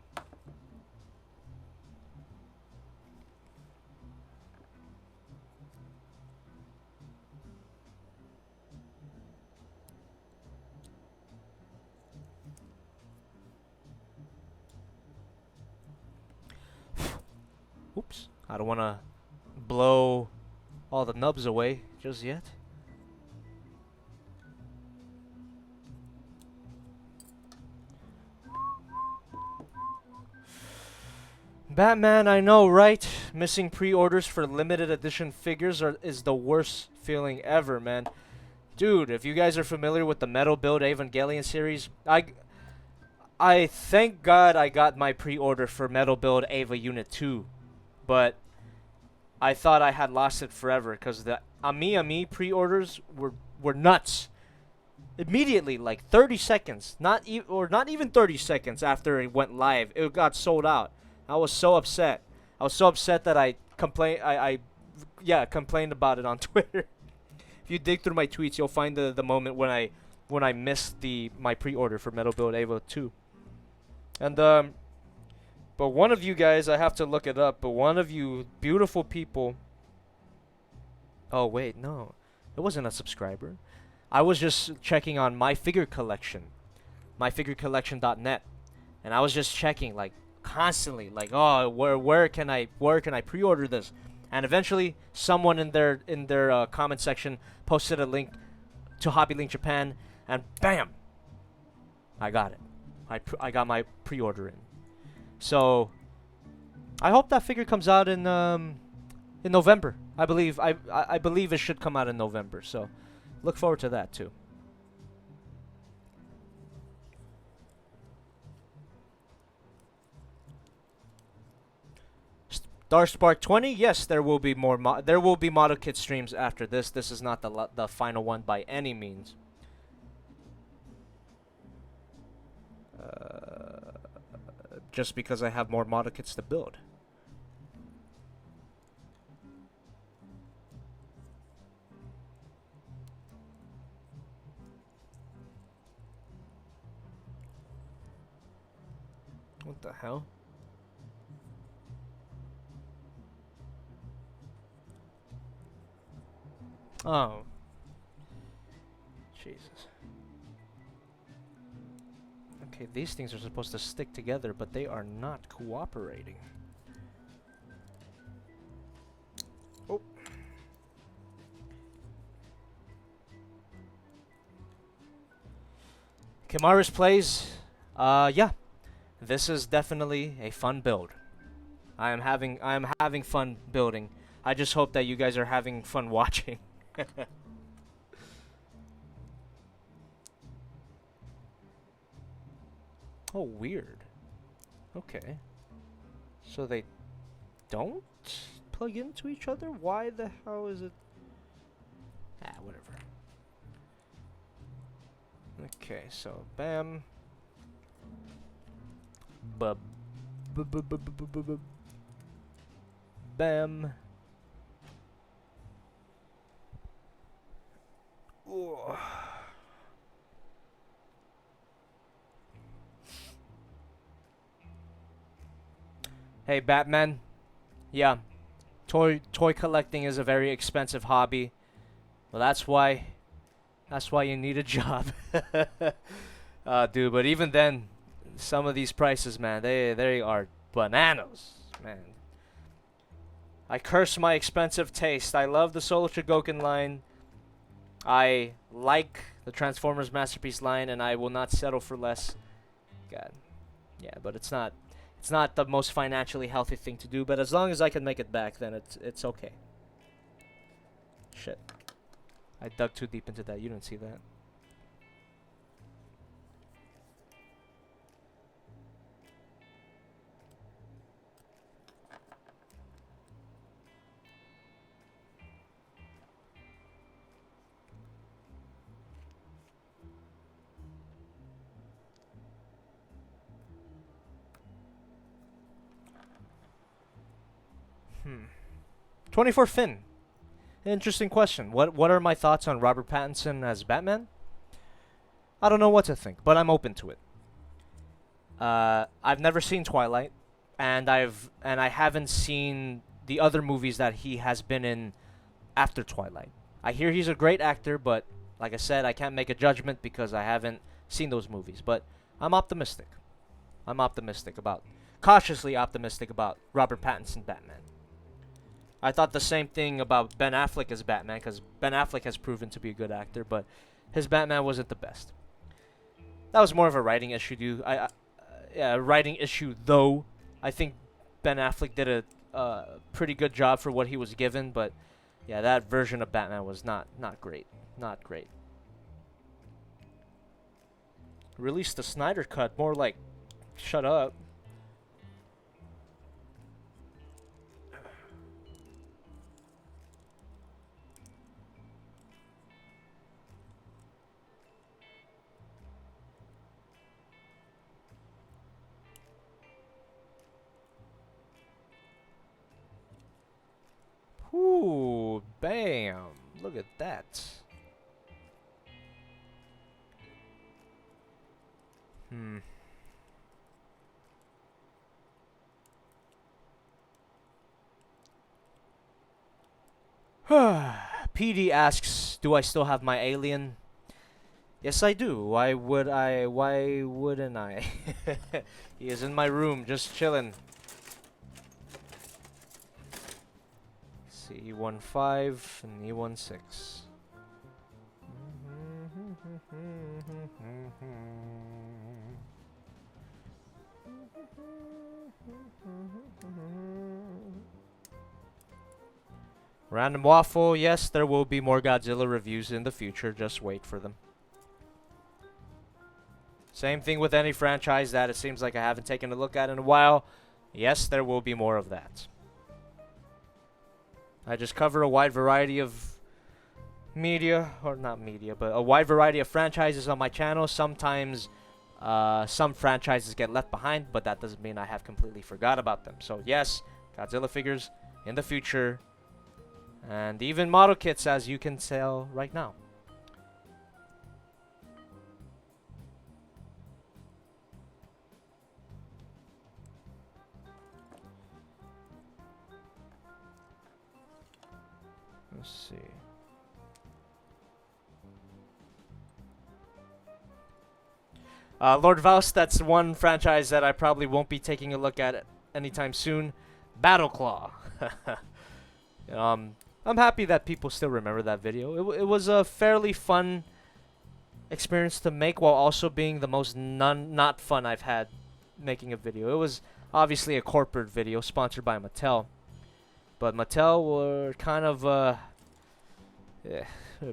Oops. I don't want to blow all the nubs away just yet. Batman, I know, right? Missing pre-orders for limited edition figures is the worst feeling ever, man. Dude, if you guys are familiar with the Metal Build Evangelion series, I thank God I got my pre-order for Metal Build Eva Unit 2. But I thought I had lost it forever, because the Ami pre-orders were nuts. Immediately, like 30 seconds, not even 30 seconds after it went live, it got sold out. I was so upset. I was so upset that I complained about it on Twitter. if you dig through my tweets, you'll find the moment when I missed my pre-order for Metal Build Evo 2. And but one of you guys, I have to look it up, but one of you beautiful people. Oh wait, no. It wasn't a subscriber. I was just checking on my figure collection, myfigurecollection.net, and I was just checking like constantly, like, oh, where can I pre-order this? And eventually, someone in their comment section posted a link to Hobby Link Japan, and bam, I got it. I got my pre-order in. So I hope that figure comes out in November. I believe it should come out in November. So look forward to that too. Starspark 20, yes, there will be more. There will be Model Kit streams after this. This is not the final one by any means. Just because I have more Model Kits to build. What the hell? Oh. Jesus. Okay, these things are supposed to stick together, but they are not cooperating. Oh. Kimaris plays. Yeah. This is definitely a fun build. I am having fun building. I just hope that you guys are having fun watching. Oh, weird. Okay. So they don't plug into each other? Why the hell is it? Ah, whatever. Okay, so bam. Bam. Ooh. Hey, Batman. Yeah, toy collecting is a very expensive hobby. Well, that's why you need a job. Dude, but even then, some of these prices, man, they are bananas, man. I curse my expensive taste. I love the Soul Chogokin line. I like the Transformers Masterpiece line, and I will not settle for less. God, yeah, but it's not the most financially healthy thing to do. But as long as I can make it back, then it's okay. Shit, I dug too deep into that. You didn't see that. Hmm. 24 Finn. Interesting question. What are my thoughts on Robert Pattinson as Batman? I don't know what to think, but I'm open to it. I've never seen Twilight, and I haven't seen the other movies that he has been in after Twilight. I hear he's a great actor, but like I said, I can't make a judgment because I haven't seen those movies. But I'm optimistic. Cautiously optimistic about Robert Pattinson Batman. I thought the same thing about Ben Affleck as Batman, because Ben Affleck has proven to be a good actor, but his Batman wasn't the best. That was more of a writing issue, dude. Writing issue, though. I think Ben Affleck did a pretty good job for what he was given, but yeah, that version of Batman was not great. Not great. Release the Snyder Cut, more like, shut up. Ooh, bam. look at that. PD asks, do I still have my alien? Yes, I do. Why would I? Why wouldn't I? He is in my room, just chilling. E15 and E16. Random Waffle, yes, there will be more Godzilla reviews in the future. Just wait for them. Same thing with any franchise that it seems like I haven't taken a look at in a while. Yes, there will be more of that. I just cover a wide variety of media, or not media, but a wide variety of franchises on my channel. Sometimes some franchises get left behind, but that doesn't mean I have completely forgot about them. So yes, Godzilla figures in the future, and even model kits, as you can tell right now. Let's see. Lord Faust, that's one franchise that I probably won't be taking a look at anytime soon. Battleclaw. I'm happy that people still remember that video. It was a fairly fun experience to make, while also being the most not fun I've had making a video. It was obviously a corporate video sponsored by Mattel, but Mattel were kind of a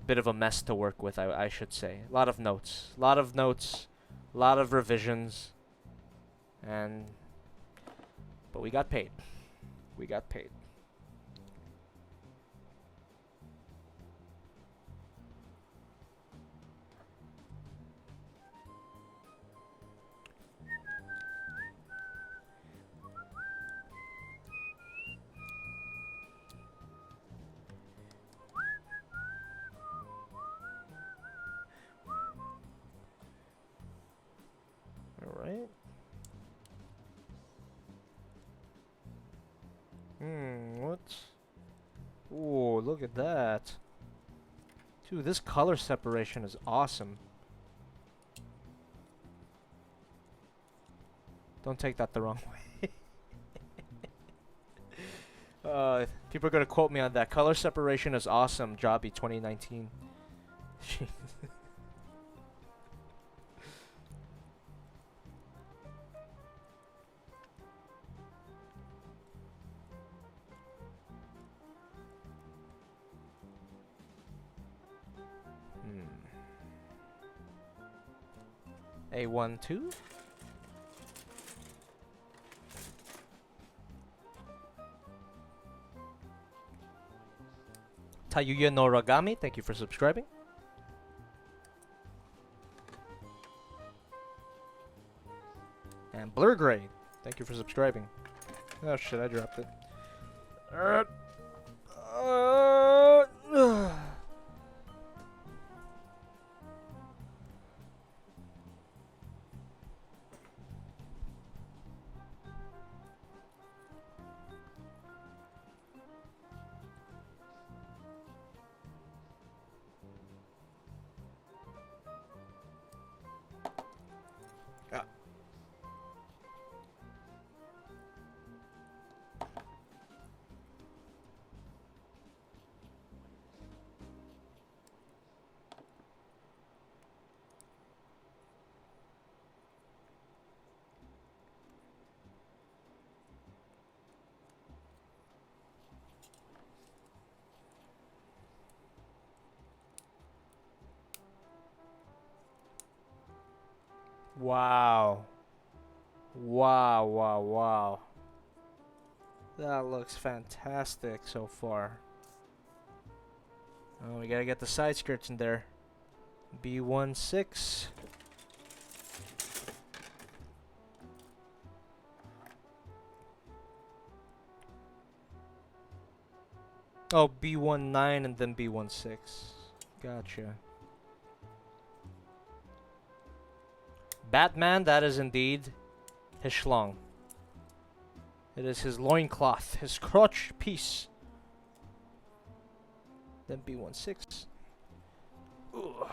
bit of a mess to work with, I should say. A lot of notes, a lot of revisions, but we got paid. We got paid. Alright. What? Ooh, look at that. Dude, this color separation is awesome. Don't take that the wrong way. People are gonna quote me on that. Color separation is awesome, Jobby 2019. A12? Tayuya no Ragami, thank you for subscribing. And Blur Grade, thank you for subscribing. Oh shit, I dropped it. Wow. Wow, wow, wow. That looks fantastic so far. Oh, we gotta get the side skirts in there. B16. Oh, B19 and then B16. Gotcha. Batman, that is indeed his schlong. It is his loincloth, his crotch piece. Then B16. Ugh.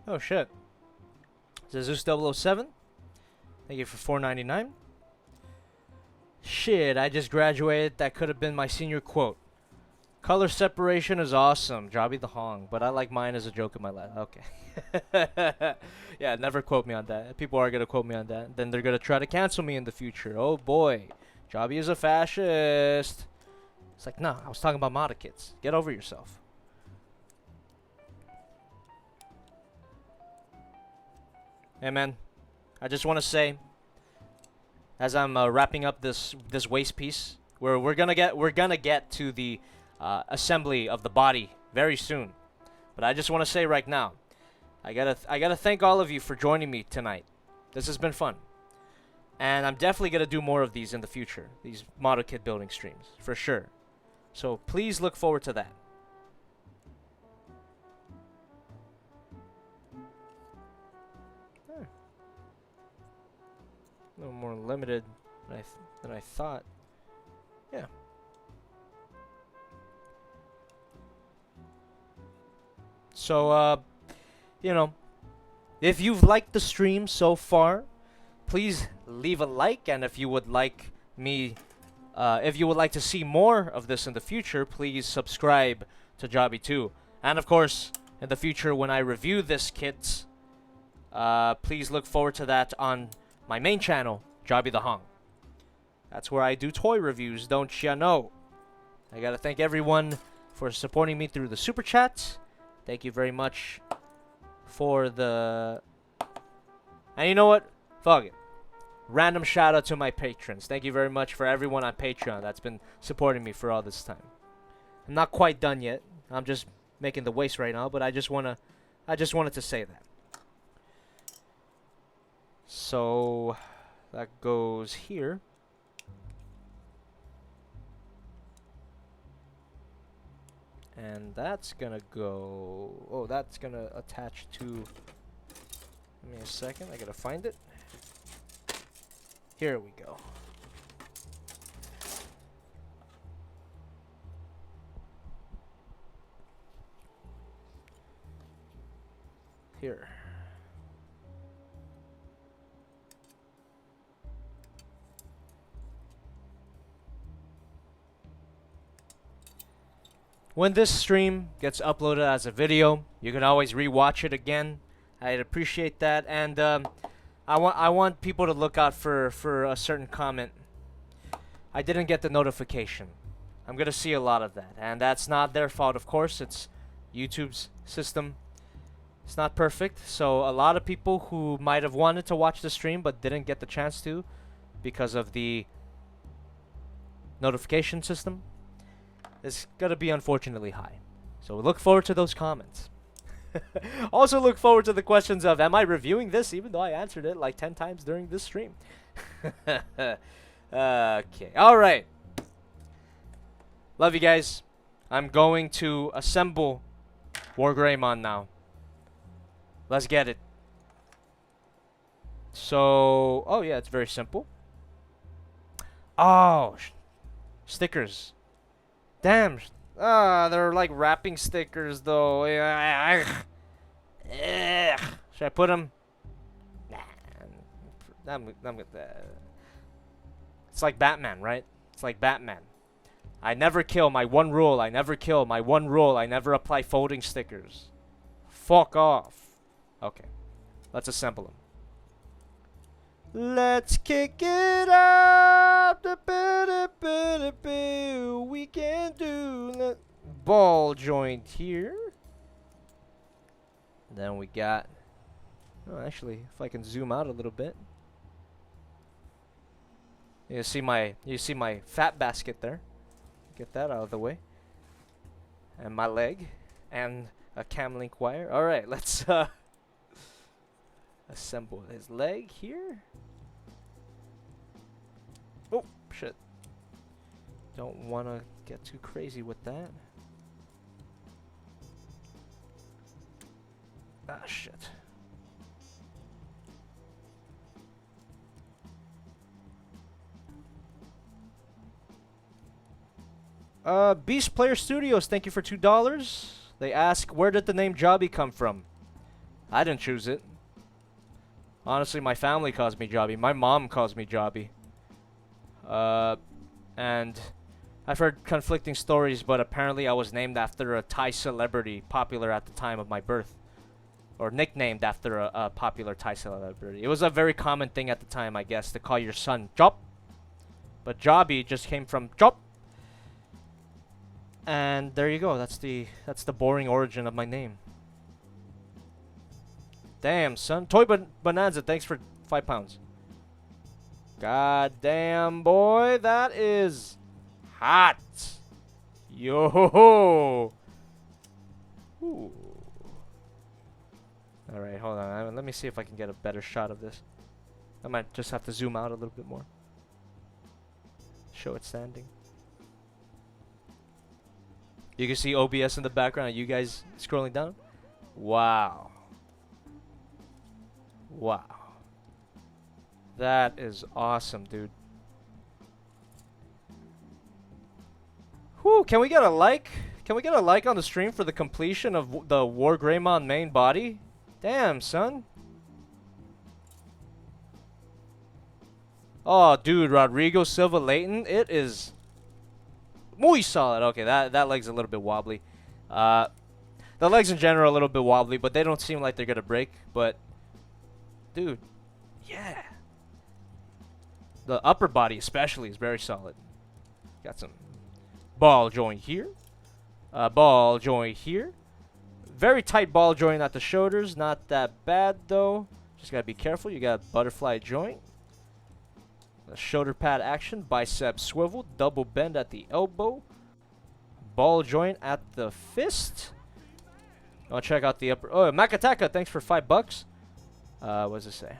Oh shit. Zeus007. Thank you for $4.99. Shit, I just graduated. That could have been my senior quote. Color separation is awesome. JobbytheHong. But I like mine as a joke in my life. Okay. Yeah, never quote me on that. People are going to quote me on that. Then they're going to try to cancel me in the future. Oh boy. Jobby is a fascist. It's like, nah, I was talking about model kits. Get over yourself. Hey man, I just want to say, as I'm wrapping up this waist piece, we're gonna get to the assembly of the body very soon. But I just want to say right now, I gotta thank all of you for joining me tonight. This has been fun, and I'm definitely gonna do more of these in the future. These model kit building streams for sure. So please look forward to that. A little more limited than I thought. Yeah. So, you know, if you've liked the stream so far, please leave a like, and if you would like me, if you would like to see more of this in the future, please subscribe to Jobby 2. And of course, in the future when I review this kit, please look forward to that on my main channel, JobbytheHong. That's where I do toy reviews, don't ya know? I gotta thank everyone for supporting me through the super chats. Thank you very much for the... And you know what? Fuck it. Random shout out to my patrons. Thank you very much for everyone on Patreon that's been supporting me for all this time. I'm not quite done yet. I'm just making the waist right now, but I just wanted to say that. So that goes here. And that's gonna go... Oh, that's gonna attach to... Give me a second, I gotta find it. Here we go. Here. When this stream gets uploaded as a video, you can always rewatch it again. I'd appreciate that, and I want people to look out for a certain comment. I didn't get the notification. I'm gonna see a lot of that, and that's not their fault, of course. It's YouTube's system. It's not perfect, so a lot of people who might have wanted to watch the stream but didn't get the chance to because of the notification system, it's gonna be unfortunately high. So look forward to those comments. Also look forward to the questions of, am I reviewing this, even though I answered it like 10 times during this stream? Okay, alright. Love you guys. I'm going to assemble WarGreymon now. Let's get it. So, oh yeah, it's very simple. Oh, stickers. Damn. They're like wrapping stickers though. Ugh. Should I put them? Nah. It's like Batman, right? It's like Batman. I never kill. My one rule. I never kill. My one rule. I never apply folding stickers. Fuck off. Okay. Let's assemble them. Let's kick it up. We can do the ball joint here. Then we got. Oh, actually, if I can zoom out a little bit, you see my fat basket there. Get that out of the way. And my leg, and a cam link wire. All right, let's assemble his leg here. Oh, shit. Don't want to get too crazy with that. Ah, shit. Beast Player Studios, thank you for $2. They ask, where did the name Jobby come from? I didn't choose it. Honestly, my family calls me Jobby. My mom calls me Jobby. And I've heard conflicting stories, but apparently I was named after a Thai celebrity popular at the time of my birth. Or nicknamed after a popular Thai celebrity. It was a very common thing at the time, I guess, to call your son Job. But Jobby just came from Job. And there you go. That's the boring origin of my name. Damn, son. Toy Bonanza, thanks for £5. God damn, boy, that is hot. Yo ho ho. Ooh. All right, hold on. Let me see if I can get a better shot of this. I might just have to zoom out a little bit more. Show it standing. You can see OBS in the background. You guys scrolling down? Wow. Wow. That is awesome, dude. Whew, can we get a like? Can we get a like on the stream for the completion of the WarGreymon main body? Damn, son. Oh, dude, Rodrigo Silva Layton. It is muy solid. Okay, that leg's a little bit wobbly. The legs in general are a little bit wobbly, but they don't seem like they're gonna break. But, dude, yeah. The upper body especially is very solid. Got some ball joint here. Ball joint here. Very tight ball joint at the shoulders. Not that bad, though. Just gotta be careful. You got butterfly joint. A shoulder pad action. Bicep swivel. Double bend at the elbow. Ball joint at the fist. I'll check out the upper. Oh, Makataka, thanks for $5. What does it say?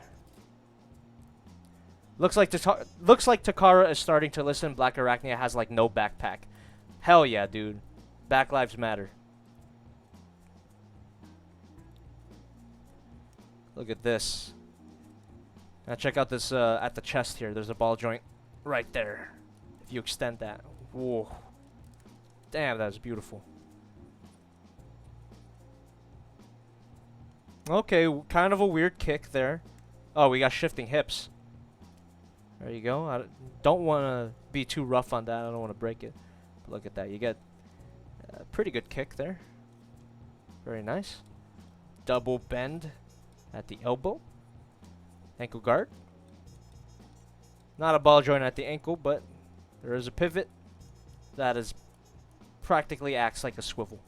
Looks like Takara is starting to listen. Black Arachnia has like no backpack. Hell yeah, dude. Black Lives Matter. Look at this. Now check out this at the chest here. There's a ball joint right there. If you extend that. Whoa. Damn, that is beautiful. Okay, kind of a weird kick there. Oh, we got shifting hips. There you go. I don't want to be too rough on that. I don't want to break it. But look at that. You get a pretty good kick there. Very nice. Double bend at the elbow. Ankle guard. Not a ball joint at the ankle, but there is a pivot that is practically acts like a swivel.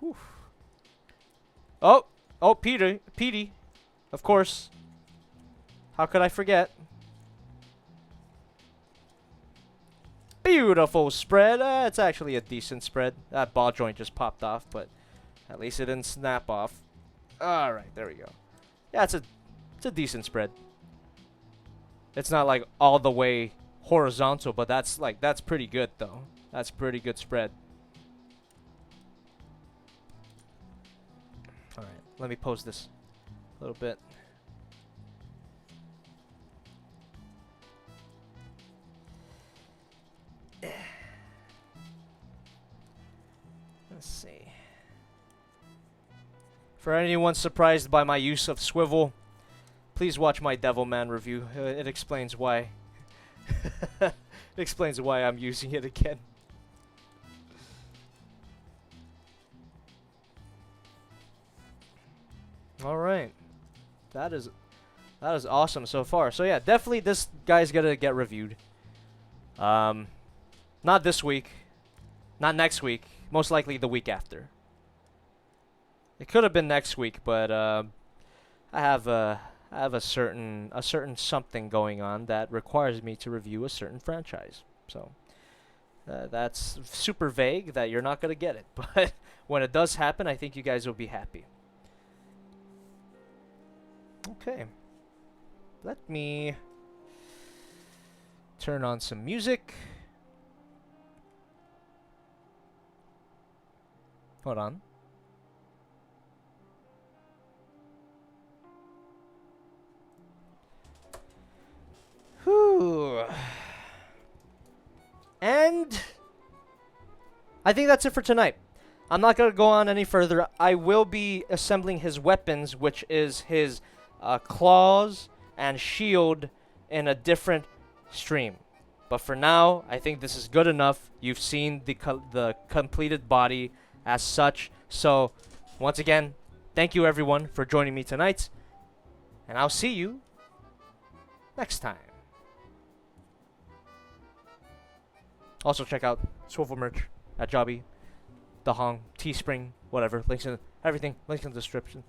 Whew. Oh, Petey, of course. How could I forget? Beautiful spread. It's actually a decent spread. That ball joint just popped off, but at least it didn't snap off. All right, there we go. Yeah, it's a decent spread. It's not like all the way horizontal, but that's pretty good though. That's pretty good spread. All right, let me pose this a little bit. Let's see. For anyone surprised by my use of Swivel, please watch my Devilman review. It explains why. It explains why I'm using it again. All right, that is awesome so far. So yeah, definitely this guy's gonna get reviewed. Not this week, not next week. Most likely the week after. It could have been next week, but I have a certain something going on that requires me to review a certain franchise. So that's super vague that you're not gonna get it, but when it does happen, I think you guys will be happy. Okay, let me turn on some music. Hold on. Whew. And I think that's it for tonight. I'm not going to go on any further. I will be assembling his weapons, which is his claws and shield, in a different stream. But for now, I think this is good enough. You've seen the completed body as such. So, once again, thank you everyone for joining me tonight. And I'll see you next time. Also, check out Swivel merch at JobbytheHong, Teespring, whatever. Links in everything. Links in the description.